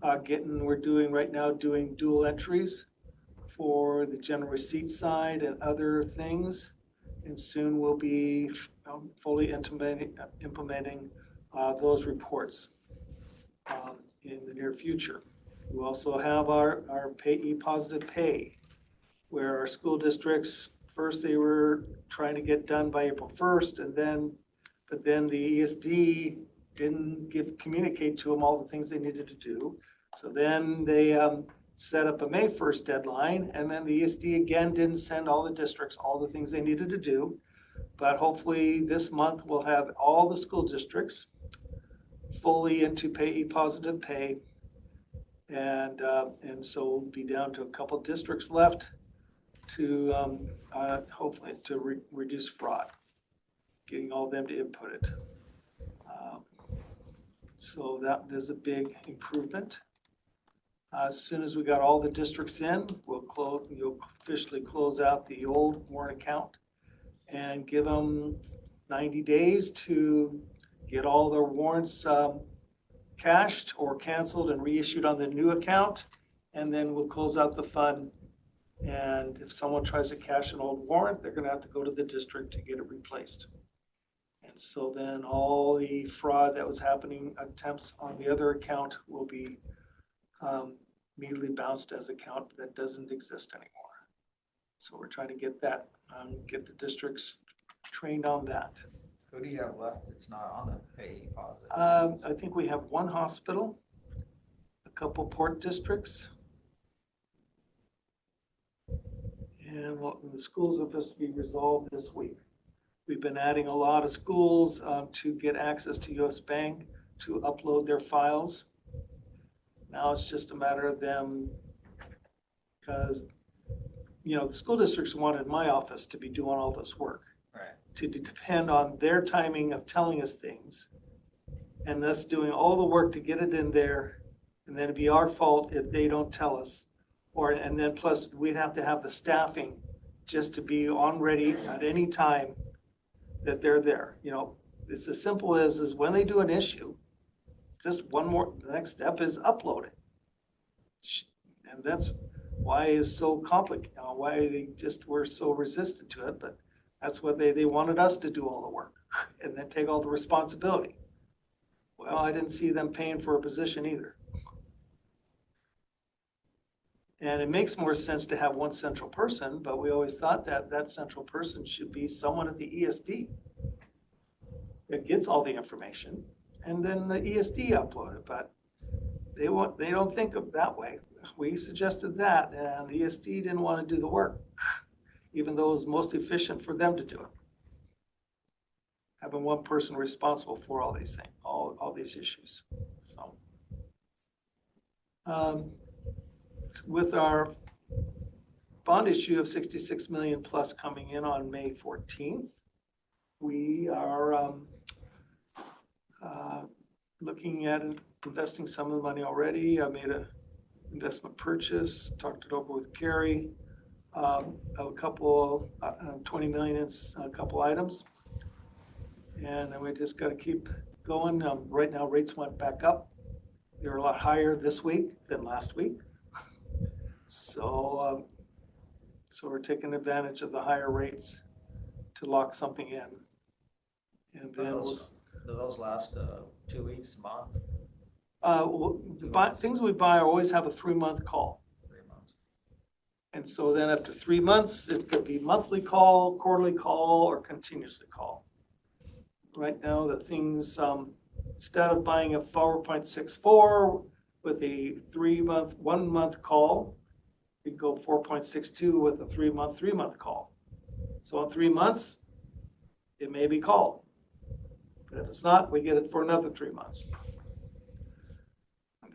we're doing right now dual entries for the general receipt side and other things. And soon we'll be fully implementing those reports in the near future. We also have our payee positive pay, where our school districts, first they were trying to get done by April 1st, but then the ESD didn't communicate to them all the things they needed to do. So then they set up a May 1st deadline, and then the ESD again didn't send all the districts all the things they needed to do. But hopefully this month we'll have all the school districts fully into payee positive pay. And so we'll be down to a couple districts left to hopefully to reduce fraud, getting all of them to input it. So that is a big improvement. As soon as we got all the districts in, you'll officially close out the old warrant account and give them 90 days to get all their warrants cashed or canceled and reissued on the new account. And then we'll close out the fund. And if someone tries to cash an old warrant, they're gonna have to go to the district to get it replaced. And so then all the fraud that was happening, attempts on the other account will be immediately bounced as account that doesn't exist anymore. So we're trying to get that, get the districts trained on that. Who do you have left that's not on the payee positive? I think we have one hospital, a couple port districts, and the schools are supposed to be resolved this week. We've been adding a lot of schools to get access to US Bank to upload their files. Now it's just a matter of them, because, you know, the school districts wanted my office to be doing all this work. Right. To depend on their timing of telling us things and us doing all the work to get it in there, and then it'd be our fault if they don't tell us. And then plus we'd have to have the staffing just to be on ready at any time that they're there. You know, it's as simple as when they do an issue, just the next step is upload it. And that's why it's so complicated, why they just were so resistant to it, but that's what they wanted us to do all the work and then take all the responsibility. Well, I didn't see them paying for a position either. And it makes more sense to have one central person, but we always thought that that central person should be someone at the ESD that gets all the information, and then the ESD upload it, but they don't think of that way. We suggested that, and the ESD didn't want to do the work, even though it was most efficient for them to do it. Having one person responsible for all these things, all these issues. So, with our bond issue of 66 million plus coming in on May 14th, we are looking at investing some of the money already. I made an investment purchase, talked it over with Gary, of a couple, 20 million in a couple items. And then we just got to keep going. Right now, rates went back up. They were a lot higher this week than last week. So we're taking advantage of the higher rates to lock something in. And then do those last 2 weeks, a month? Things we buy always have a 3-month call. 3 months. And so then after 3 months, it could be monthly call, quarterly call, or continuously call. Right now, the things, instead of buying a 4.64 with a 1-month call, we go 4.62 with a 3-month call. So in 3 months, it may be called. But if it's not, we get it for another 3 months.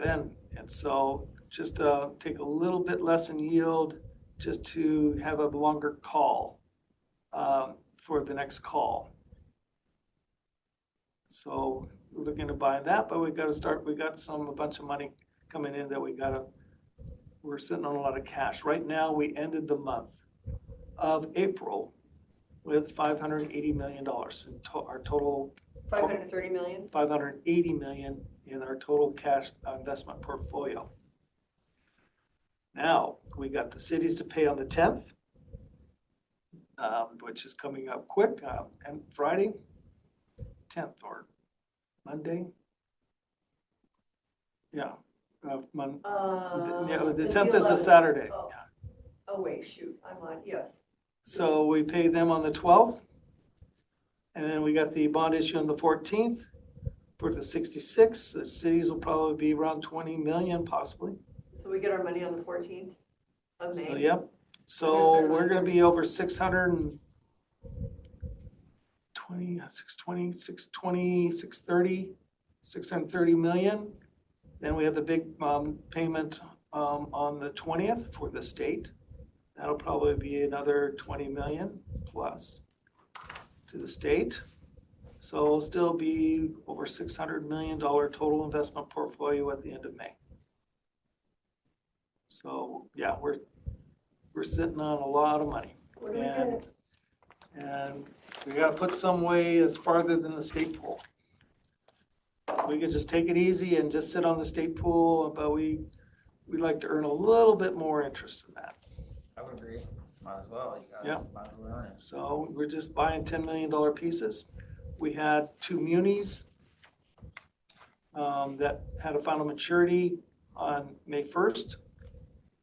And so just take a little bit less in yield just to have a longer call for the next call. So we're looking to buy that, but we got to start. We got a bunch of money coming in that we're sitting on a lot of cash. Right now, we ended the month of April with $580 million in our total. 530 million? 580 million in our total cash investment portfolio. Now, we got the cities to pay on the 10th. which is coming up quick, and Friday, 10th or Monday. Yeah. Yeah, the 10th is a 11th. Saturday. Oh. Oh, wait, shoot, I'm on, yes. So we pay them on the 12th. And then we got the bond issue on the 14th for the 66. The cities will probably be around 20 million possibly. So we get our money on the 14th of May? So, yep. So we're gonna be over 620, 620, 620, 630, 630 million. Then we have the big payment on the 20th for the state. That'll probably be another 20 million plus to the state. So it'll still be over $600 million total investment portfolio at the end of May. So yeah, we're sitting on a lot of money. What do we get? And we gotta put some way that's farther than the state pool. We could just take it easy and just sit on the state pool, but we'd like to earn a little bit more interest in that. I would agree. Might as well. You gotta, Yeah. might as well earn it. So we're just buying $10 million pieces. We had 2 munis that had a final maturity on May 1st.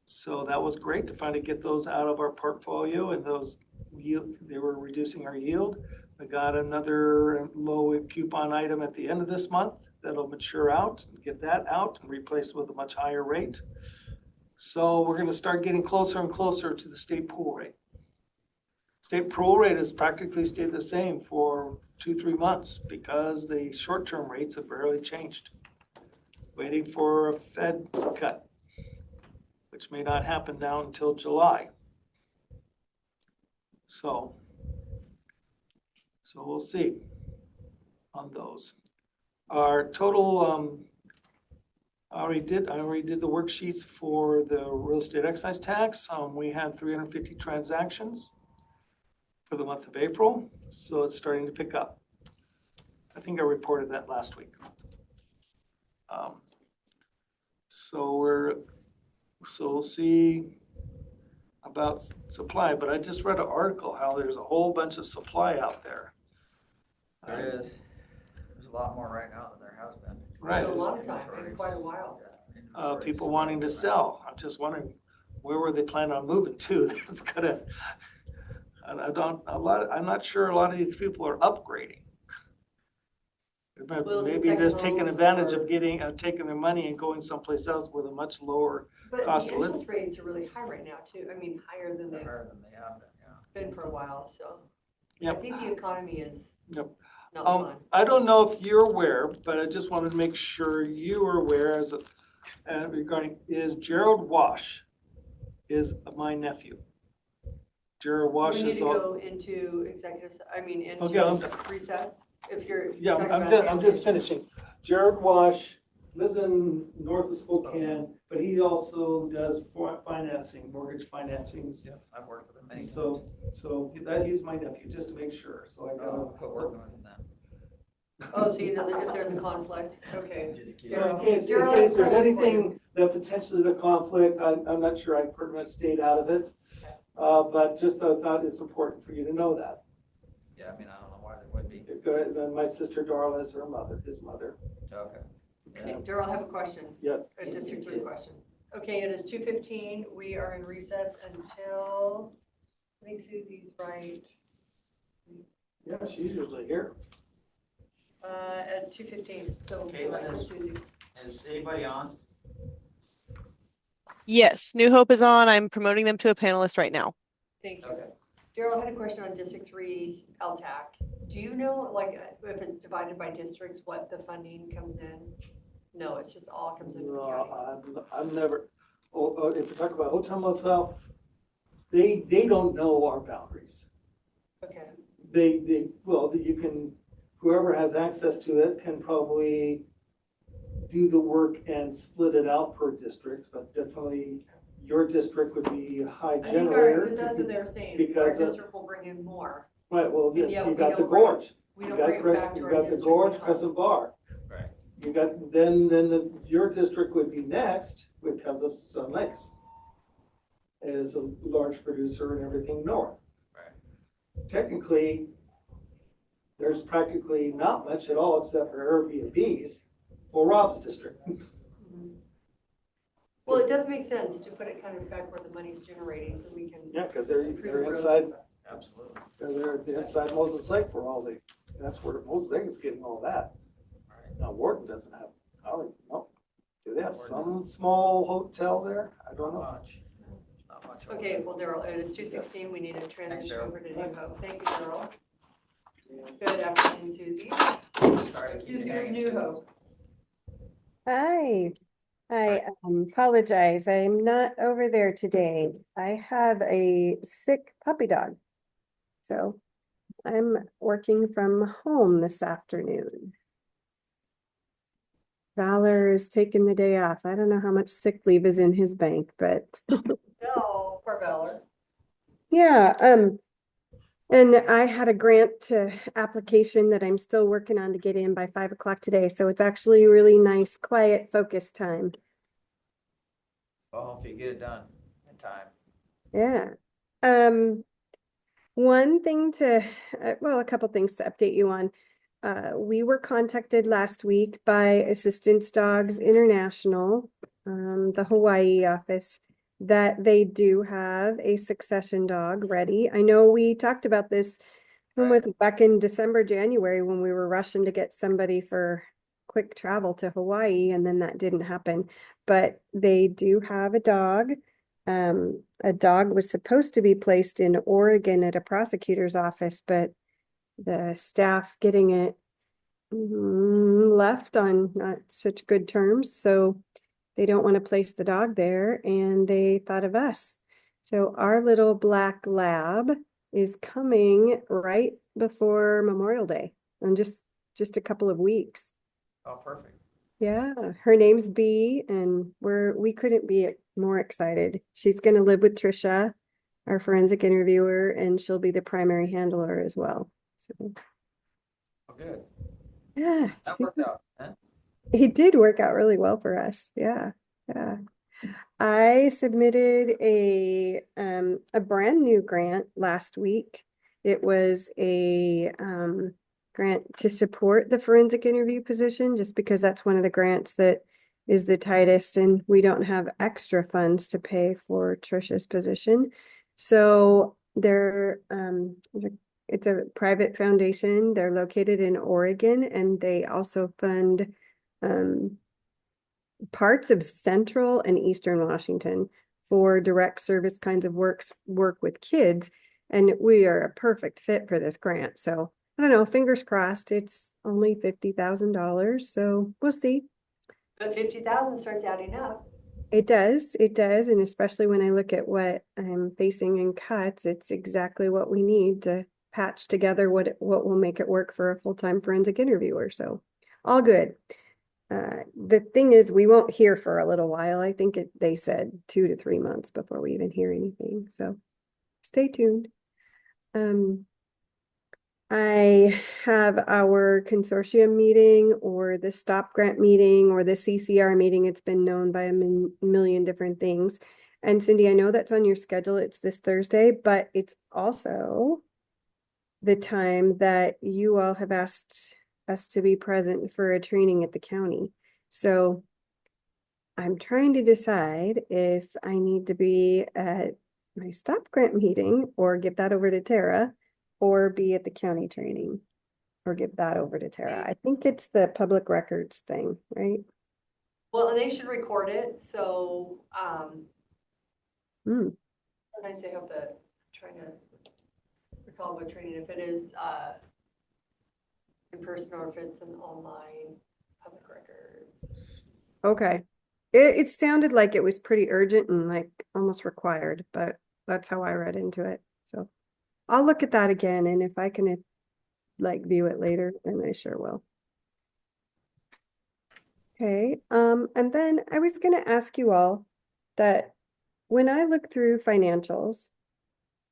So that was great to finally get those out of our portfolio, and those yield, they were reducing our yield. We got another low coupon item at the end of this month that'll mature out, and get that out and replace it with a much higher rate. So we're gonna start getting closer and closer to the state pool rate. State pool rate has practically stayed the same for 2-3 months because the short-term rates have barely changed. Waiting for a Fed cut, which may not happen now until July. So we'll see on those. Our total, I already did the worksheets for the real estate excise tax. We had 350 transactions for the month of April, so it's starting to pick up. I think I reported that last week. So we'll see about supply, but I just read an article how there's a whole bunch of supply out there. There is. There's a lot more right now than there has been. Right. For a long time, for quite a while. People wanting to sell. I'm just wondering, where were they planning on moving to? That's gonna, I'm not sure a lot of these people are upgrading. Well, it's a Maybe second just taking home advantage or- of taking their money and going someplace else with a much lower But cost the of living. interest rates are really high right now too. I mean, higher than they've Higher than they have been, yeah. been for a while, so. I Yep. think the economy is Yep. not fun. I don't know if you're aware, but I just wanted to make sure you were aware regarding, is Gerald Wash is my nephew. Gerald Wash We need is to all. go into executive, Okay, I'm into recess, if you're. Yeah, talking I'm about just families. finishing. Jared Wash lives in north of Spokane, but he also does financing, mortgage financings. Yeah, I've worked with him many times. So that he's my nephew, just to make sure. So I I'll gotta. quit working with him then. Oh, so you know that if there's a conflict, okay. Just kidding. So in case Gerald, there's question for you. anything that potentially the conflict, I'm not sure, I pretty much stayed out of it. But just I thought it's important for you to know that. Yeah, I mean, I don't know why there would be. Then my sister Darla is her mother, his mother. Okay. Okay, Daryl, I have a question, Yes. a District 3 question. Okay, it is 2:15, we are in recess until, I think Susie's right, Yeah, she's usually here. at 2:15, so. Caitlin like, is- Susie. Is anybody on? Yes, New Hope is on. I'm promoting them to a panelist right now. Thank you. Okay. Daryl, I had a question on District 3 LTAC. Do you know, like, if it's divided by districts, what the funding comes in? No, it's just all comes into the county. No, I'm never, if you talk about hotel motel, they don't know our boundaries. Okay, You can, whoever has access to it can probably do the work and split it out per district, but definitely your district would be a high I think generator. because that's what they were saying, our because of- district will bring in more. Right, well, And yes, yet you we got the don't bring- gorge. We You don't got bring it Crescent, back to you our got the district. gorge, Crescent Bar. Right. You got, your district would be next because of Sun Lakes. Is a large producer and everything north. Right. technically, there's practically not much at all except for Airbnbs for Rob's district. Well, it does make sense to put it kind of back where the money's generating, so we can. Yeah, because they're improve inside, roads. Absolutely. they're inside Moses Lake for all the, that's where Moses Lake is getting all that. Now Wharton doesn't have, I don't know. Do they have some small hotel there? I don't know. Much. Not much. Okay, well, Daryl, it is 2:16, we need to transition Daryl. over to New Hope. Thank you, Daryl. Good afternoon, Susie. Sorry to keep you Susie of hanging, New Susie. Hope. Hi, I apologize. I'm not over there today. I have a sick puppy dog. So I'm working from home this afternoon. Valor is taking the day off. I don't know how much sick leave is in his bank, but No, poor Valor. yeah, and I had a grant application that I'm still working on to get in by 5 o'clock today. So it's actually really nice, quiet, focused time. Well, hopefully you get it done in time. Yeah. One thing well, a couple things to update you on. We were contacted last week by Assistance Dogs International, the Hawaii office, that they do have a succession dog ready. I know we talked about this, when was it, back in December, January, when we were rushing to get somebody for quick travel to Hawaii, and then that didn't happen. But they do have a dog. A dog was supposed to be placed in Oregon at a prosecutor's office, but the staff getting it left on not such good terms. So they don't want to place the dog there, and they thought of us. So our little black lab is coming right before Memorial Day, in just a couple of weeks. Oh, perfect. Yeah, her name's Bee, and we couldn't be more excited. She's going to live with Trisha, our forensic interviewer, and she'll be the primary handler as well. So Oh, good. yeah, That worked out, huh? it did work out really well for us. Yeah, yeah. I submitted a brand new grant last week. It was a grant to support the forensic interview position, just because that's one of the grants that is the tightest, and we don't have extra funds to pay for Trisha's position. So it's a private foundation. They're located in Oregon, and they also fund parts of central and eastern Washington for direct service kinds of work with kids. And we are a perfect fit for this grant. So I don't know, fingers crossed. It's only $50,000. So we'll see. But 50,000 starts adding up. It does. And especially when I look at what I'm facing in cuts, it's exactly what we need to patch together what will make it work for a full-time forensic interviewer. So all good. The thing is, we won't hear for a little while. I think they said 2 to 3 months before we even hear anything. So stay tuned. I have our consortium meeting, or the STOP grant meeting, or the CCR meeting. It's been known by a million different things. And Cindy, I know that's on your schedule. It's this Thursday, but it's also the time that you all have asked us to be present for a training at the county. So I'm trying to decide if I need to be at my STOP grant meeting or give that over to Tara, or be at the county training or give that over to Tara. I think it's the public records thing, right? Well, and they should record it, so sometimes they have trying to recall what training, if it is in person or if it's an online public records. Okay. It sounded like it was pretty urgent and like almost required, but that's how I read into it. So I'll look at that again, and if I can like view it later, then I sure will. Okay, and then I was gonna ask you all that when I look through financials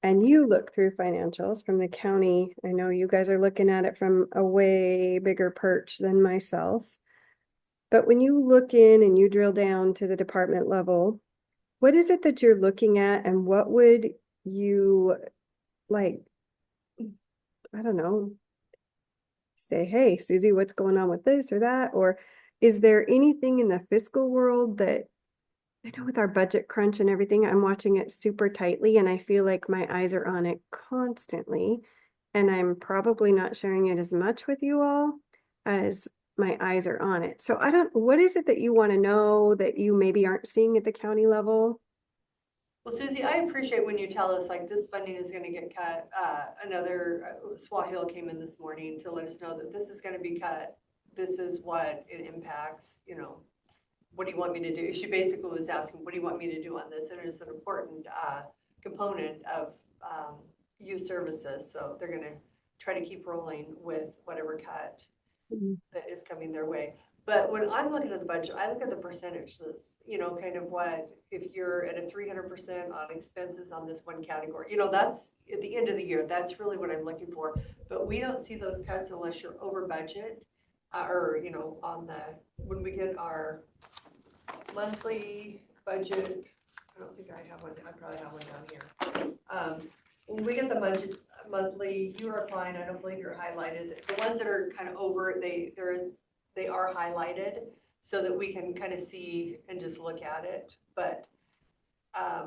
and you look through financials from the county, I know you guys are looking at it from a way bigger perch than myself. But when you look in and you drill down to the department level, what is it that you're looking at, and what would you like I don't know, say, hey, Susie, what's going on with this or that? Or is there anything in the fiscal world that, I know with our budget crunch and everything, I'm watching it super tightly and I feel like my eyes are on it constantly. And I'm probably not sharing it as much with you all as my eyes are on it. So I don't, what is it that you want to know that you maybe aren't seeing at the county level? Well, Susie, I appreciate when you tell us like this funding is gonna get cut. Swahil came in this morning to let us know that this is gonna be cut. This is what it impacts, you know. What do you want me to do? She basically was asking, what do you want me to do on this? And it's an important component of youth services. So they're gonna try to keep rolling with whatever cut that is coming their way. But when I'm looking at the budget, I look at the percentages, you know, kind of what, if you're at a 300% on expenses on this one category, you know, that's at the end of the year, that's really what I'm looking for. But we don't see those cuts unless you're over budget, or, you know, when we get our monthly budget. I don't think I have one, I probably have one down here. When we get the budget monthly, you are fine, I don't believe you're highlighted. The ones that are kind of over, they are highlighted so that we can kind of see and just look at it. But I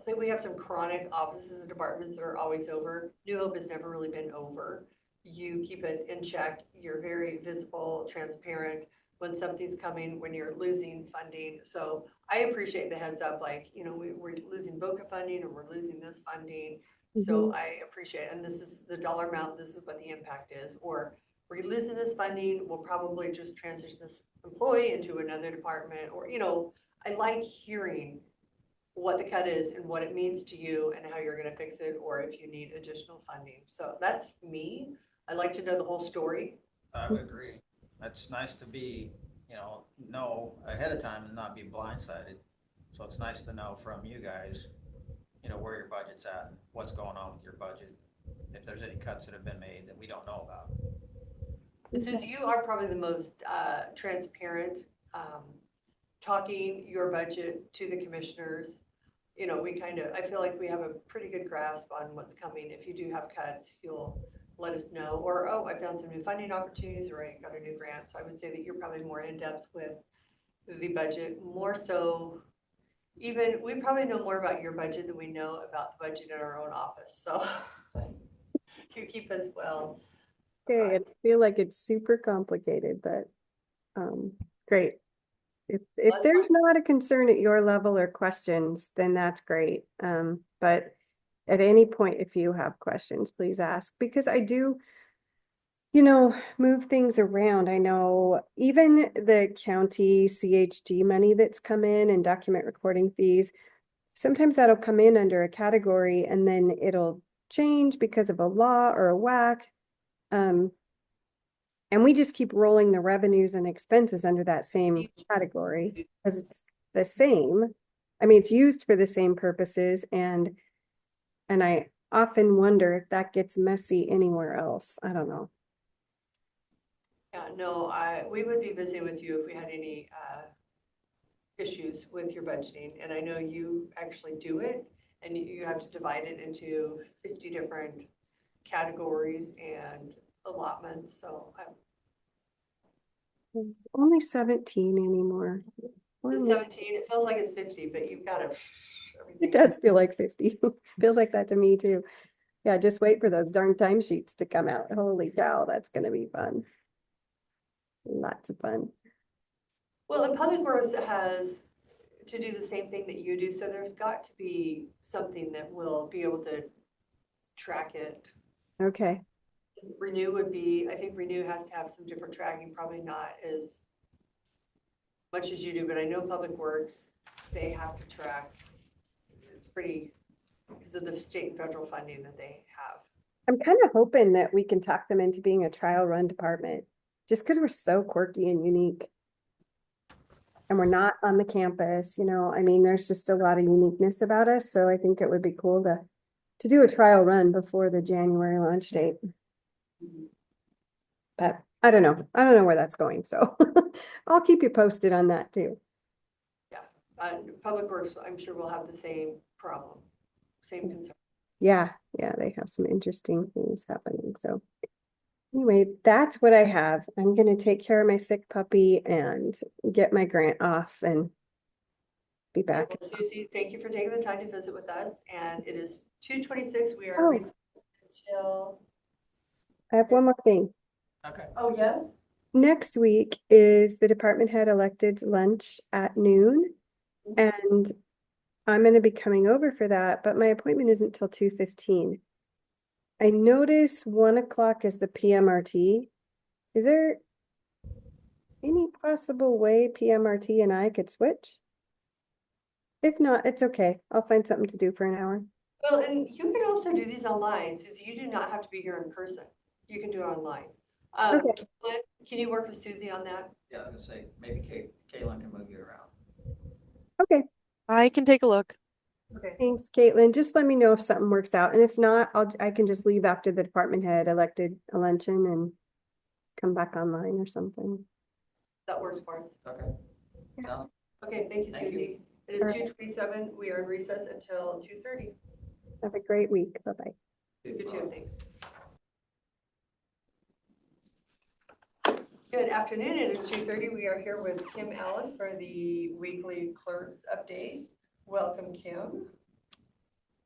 think we have some chronic offices and departments that are always over. New Hope has never really been over. You keep it in check. You're very visible, transparent when something's coming, when you're losing funding. So I appreciate the heads up, like, you know, we're losing VOCA funding or we're losing this funding. So I appreciate it. And this is the dollar amount, this is what the impact is. Or we're losing this funding, we'll probably just transition this employee into another department. Or, you know, I like hearing what the cut is and what it means to you and how you're gonna fix it, or if you need additional funding. So that's me. I'd like to know the whole story. I would agree. It's nice to be, know ahead of time and not be blindsided. So it's nice to know from you guys, where your budget's at, and what's going on with your budget, if there's any cuts that have been made that we don't know about. Susie, you are probably the most transparent, talking your budget to the commissioners. You know, I feel like we have a pretty good grasp on what's coming. If you do have cuts, you'll let us know. Or, oh, I found some new funding opportunities, or I got a new grant. So I would say that you're probably more in depth with the budget, more so. Even, we probably know more about your budget than we know about the budget in our own office. So you keep us well. Okay, I feel like it's super complicated, but great. If there's not a concern at your level or questions, then that's great. But at any point, if you have questions, please ask, because I do, move things around. I know even the county CHG money that's come in and document recording fees, sometimes that'll come in under a category and then it'll change because of a law or a whack. And we just keep rolling the revenues and expenses under that same category because it's the same. I mean, it's used for the same purposes, and I often wonder if that gets messy anywhere else. I don't know. Yeah, no, we would be busy with you if we had any issues with your budgeting. And I know you actually do it, and you have to divide it into 50 different categories and allotments. So Only 17 anymore. the 17, it feels like it's 50, but you've got to. It does feel like 50. Feels like that to me too. Yeah, just wait for those darn timesheets to come out. Holy cow, that's going to be fun. Lots of fun. Well, and Public Works has to do the same thing that you do. So there's got to be something that will be able to track it. Okay. Renew I think Renew has to have some different tracking, probably not as much as you do, but I know Public Works, they have to track. It's pretty, because of the state and federal funding that they have. I'm kind of hoping that we can talk them into being a trial run department, just because we're so quirky and unique. And we're not on the campus, I mean, there's just a lot of uniqueness about us. So I think it would be cool to do a trial run before the January launch date. But I don't know. I don't know where that's going. So I'll keep you posted on that too. Yeah. Public Works, I'm sure will have the same problem, same concern. Yeah, they have some interesting things happening. So anyway, that's what I have. I'm gonna take care of my sick puppy and get my grant off and be back. Well, Susie, thank you for taking the time to visit with us, and it is 2:26. We are Oh. recessed until, I have one more thing. Okay. oh, yes? Next week is the department head elected lunch at noon. And I'm gonna be coming over for that, but my appointment isn't till 2:15. I notice 1 o'clock is the PMRT. Is there any possible way PMRT and I could switch? If not, it's okay. I'll find something to do for an hour. Well, and you can also do these online, Susie. You do not have to be here in person. You can do it online. Okay. Caitlin, can you work with Susie on that? Yeah, I was gonna say, maybe Kaylin can move you around. Okay. I can take a look. Okay. Thanks, Caitlin. Just let me know if something works out. And if not, I can just leave after the department head elected a luncheon and come back online or something. That works for us. Okay. Sounds- Okay, thank you, Thank you. Susie. It is All right. 2:27. We are in recess until 2:30. Have a great week. Bye-bye. You too, thanks. Good afternoon. It is 2:30. We are here with Kim Allen for the weekly clerks update. Welcome, Kim.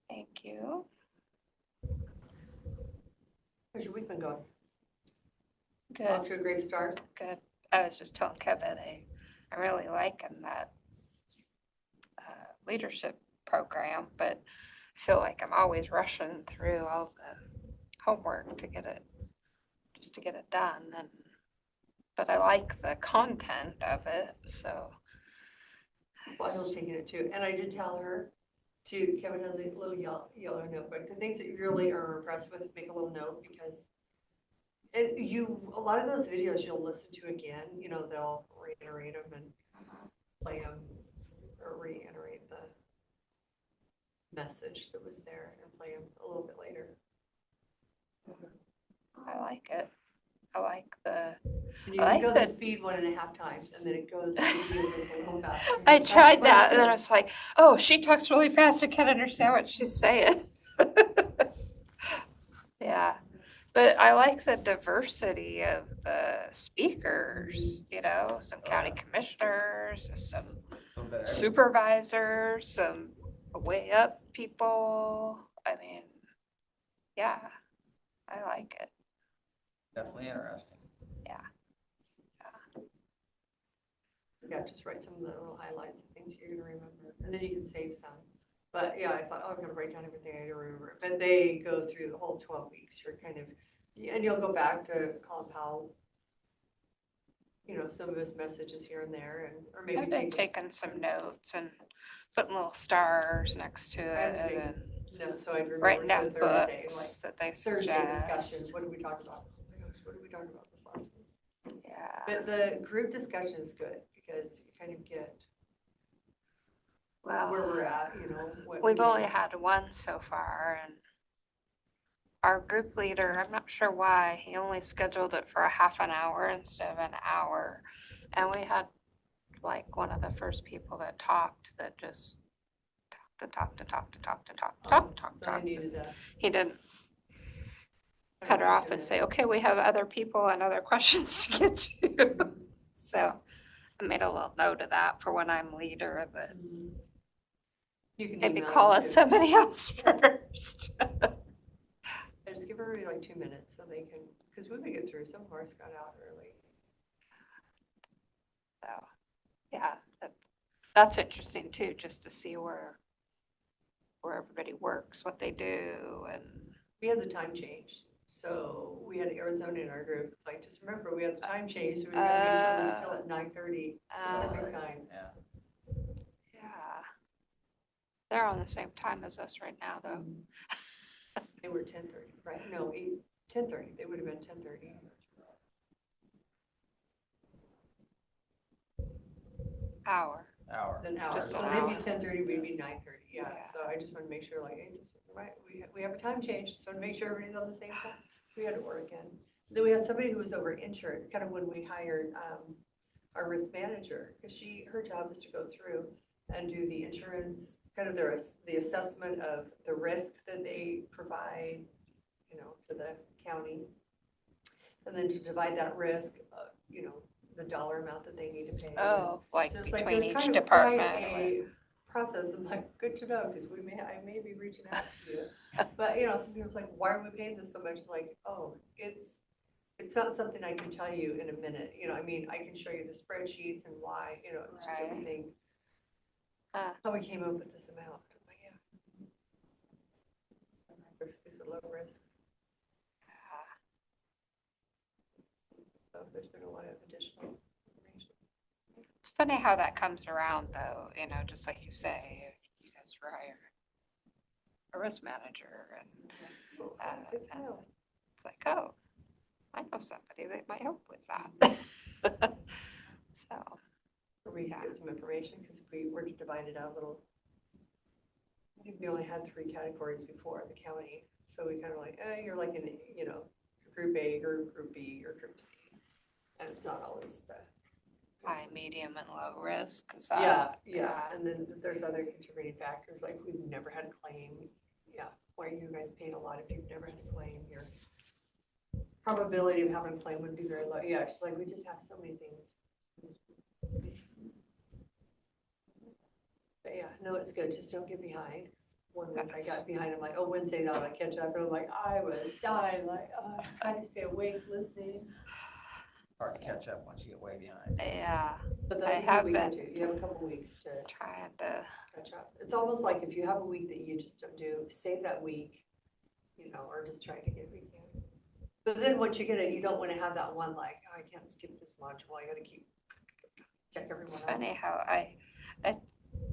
Thank you. How's your week been going? Good. Off to a great start. Good. I was just telling Kevin, I'm really liking that leadership program, but I feel like I'm always rushing through all the homework to get it done. But I like the content of it, so. Well, I was taking it too. And I did tell her to, Kevin has a little yellow notebook. The things that you really are impressed with, make a little note because a lot of those videos you'll listen to again, they'll reiterate them and play them or reiterate the message that was there and play them a little bit later. I like it. I like the. And you I can like go the the speed 1.5 times and then it goes, the video goes a little faster. I tried that and then I was like, oh, she talks really fast. I can't understand what she's saying. Yeah. But I like the diversity of the speakers, some county commissioners, some A little bit of everything. supervisors, some way up people. I mean, yeah, I like it. Definitely interesting. Yeah, just write some of the little highlights and things you're gonna remember, and then you can save some. But yeah, I thought, I'm gonna write down everything I remember, but they go through the whole 12 weeks, and you'll go back to Colin Powell's, some of his messages here and there, or maybe I've been taking some notes and putting little stars next to it and notes, so I'd writing remember down the Thursday, books that they Thursday discussions, suggest. what did we talk about? Oh my gosh, what did we talk about this last week? Yeah. But the group discussion is good, because you kind of get Well, where we're at, what. we've only had one so far, and our group leader, I'm not sure why, he only scheduled it for a half an hour instead of an hour. And we had like one of the first people that talked that just talked. So they needed that. He didn't cut her off and say, okay, we have other people and other questions to get to. So I made a little note of that for when I'm leader, that You can maybe email call them on too. somebody else first. I just give everybody like 2 minutes so they can, because we would get through, some of ours got out early. So, yeah, that's interesting too, just to see where everybody works, what they do, and. We had the time change, so we had Arizona in our group. It's like, just remember, we had the time change, so we gotta make sure we're still at 9:30 Pacific time. Yeah. Yeah. They're on the same time as us right now, though. They were 10:30, right? No, 10:30. They would have been 10:30. Hour. An hour. Just So an they'd hour. be 10:30, we'd be 9:30. Yeah. Yeah. So I just want to make sure, like, hey, right, we have a time change, so to make sure everybody's on the same time. We had to work in. Then we had somebody who was over insurance, kind of when we hired our risk manager, because her job is to go through and do the insurance kind of the assessment of the risk that they provide, you know, to the county. And then to divide that risk, you know, the dollar amount that they need to pay. Oh, like So it's like between there's each kind of quite department. a process. I'm like, good to know, because I may be reaching out to you. But, you know, some people's like, why are we paying this so much? Like, oh, it's not something I can tell you in a minute. You know, I mean, I can show you the spreadsheets and why, you know, it's just Right. everything. How we came up with this amount. But yeah. There's a low risk. So there's been a lot of additional information. It's funny how that comes around though, you know, just like you say, you guys hire a risk manager and it's like, oh, I know somebody that might help with that. So. Or we could get some information, because if we were to divide it out a little, I think we only had 3 categories before, the county. So we kind of like, you're like in, you know, group A, or group B, or group C. And it's not always the high, medium, and low risk. Yeah. And then there's other contributing factors, like we've never had a claim. Yeah, why are you guys paying a lot if you've never had a claim? Your probability of having a claim would be very low. Yeah, it's like we just have so many things. But yeah, no, it's good. Just don't get behind. One week I got behind. I'm like, oh, Wednesday night I catch up. And I'm like, I was dying. Like, trying to stay awake, listening. Hard to catch up once you get way behind. Yeah. But I that's a have week or been two. You have a couple weeks to trying to catch up. It's almost like if you have a week that you just don't do, save that week, you know, or just try to get a weekend. But then once you get it, you don't want to have that one like, oh, I can't skip this module. I got to keep check everyone It's out. funny how I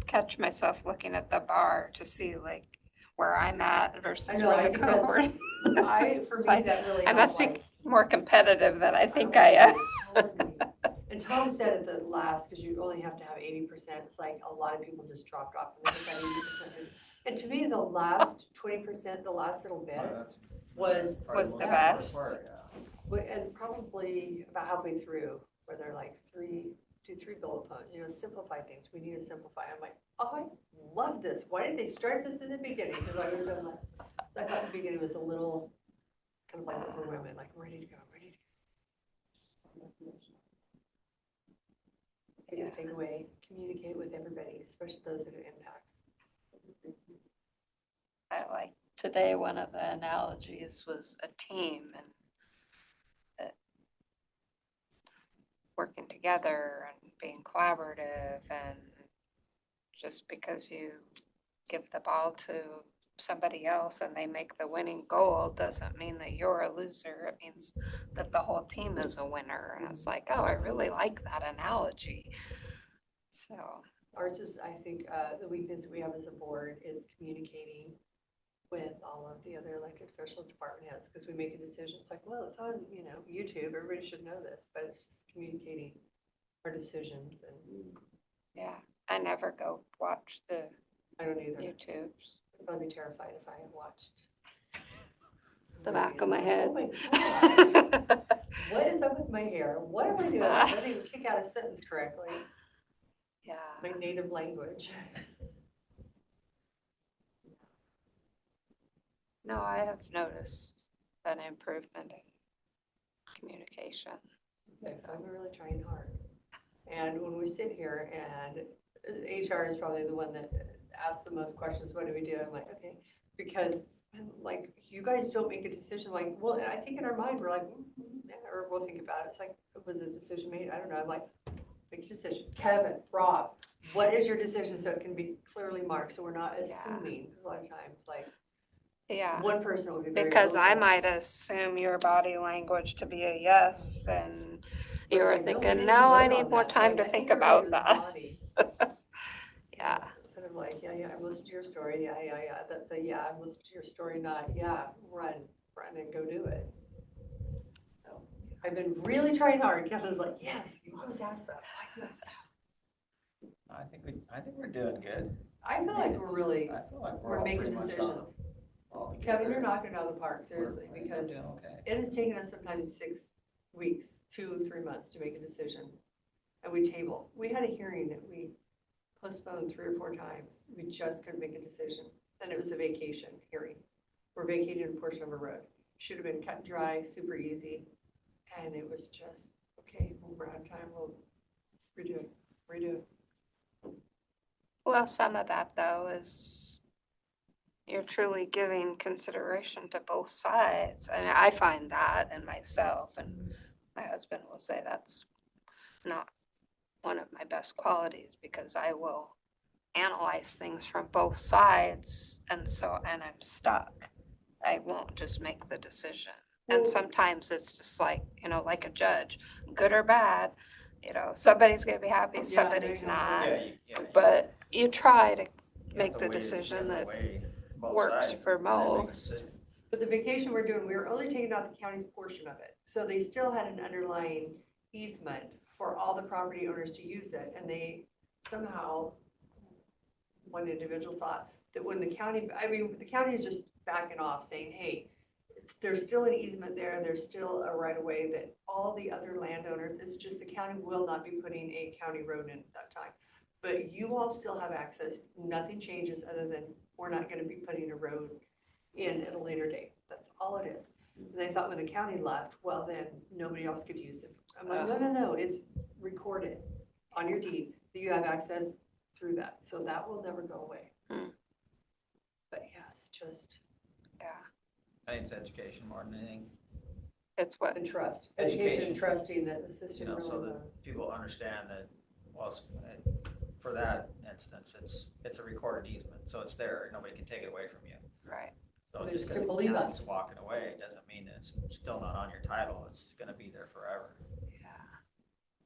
catch myself looking at the bar to see like where I'm at versus where the cohort. For me, that really I must be helped, more competitive than I think I am. And Tom said at the last, because you only have to have 80%, it's like a lot of people just dropped off and they got 80%. And to me, the last 20%, the last little bit was the best. And probably about halfway through, where they're like 3 bullet points, you know, simplify things. We need to simplify. I'm like, oh, I love this. Why didn't they start this in the beginning? Because I would have done I thought the beginning was a little kind of like overwhelming, like ready to go. Biggest takeaway, communicate with everybody, especially those that it impacts. I like today, one of the analogies was a team and that working together and being collaborative, and just because you give the ball to somebody else and they make the winning goal doesn't mean that you're a loser. It means that the whole team is a winner. And it's like, oh, I really like that analogy. So ours is, I think, the weakness we have as a board is communicating with all of the other elected officials, department heads, because we make a decision. It's like, well, it's on, you know, YouTube. Everybody should know this, but it's just communicating our decisions. And yeah, I never go watch the I don't either. YouTubes. I'd probably be terrified if I had watched the back of my head. Oh my gosh. What is up with my hair? What am I doing? I didn't even kick out a sentence correctly. Yeah. My native language. No, I have noticed an improvement in communication. Yes, I'm really trying hard. And when we sit here and HR is probably the one that asks the most questions, what do we do? I'm like, okay, because like you guys don't make a decision like, well, I think in our mind we're like, yeah, or we'll think about it. It's like, was a decision made? I don't know. I'm like, make a decision. Kevin, Rob, what is your decision so it can be clearly marked so we're not assuming? Because a lot of times like one person will be very because I vocal. might assume your body language to be a yes, and you were like, thinking, no, I need more time to think about that. Yeah. Instead of like, yeah, I've listened to your story. Yeah. That's a yeah, I've listened to your story, not yeah, run and go do it. So I've been really trying hard. Kevin's like, yes, you always ask that. Why do you ask that? I think we're doing good. I feel like we're really, I feel like we're all making pretty much decisions. all Kevin, together. you're knocking it out of the park, seriously, We're because doing okay. it has taken us sometimes 6 weeks, 2 or 3 months to make a decision. And we table. We had a hearing that we postponed 3 or 4 times. We just couldn't make a decision. And it was a vacation hearing. We're vacating a portion of a road. Should have been cut and dry, super easy. And it was just, okay, we're out of time, we'll redo it. Well, some of that though is you're truly giving consideration to both sides. I mean, I find that in myself, and my husband will say that's not one of my best qualities because I will analyze things from both sides, and I'm stuck. I won't just make the decision. And sometimes it's just like, like a judge, good or bad, somebody's gonna be happy, somebody's not. But you try to make the decision that works for most. But the vacation we're doing, we were only taking out the county's portion of it. So they still had an underlying easement for all the property owners to use it. And they somehow, one individual thought that when the county is just backing off saying, hey, there's still an easement there, there's still a right of way that all the other landowners, it's just the county will not be putting a county road in at that time. But you all still have access, nothing changes other than we're not gonna be putting a road in at a later date. That's all it is. And they thought when the county left, well, then nobody else could use it. I'm like, no, it's recorded on your deed that you have access through that. So that will never go away. But yeah, it's just. Yeah. I think it's education more than anything. It's what? And trust. Education and trusting that the system really so knows. that people understand that, well, for that instance, it's a recorded easement, so it's there, nobody can take it away from you. Right. So They just just because the believe county's us. walking away, doesn't mean that it's still not on your title, it's gonna be there forever. Yeah.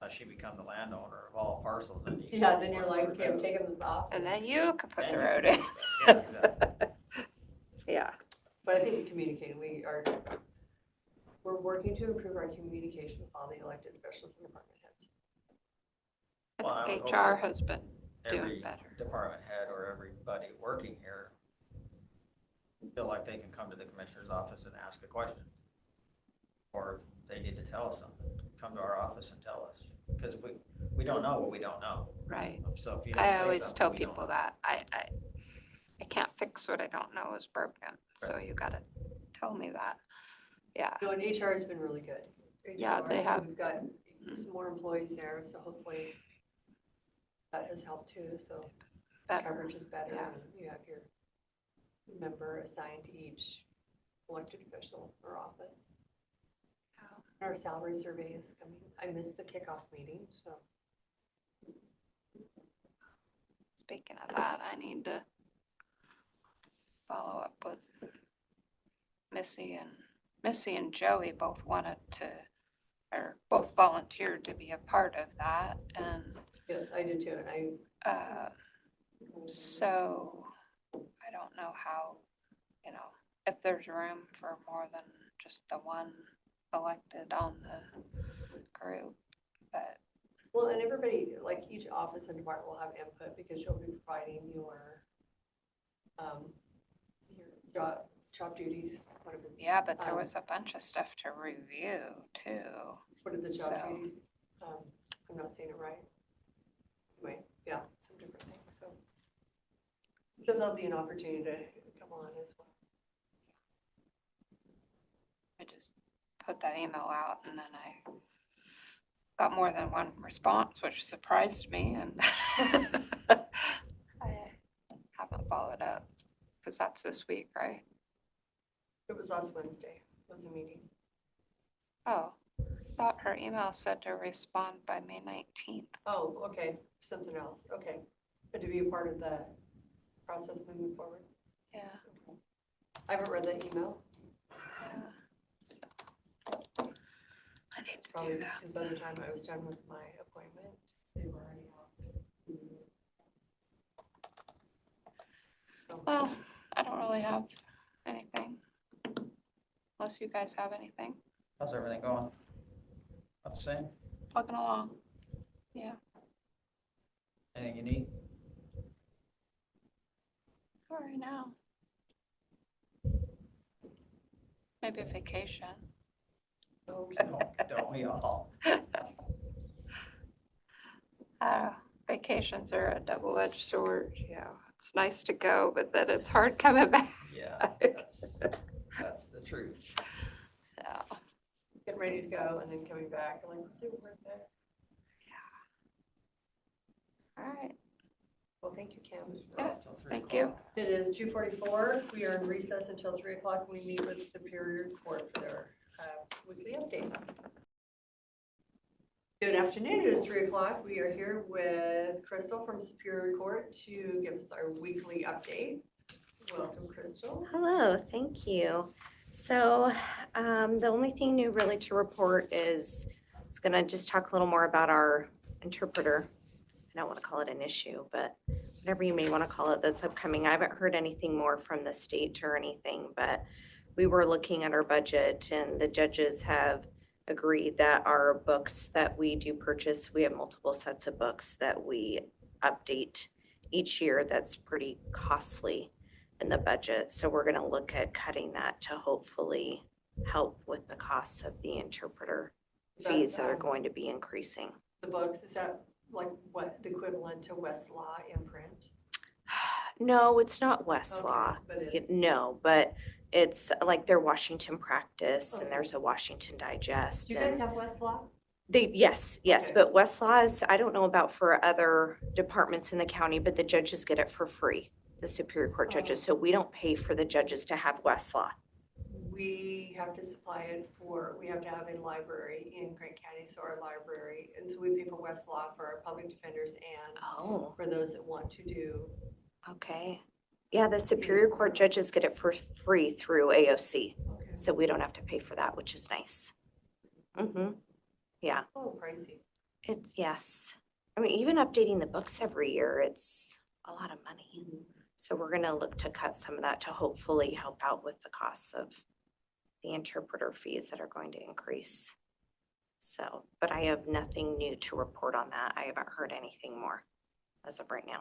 Unless you become the landowner of all parcels, then you. Yeah, then you're like, okay, I'm taking this off. And then you can put the road in. Yeah, exactly. Yeah. But I think communicating, we're working to improve our communication with all the elected officials and department heads. Well, I I would think hope HR that has been every doing better. department head or everybody working here feel like they can come to the commissioner's office and ask a question. Or if they need to tell us something, come to our office and tell us. Because we don't know what we don't know. Right. So if you don't I say always something, tell we don't people know. that I can't fix what I don't know is broken. So you gotta tell me that. Yeah. No, and HR has been really good. Yeah, HR, they have. We've got some more employees there, so hopefully that has helped too, so Better. coverage is better. Yeah. And you have your member assigned to each elected official or office. Our salary survey is coming. I missed the kickoff meeting, so. Speaking of that, I need to follow up with Missy and Joey both both volunteered to be a part of that, and Yes, I did too, and so I don't know how, if there's room for more than just the one elected on the group, but. Well, and everybody, like each office and department will have input because you'll be providing your job duties. Yeah, but there was a bunch of stuff to review too. What are the job So- duties? I'm not saying it right. Anyway, yeah, some different things, so. So there'll be an opportunity to come on as well. I just put that email out and then I got more than one response, which surprised me, and I haven't followed up because that's this week, right? It was last Wednesday, was a meeting. Oh, I thought her email said to respond by May 19th. Oh, okay, something else, okay. But to be a part of the process moving forward. Yeah. I haven't read that email. Yeah. So, I need to Probably do that. because by the time I was done with my appointment, they were already out. Well, I don't really have anything. Unless you guys have anything. How's everything going? About the same? Plugging along. Yeah. Anything you need? Not right now. Maybe a vacation. Don't we all? Vacations are a double-edged sword, yeah. It's nice to go, but then it's hard coming back. Yeah, that's the truth. So, Getting ready to go and then coming back, and like, let's see what we're there. all right, Well, thank you, Kim. Yeah, thank you. It is 2:44. We are in recess until 3 o'clock. We meet with Superior Court for their weekly update. Good afternoon. It is 3 o'clock. We are here with Crystal from Superior Court to give us our weekly update. Welcome, Crystal. Hello, thank you. So the only thing new really to report is it's going to just talk a little more about our interpreter. I don't want to call it an issue, but whatever you may want to call it that's upcoming. I haven't heard anything more from the state or anything, but we were looking at our budget and the judges have agreed that our books that we do purchase, we have multiple sets of books that we update each year. That's pretty costly in the budget. So we're going to look at cutting that to hopefully help with the costs of the interpreter fees that are going to be increasing. The books, is that like what the equivalent to Westlaw imprint? No, it's not Westlaw. Okay, but it's, No, but it's like their Washington Practice and there's a Washington Digest. do you guys have Westlaw? Yes, Okay. but Westlaw is, I don't know about for other departments in the county, but the judges get it for free, the Superior Court judges. So we don't pay for the judges to have Westlaw. We have to supply it for, we have to have a library in Grant County, so our library, and so we pay for Westlaw for our public defenders and Oh, for those that want to do. okay. Yeah, the Superior Court judges get it for free through AOC. Okay. So we don't have to pay for that, which is nice. Mm-hmm. Yeah, A little pricey. it's, yes. I mean, even updating the books every year, it's a lot of money. So we're gonna look to cut some of that to hopefully help out with the costs of the interpreter fees that are going to increase. So, but I have nothing new to report on that. I haven't heard anything more as of right now.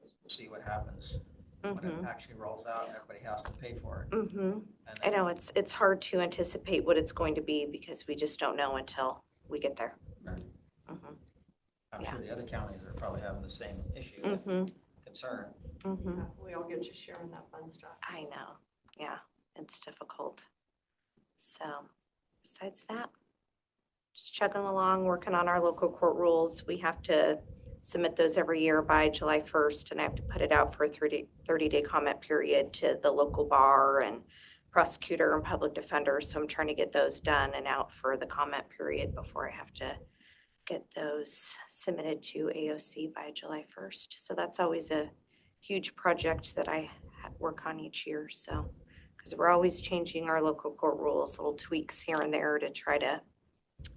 We'll see what happens when it actually rolls out and everybody has to pay for it. Mm-hmm. And I then- know it's hard to anticipate what it's going to be because we just don't know until we get there. Right. Mm-hmm. I'm Yeah. sure the other counties are probably having the same issue, Mm-hmm. concern. Mm-hmm. We all get to share in that fun stuff. I know. Yeah, it's difficult. So besides that, just chugging along, working on our local court rules. We have to submit those every year by July 1st, and I have to put it out for a 30-day comment period to the local bar and prosecutor and public defender. So I'm trying to get those done and out for the comment period before I have to get those submitted to AOC by July 1st. So that's always a huge project that I work on each year. So, because we're always changing our local court rules, little tweaks here and there to try to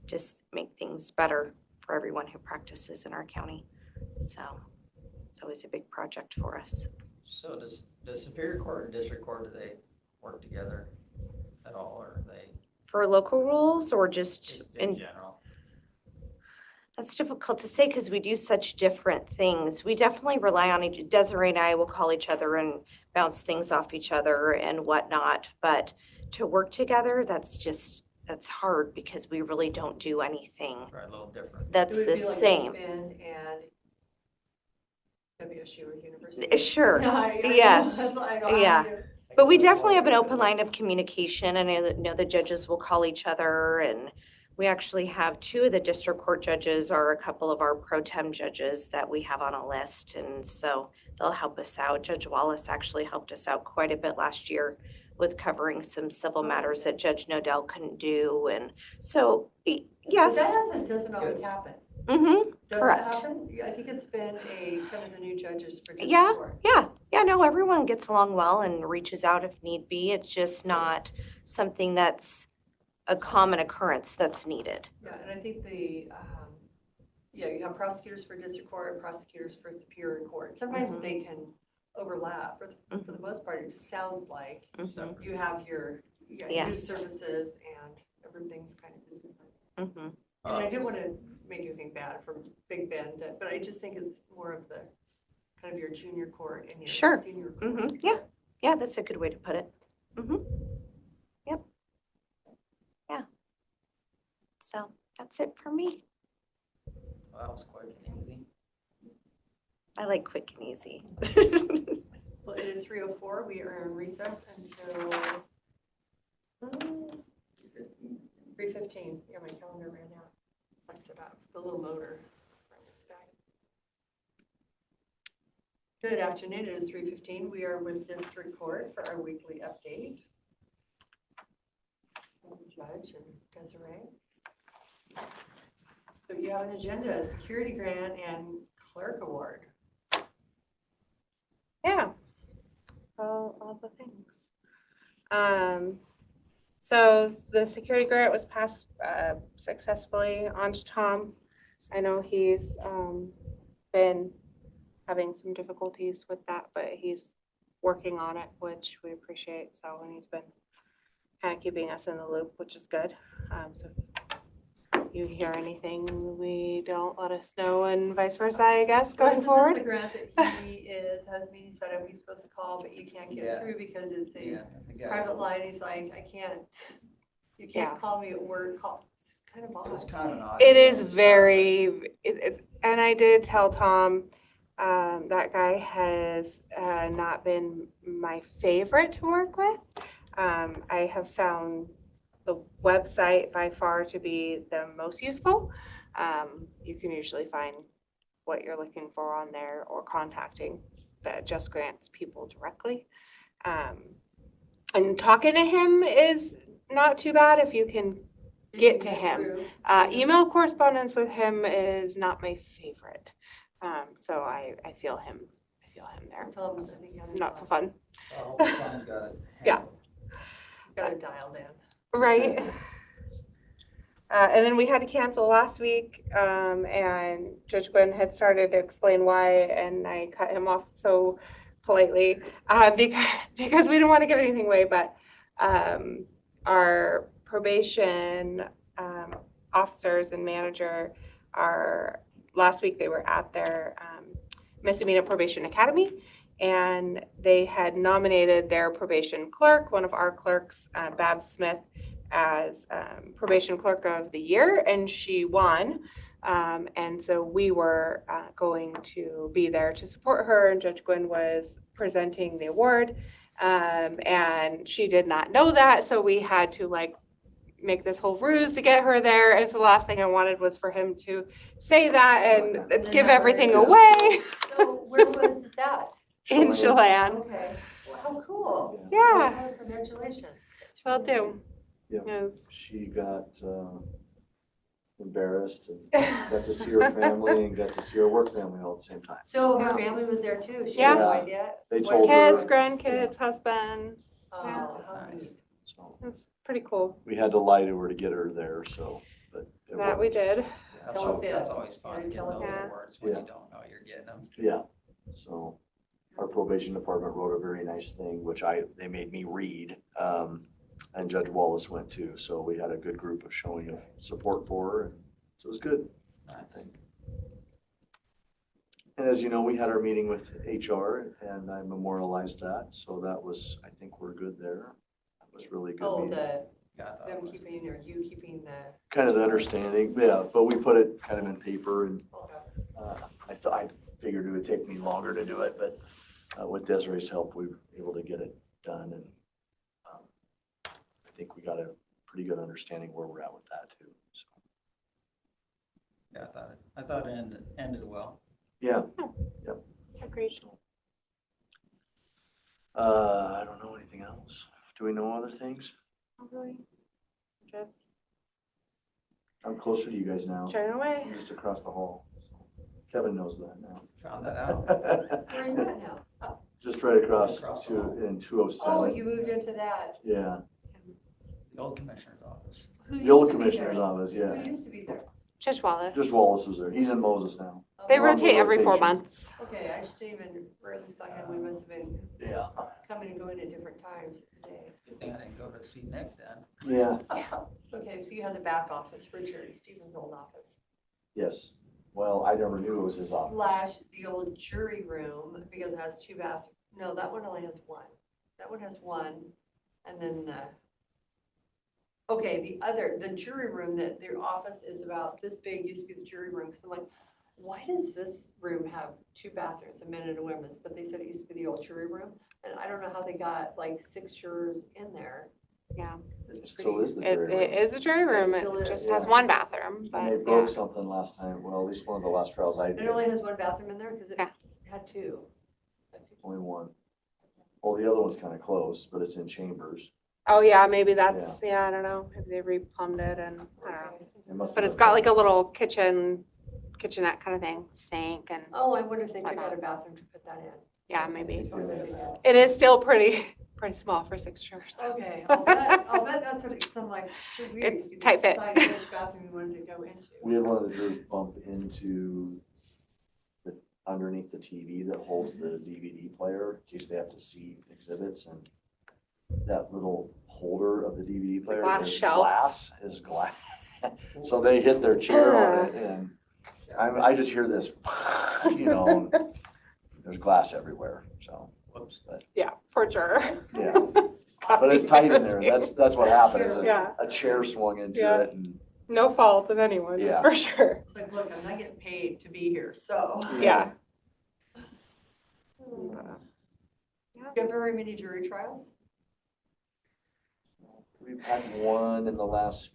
just make things better for everyone who practices in our county. So it's always a big project for us. So does Superior Court and District Court, do they work together at all, or are they For local rules or just in general? That's difficult to say because we do such different things. We definitely rely on each, Desiree and I will call each other and bounce things off each other and whatnot. But to work together, that's hard because we really don't do anything Right, a little different. that's It would the be like same. Bend and WSU or University. Sure, I know. yes, I know. yeah. But we definitely have an open line of communication, and I know the judges will call each other, and we actually have 2 of the district court judges are a couple of our pro tem judges that we have on a list, and so they'll help us out. Judge Wallace actually helped us out quite a bit last year with covering some civil matters that Judge Nodell couldn't do, and so, But yes. that doesn't always happen. Mm-hmm, Does correct. that happen? Yeah, I think it's been kind of the new judges for district Yeah, court. yeah, no, everyone gets along well and reaches out if need be. It's just not something that's a common occurrence that's needed. Yeah, and I think you have prosecutors for district court and prosecutors for Superior Court. Sometimes Mhm. they can overlap, but for the most part, it just sounds like Mhm. you have your youth Yes. services and everything's kind of different. Mm-hmm. And I didn't want to make you think bad from Big Bend, but I just think it's more of the kind of your junior court and your Sure. senior court. Mm-hmm. Yeah, that's a good way to put it. Mm-hmm. Yep. Yeah. So that's it for me. Well, else quick and easy. I like quick and easy. Well, it is 3:04. We are in recess until 3:15. Yeah, my calendar ran out. Flex it up, the little motor. Good afternoon. It is 3:15. We are with District Court for our weekly update. Judge and Desiree. So you have an agenda, security grant and clerk award. Yeah. All the things. So the security grant was passed successfully on to Tom. I know he's been having some difficulties with that, but he's working on it, which we appreciate. So, and he's been kind of keeping us in the loop, which is good. So if you hear anything we don't, let us know, and vice versa, I guess, going forward. Isn't this the grant that he has a meeting set up, he's supposed to call, but you can't get through because it's a private line? He's like, you can't call me at work, it's kind of odd. It was kind of an odd. It is very, and I did tell Tom, that guy has not been my favorite to work with. I have found the website by far to be the most useful. You can usually find what you're looking for on there, or contacting the Just Grants people directly. And talking to him is not too bad if you can get to him. Email correspondence with him is not my favorite. So I feel him there. It's not so fun. Tom's got it. Yeah. Got it dialed in. Right. And then we had to cancel last week, and Judge Gwynn had started to explain why, and I cut him off so politely, because we didn't want to give anything away, but our probation officers and manager last week they were at their Misdemeanor Probation Academy, and they had nominated their probation clerk, one of our clerks, Bab Smith, as probation clerk of the year, and she won. And so we were going to be there to support her, and Judge Gwynn was presenting the award, and she did not know that, so we had to make this whole ruse to get her there. And so the last thing I wanted was for him to say that and give everything away. So where was this at? In Chelan. Okay, well, how cool. Yeah. Well, congratulations. Will do. Yeah, Yes. she got embarrassed and got to see her family and got to see her work family all at the same time. So her family was there too? She Yeah. had no idea? They What told Kids, her. grandkids, husband. Oh, Yeah. how neat. So It's pretty cool. we had to lie to her to get her there, so, but. it That we worked. did. That's Tell always, a that's bit. always fun, Yeah, to get tell a those bit. awards when Yeah. you don't know you're getting them. Yeah, so our probation department wrote a very nice thing, which they made me read. And Judge Wallace went too, so we had a good group of showing of support for her, and so it was good, I think. And as you know, we had our meeting with HR, and I memorialized that, so that was, I think we're good there. That was really a good Oh, meeting. Yeah, I thought it them was. keeping, or you keeping the, Kind of the understanding, yeah, but we put it kind of in paper, and I figured it would take me longer to do it, but with Desiree's help, we were able to get it done, and I think we got a pretty good understanding where we're at with that too. So, Yeah, I thought it ended well. yeah, Agreed. I don't know anything else. Do we know other things? Just I'm closer to you guys now. turn away. I'm just across the hall. So Kevin knows that now. Found that out. where are you at now? Just right across Across the to hall. in 207. Oh, you moved into that. Yeah, The old commissioner's office. Who the old used to be there? commissioner's office. Yeah, Who used to be there? Judge Wallace. just Wallace is there. He's in Moses now. They We're on the rotate every 4 rotation. months. Okay, I just didn't even really saw him. We must have been Yeah. coming and going at different times of the day. Good thing I didn't go to see Nick then. Yeah. Okay, so you have the back office, Richard Stevens' old office. Yes. Well, I never knew it was his office. Slash the old jury room, because it has 2 bathrooms. No, that one only has 1. That one has 1, and then okay, the jury room, that their office is about this big, used to be the jury room, because I'm like, why does this room have 2 bathrooms, a men and a women's, but they said it used to be the old jury room? And I don't know how they got like 6 jurors in there. Yeah. It's Still pretty- is the It, jury room. it is a jury room. still It is, just yeah. has one bathroom, And they but broke yeah. something last time, well, at least one of the last trials I It did, only has 1 bathroom in there because it Yeah. had 2. only one. Well, the other one's kind of close, but it's in Chambers. Oh, yeah, maybe that's, yeah, I don't know. Maybe they replumbed it and, I don't know. It must But have it's been got like a little kitchenette kind of thing, sink and, Oh, I wonder if they took Whatnot. out a bathroom to put that in. yeah, maybe. Or maybe they did. It is still pretty small for 6 jurors. Okay, I'll bet that's what it's like. So weird. You could tight fit. decide which bathroom you wanted to go into. We had one of the jurors bump into the, underneath the TV that holds the DVD player in case they have to see exhibits, and that little holder of the DVD player glass is shelf. is glass. So they hit their chair on it, and I just hear this, you know, there's glass everywhere, so. Whoops. But, Yeah, poor juror. yeah, but it's tight in there, that's what happened, is Yeah. a chair swung into Yeah. it, and No fault of anyone's, Yeah. for sure. It's like, look, I'm not getting paid to be here, so. Yeah. You have very many jury trials? we've had one in the last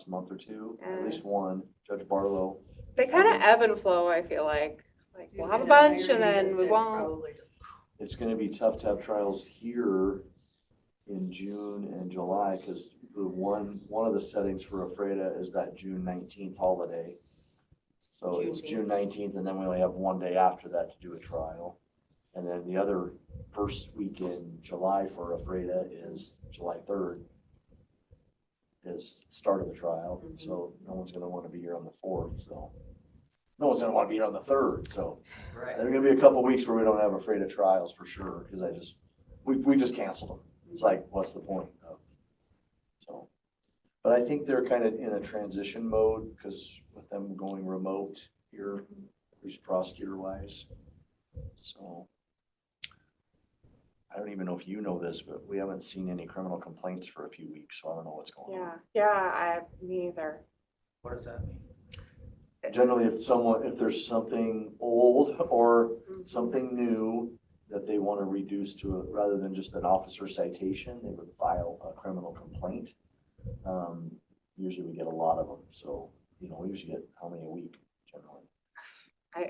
month or two, at least one, Judge Barlow. They kind of ebb and flow, I feel like. Like, You we'll say have a that bunch higher and you then get we six, won't. probably just- It's gonna be tough to have trials here in June and July, because the one of the settings for Afreda is that June 19th holiday. So it's June 19th, and then we only have one day after that to do a trial. And then the other first week in July for Afreda is July 3rd, is start of the trial, so no one's gonna wanna be here on the 4th, so. No one's gonna wanna be here on the 3rd, so. Right. There are gonna be a couple weeks where we don't have Afreda trials for sure, because we just canceled them. It's like, what's the point of? So, but I think they're kind of in a transition mode, because with them going remote here, at least prosecutor wise. So. I don't even know if you know this, but we haven't seen any criminal complaints for a few weeks, so I don't know what's going on. Yeah, me either. What does that mean? Generally, if there's something old or something new that they want to reduce to it, rather than just an officer citation, they would file a criminal complaint. Usually we get a lot of them, so, you know, we usually get how many a week generally?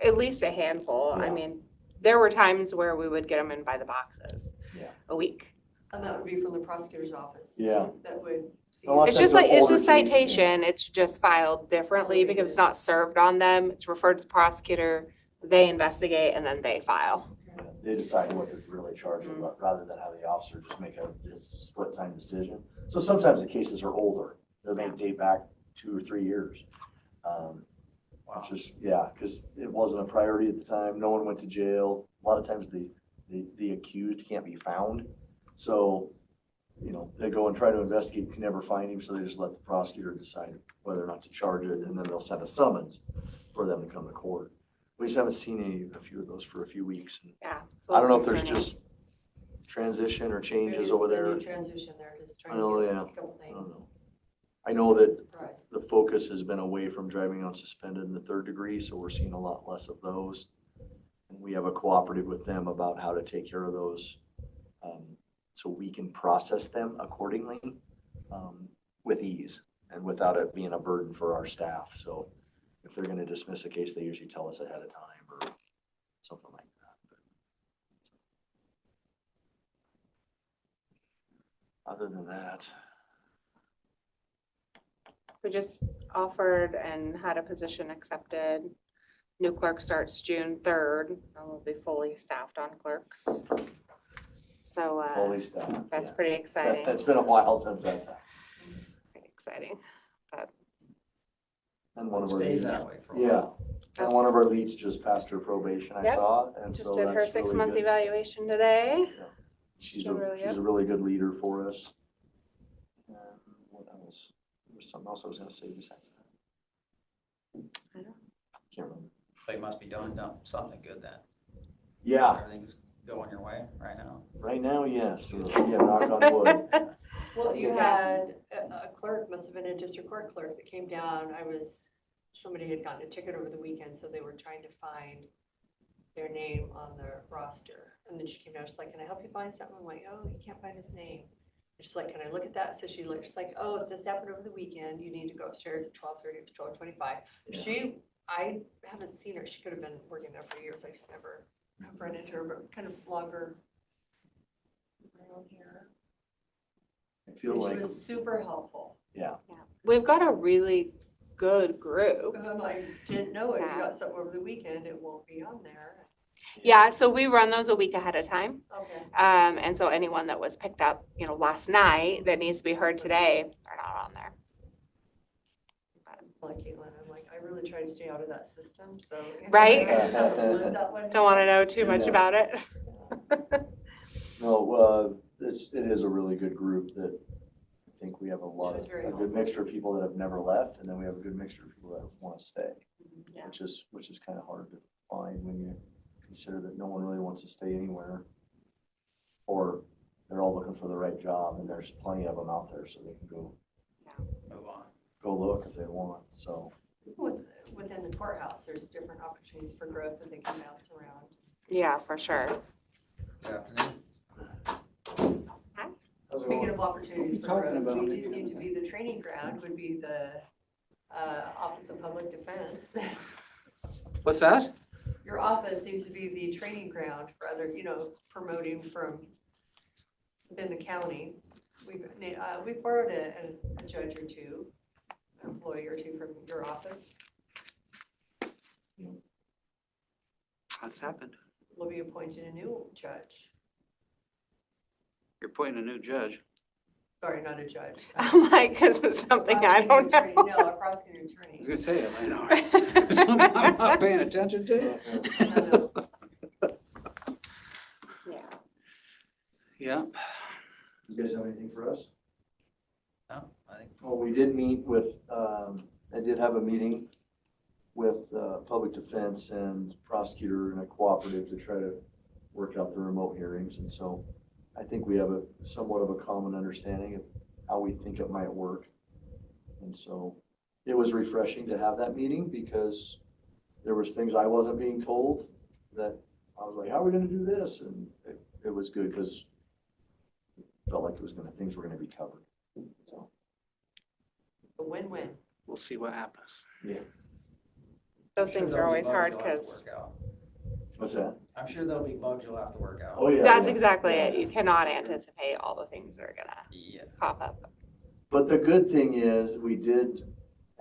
At least a handful. I Yeah. mean, there were times where we would get them in by the boxes. Yeah. A week. And that would be from the prosecutor's office? Yeah. That would see. A lot of It's times just like, they're it's a older cases, yeah. citation, it's just filed differently because it's not served on them. It's referred to the prosecutor, they investigate, and then they file. They decide what to really charge them, rather than have the officer just make a split time decision. So sometimes the cases are older, they may date back 2 or 3 years. It's just, yeah, because it wasn't a priority at the time, no one went to jail. A lot of times the accused can't be found. So, you know, they go and try to investigate, can never find him, so they just let the prosecutor decide whether or not to charge it, and then they'll send a summons for them to come to court. We just haven't seen a few of those for a few weeks. Yeah. I don't know if there's just transition or changes over there. Maybe it's the new transition, they're just trying Oh, to get yeah. a couple I don't things. know. I know that Surprise. the focus has been away from driving unsuspended in the 3rd degree, so we're seeing a lot less of those. And we have a cooperative with them about how to take care of those, so we can process them accordingly, with ease and without it being a burden for our staff. So if they're gonna dismiss a case, they usually tell us ahead of time or something like that. Other than that, We just offered and had a position accepted. New clerk starts June 3rd, and we'll be fully staffed on clerks. So, fully staffed. that's yeah. pretty exciting. It's been a while since that's happened. Pretty exciting. But And one of our Stays leads, that way for a yeah, while. and one of our leads just passed her probation, I Yep. saw, and just so did her that's 6-month really good. evaluation today. She's doing really she's good. a really good leader for us. What else? There was something else I was gonna say besides that. I know. Can't remember. They must be doing something good then. Yeah, Everything's going your way right now. right now, yes, yeah, knock on wood. Well, you had a clerk, must have been a district court clerk that came down, I was somebody had gotten a ticket over the weekend, so they were trying to find their name on the roster. And then she came down, she's like, can I help you find something? I'm like, oh, you can't find his name. And she's like, can I look at that? So she looked, she's like, oh, if this happened over the weekend, you need to go upstairs at 12:30 to 12:25. Yeah. I haven't seen her. She could have been working there for years. I just never have run into her, but kind of longer around here. I feel And like, she was super helpful. yeah, We've got a really good group. Because I'm like, didn't know if you Yeah. got something over the weekend, it won't be on there. Yeah, so we run those a week ahead of time. Okay. And so anyone that was picked up, last night that needs to be heard today, are not on there. Like Caitlin, I'm like, I really try to stay out of that system, so. Right? That one. Don't want to know too much Yeah. about it. no, it is a really good group that I think we have a lot She was of, very a good mixture of people that have never left, and then we have a good mixture of people that want to stay. Yeah. Which is kind of hard to find when you consider that no one really wants to stay anywhere. Or they're all looking for the right job, and there's plenty of them out there, so they can Move on. go look if they want, so. Within the courthouse, there's different opportunities for growth that they can bounce around. Yeah, for sure. Good afternoon. Speaking of opportunities for talking growth, about? we do seem to be the training ground, would be the Office of Public Defense. What's that? Your office seems to be the training ground for other, promoting from within the county. We've borrowed a judge or two, an employee or two from your office. What's happened? We'll be appointing a new judge. You're appointing a new judge. Sorry, not a judge. I'm like, is it something I don't know? No, a prosecuting I attorney. was gonna say it, I know. I'm not paying attention to it. Yeah. Yeah. You guys have anything for us? No, I think. Well, we did meet with, I did have a meeting with public defense and prosecutor and a cooperative to try to work out the remote hearings. And so I think we have a somewhat of a common understanding of how we think it might work. And so it was refreshing to have that meeting because there was things I wasn't being told that I was like, how are we gonna do this? And it was good because it felt like things were gonna be covered. So. A win-win. We'll see what happens. Yeah. Those things are always hard You'll have to because work out. What's that? I'm sure there'll be bugs you'll have to work out. Oh, yeah. that's yeah. exactly it. You cannot anticipate all the things that are gonna Yeah. pop up. But the good thing is,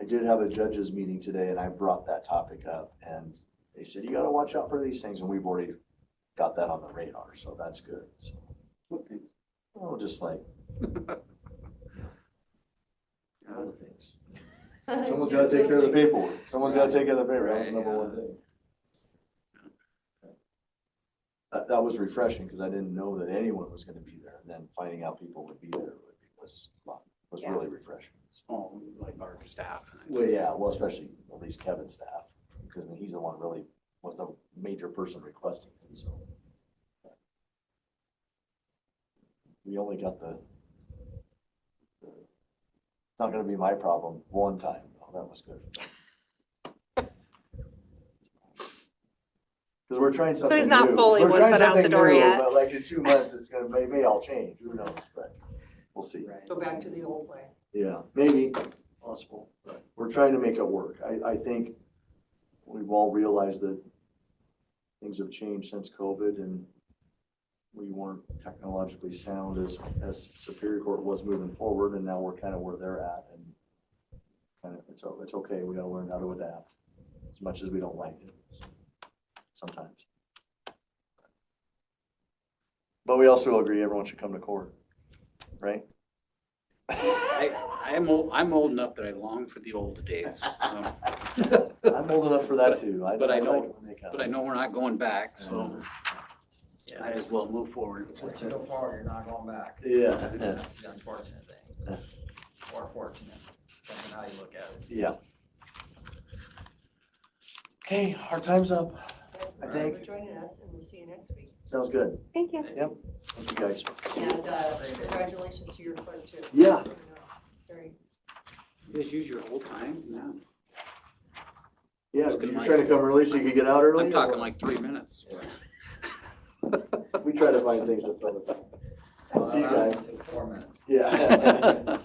I did have a judges meeting today and I brought that topic up and they said, you gotta watch out for these things, and we've already got that on the radar, so that's good. So, Okay. well, just like other things. Someone's Someone's gotta take care of the paperwork. Someone's gotta take care of the paperwork. That's the number one thing. That was refreshing because I didn't know that anyone was gonna be there, and then finding out people would be there was Yeah. really refreshing. Oh, like our staff. Well, yeah, well, especially at least Kevin's staff, because he's the one really was the major person requesting it, so. We only got it's not gonna be my problem one time, though, that was good. Because we're trying something new. he's not fully We're one trying foot out the something door new, yet. But like in 2 months, it's gonna, may all change, who knows, but we'll see. Go back to the old way. Yeah, maybe, possible, but we're trying to make it work. I think we've all realized that things have changed since COVID and we weren't technologically sound as Superior Court was moving forward, and now we're kind of where they're at, and kind of, it's okay, we gotta learn how to adapt, as much as we don't like it, sometimes. But we also agree everyone should come to court, right? I'm old enough that I long for the old days. I'm old enough for that too. But I like know, it when they come. but I know we're not going back, so might as well move forward. Once you go forward, you're not going back. Yeah. That's the unfortunate thing. Or fortunate, depending on how you look at it. Yeah. Okay, our time's up, I Thank you think. for joining us, and we'll see you next week. Sounds good. Thank you. Yep. Thank you, guys. And congratulations to your clerk too. Yeah. Very You guys use your whole time now? Yeah, because you're trying to come early so you can get out early? I'm or talking what? like 3 minutes. We try to find things to fill us. See you guys. 4 minutes. Yeah.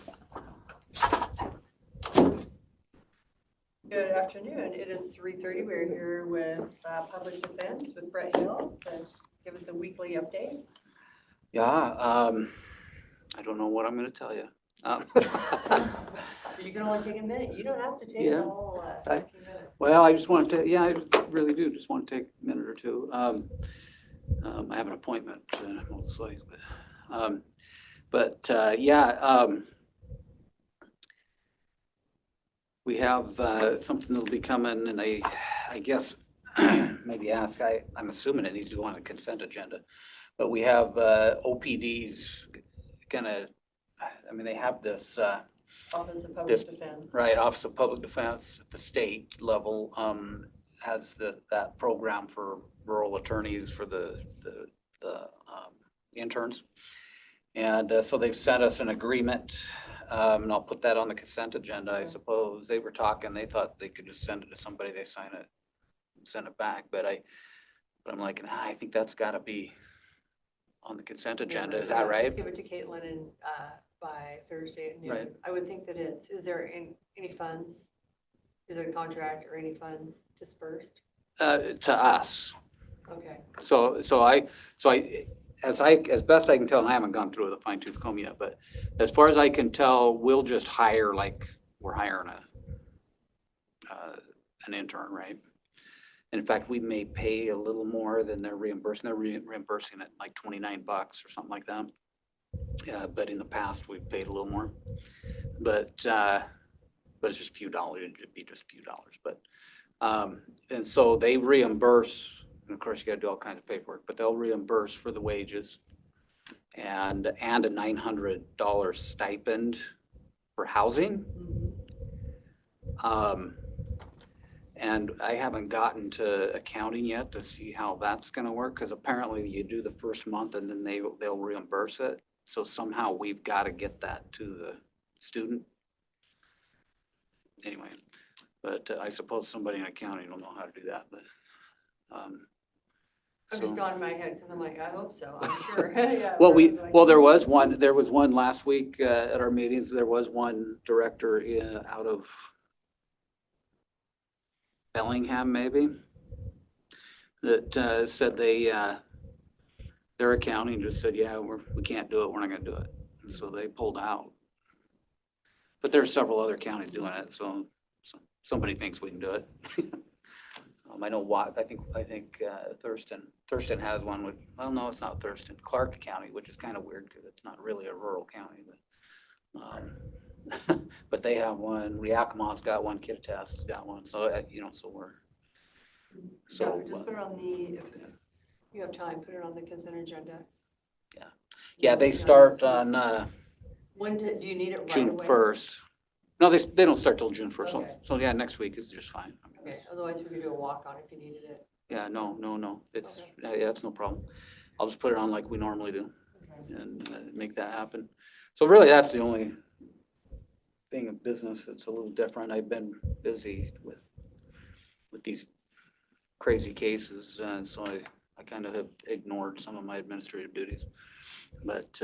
Good afternoon. It is 3:30. We're here with Public Defense with Brett Hill to give us a weekly update. Yeah, I don't know what I'm gonna tell you. You can only take a minute. You don't have to take Yeah. the whole 15 minutes. Well, I just want to, yeah, I really do, just want to take a minute or two. I have an appointment, most likely, we have something that'll be coming, and I guess maybe ask, I'm assuming it needs to go on the consent agenda, but we have OPD's gonna, I mean, they have this Office of Public this- Defense. Right, Office of Public Defense at the state level has that program for rural attorneys for the interns. And so they've sent us an agreement, and I'll put that on the consent agenda, I suppose. They were talking, they thought they could just send it to somebody, they sign it, send it back, but I'm like, nah, I think that's gotta be on the consent agenda, is that right? Just give it to Caitlin and by Thursday at noon. Right. I would think that is there any funds? Is it a contract or any funds dispersed? To us. Okay. So as best I can tell, and I haven't gone through with a fine tooth comb yet, but as far as I can tell, we'll just hire, like, we're hiring an intern, right? And in fact, we may pay a little more than they're reimbursing. They're reimbursing it like $29 or something like that. Yeah, but in the past, we've paid a little more. But it's just a few dollars. It'd be just a few dollars. But and so they reimburse, and of course you got to do all kinds of paperwork, but they'll reimburse for the wages and a $900 stipend for housing. And I haven't gotten to accounting yet to see how that's going to work, because apparently you do the first month and then they'll reimburse it. So somehow we've got to get that to the student. Anyway, but I suppose somebody in accounting will know how to do that, but. I'm just nodding my head because I'm like, I hope so, I'm sure. Yeah, Well, there was one last week at our meetings. There was one director out of Bellingham, maybe, that said their accounting just said, yeah, we can't do it. We're not going to do it. And so they pulled out. But there's several other counties doing it, so somebody thinks we can do it. I know what I think Thurston has one with, well, no, it's not Thurston, Clark County, which is kind of weird because it's not really a rural county, but but they have one. Yakima's got one. Kittah's got one. So so we're Just put it on if you have time, put it on the consent agenda. Yeah, they start on When do you need it right June away? 1st. No, they don't start till June 1st. Okay. So yeah, next week is just fine. Okay, otherwise we could do a walk-on if you needed it. Yeah, no. It's yeah, it's no problem. I'll just put it on like we normally do and make that happen. So really, that's the only thing of business that's a little different. I've been busy with these crazy cases, so I kind of have ignored some of my administrative duties. But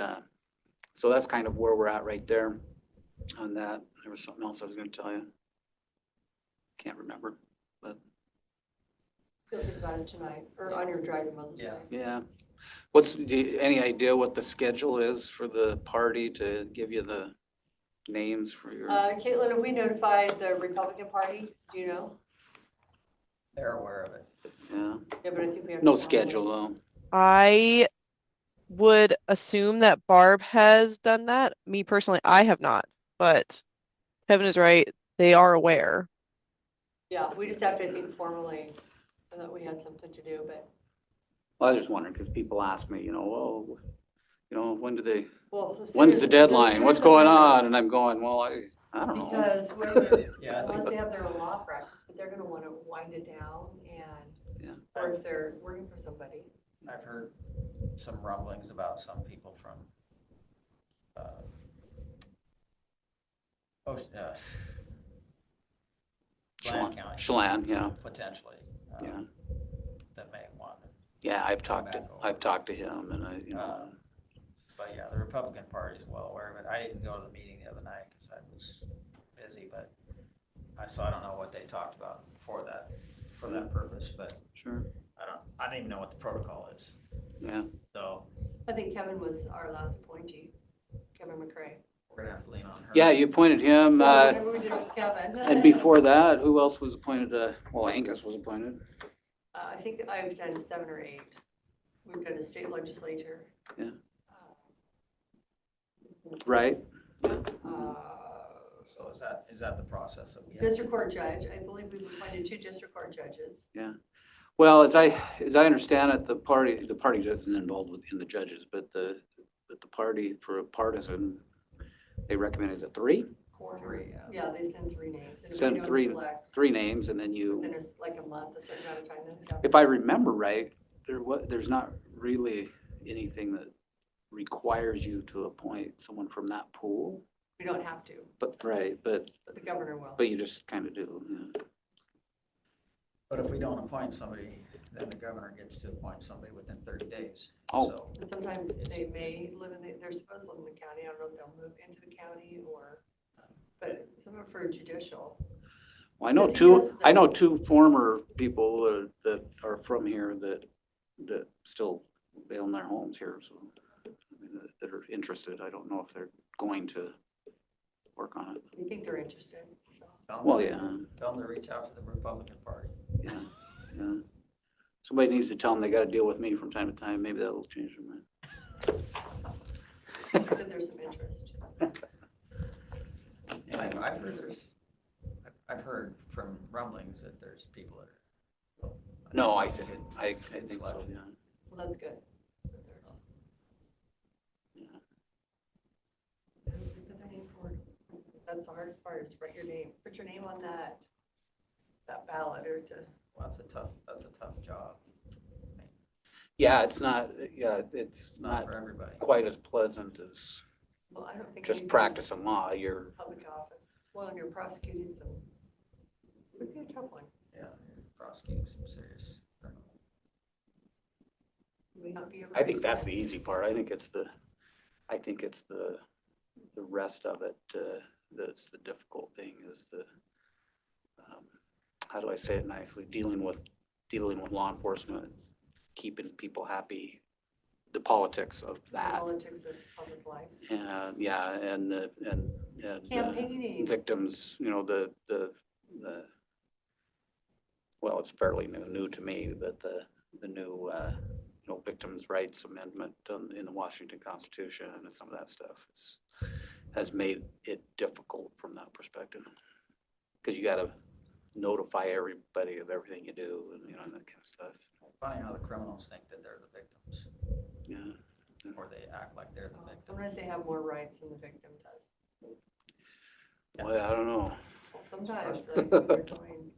so that's kind of where we're at right there on that. There was something else I was going to tell you. Can't remember, but Feel good about it tonight, or on your drive, you must say. yeah. Any idea what the schedule is for the party to give you the names for your? Caitlin, have we notified the Republican Party? Do you know? They're aware of it. Yeah. Yeah, but I think we have. No to schedule though. I would assume that Barb has done that. Me personally, I have not, but Kevin is right. They are aware. Yeah, we just have to, I think, formally, I thought we had something to do, but. Well, I was just wondering because people ask me, when do they? Well, When's the deadline? What's going on? And I'm going, well, I don't know. Because unless they have their own law practice, but they're gonna wanna wind it down and, or if they're working for somebody. I've heard some rumblings about some people from Chelan County. Chelan, yeah, Potentially. yeah. That may want. Yeah, I've Come talked to him and I, you know, But yeah, the Republican Party is well aware of it. I didn't go to the meeting the other night because I was busy, but I don't know what they talked about for that purpose, but sure, I don't even know what the protocol is. yeah. So I think Kevin was our last appointee, Kevin McCray. we're gonna have to lean on her. Yeah, you appointed him, So whatever we did with Kevin. and before that, who else was appointed? Well, Angus was appointed. I think I've done 7 or 8. We've done a state legislature. Yeah. Right. So is that the process that we have? District court judge, I believe we've appointed 2 district court judges. Yeah. Well, as I understand it, the party isn't involved in the judges, but the party for a partisan, they recommend, is it 3? 3, yeah. Yeah, they send 3 names. And we Send don't 3 select. names and then you. Then it's like a month, a certain amount of time. Then If I remember right, there's not really anything that requires you to appoint someone from that pool. we don't have to, But but the governor will. but you just kind of do. Yeah. But if we don't appoint somebody, then the governor gets to appoint somebody within 30 days. Oh. So And sometimes they may live they're supposed to live in the county. I don't know if they'll move into the county or, but some of for judicial. Well, I know two former people that are from here that still, they own their homes here, so I mean, that are interested. I don't know if they're going to work on it. You think they're interested, so. Well, yeah. Tell them to reach out to the Republican Party. Yeah, yeah. Somebody needs to tell them they got to deal with me from time to time. Maybe that'll change their mind. That there's some interest. Yeah, I've heard from rumblings that there's people that are. No, I think so, yeah. Well, that's good. Yeah. Put their name forward. That's the hardest part is to write your name, put your name on that ballot or to. Well, that's a tough job. Yeah, it's not Not for everybody. quite as pleasant as Well, I don't think. just anything practicing law. You're, Public office. Well, and you're prosecuting some, would be a tough one. Yeah, you're prosecuting some serious criminal. May not be. I think that's the easy part. I think it's the rest of it, that's the difficult thing is how do I say it nicely? Dealing with law enforcement, keeping people happy, the politics of that. Politics of public life. And yeah, and Campaigning. victims, you know, the well, it's fairly new to me, but the new Victims' Rights Amendment in the Washington Constitution and some of that stuff has made it difficult from that perspective. Because you got to notify everybody of everything you do and that kind of stuff. Funny how the criminals think that they're the victims. Yeah. Or they act like they're the victim. Sometimes they have more rights than the victim does. Well, I don't know. Well, sometimes like, they're going.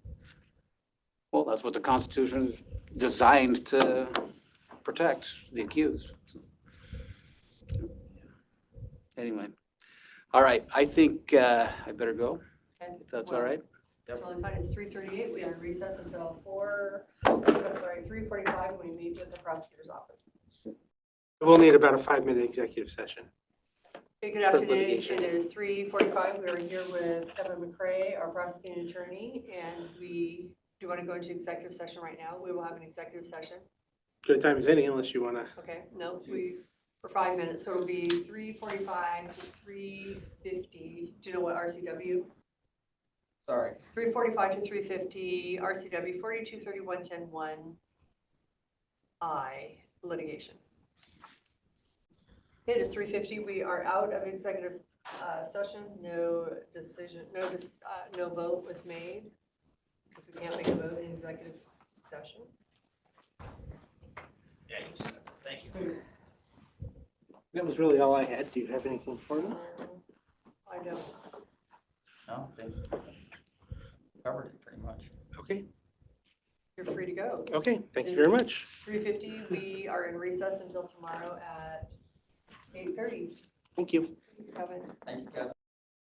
Well, that's what the Constitution is designed to protect the accused. So, anyway, all right. I think I better go, Okay. if that's Well, all right. It's really fun. It's 3:38. We are in recess until 3:45 when we meet with the prosecutor's office. We'll need about a 5-minute executive session. Hey, good For afternoon. litigation. It is 3:45. We are here with Kevin McCray, our prosecuting attorney, and we do want to go into executive session right now. We will have an executive session. Good time as any, unless you want to. Okay, no, for 5 minutes, so it'll be 3:45 to 3:50. Do you know what RCW? Sorry. 3:45 to 3:50, RCW 4231-10-1I litigation. It is 3:50. We are out of executive session. No decision, no vote was made because we can't make a vote in executive session. Yeah, you said, thank you. That was really all I had. Do you have anything for me? I don't. No, they covered it pretty much. Okay. You're free to go. Okay, thank you very much. 3:50. We are in recess until tomorrow at 8:30. Thank you. Kevin. Thank you, Kevin.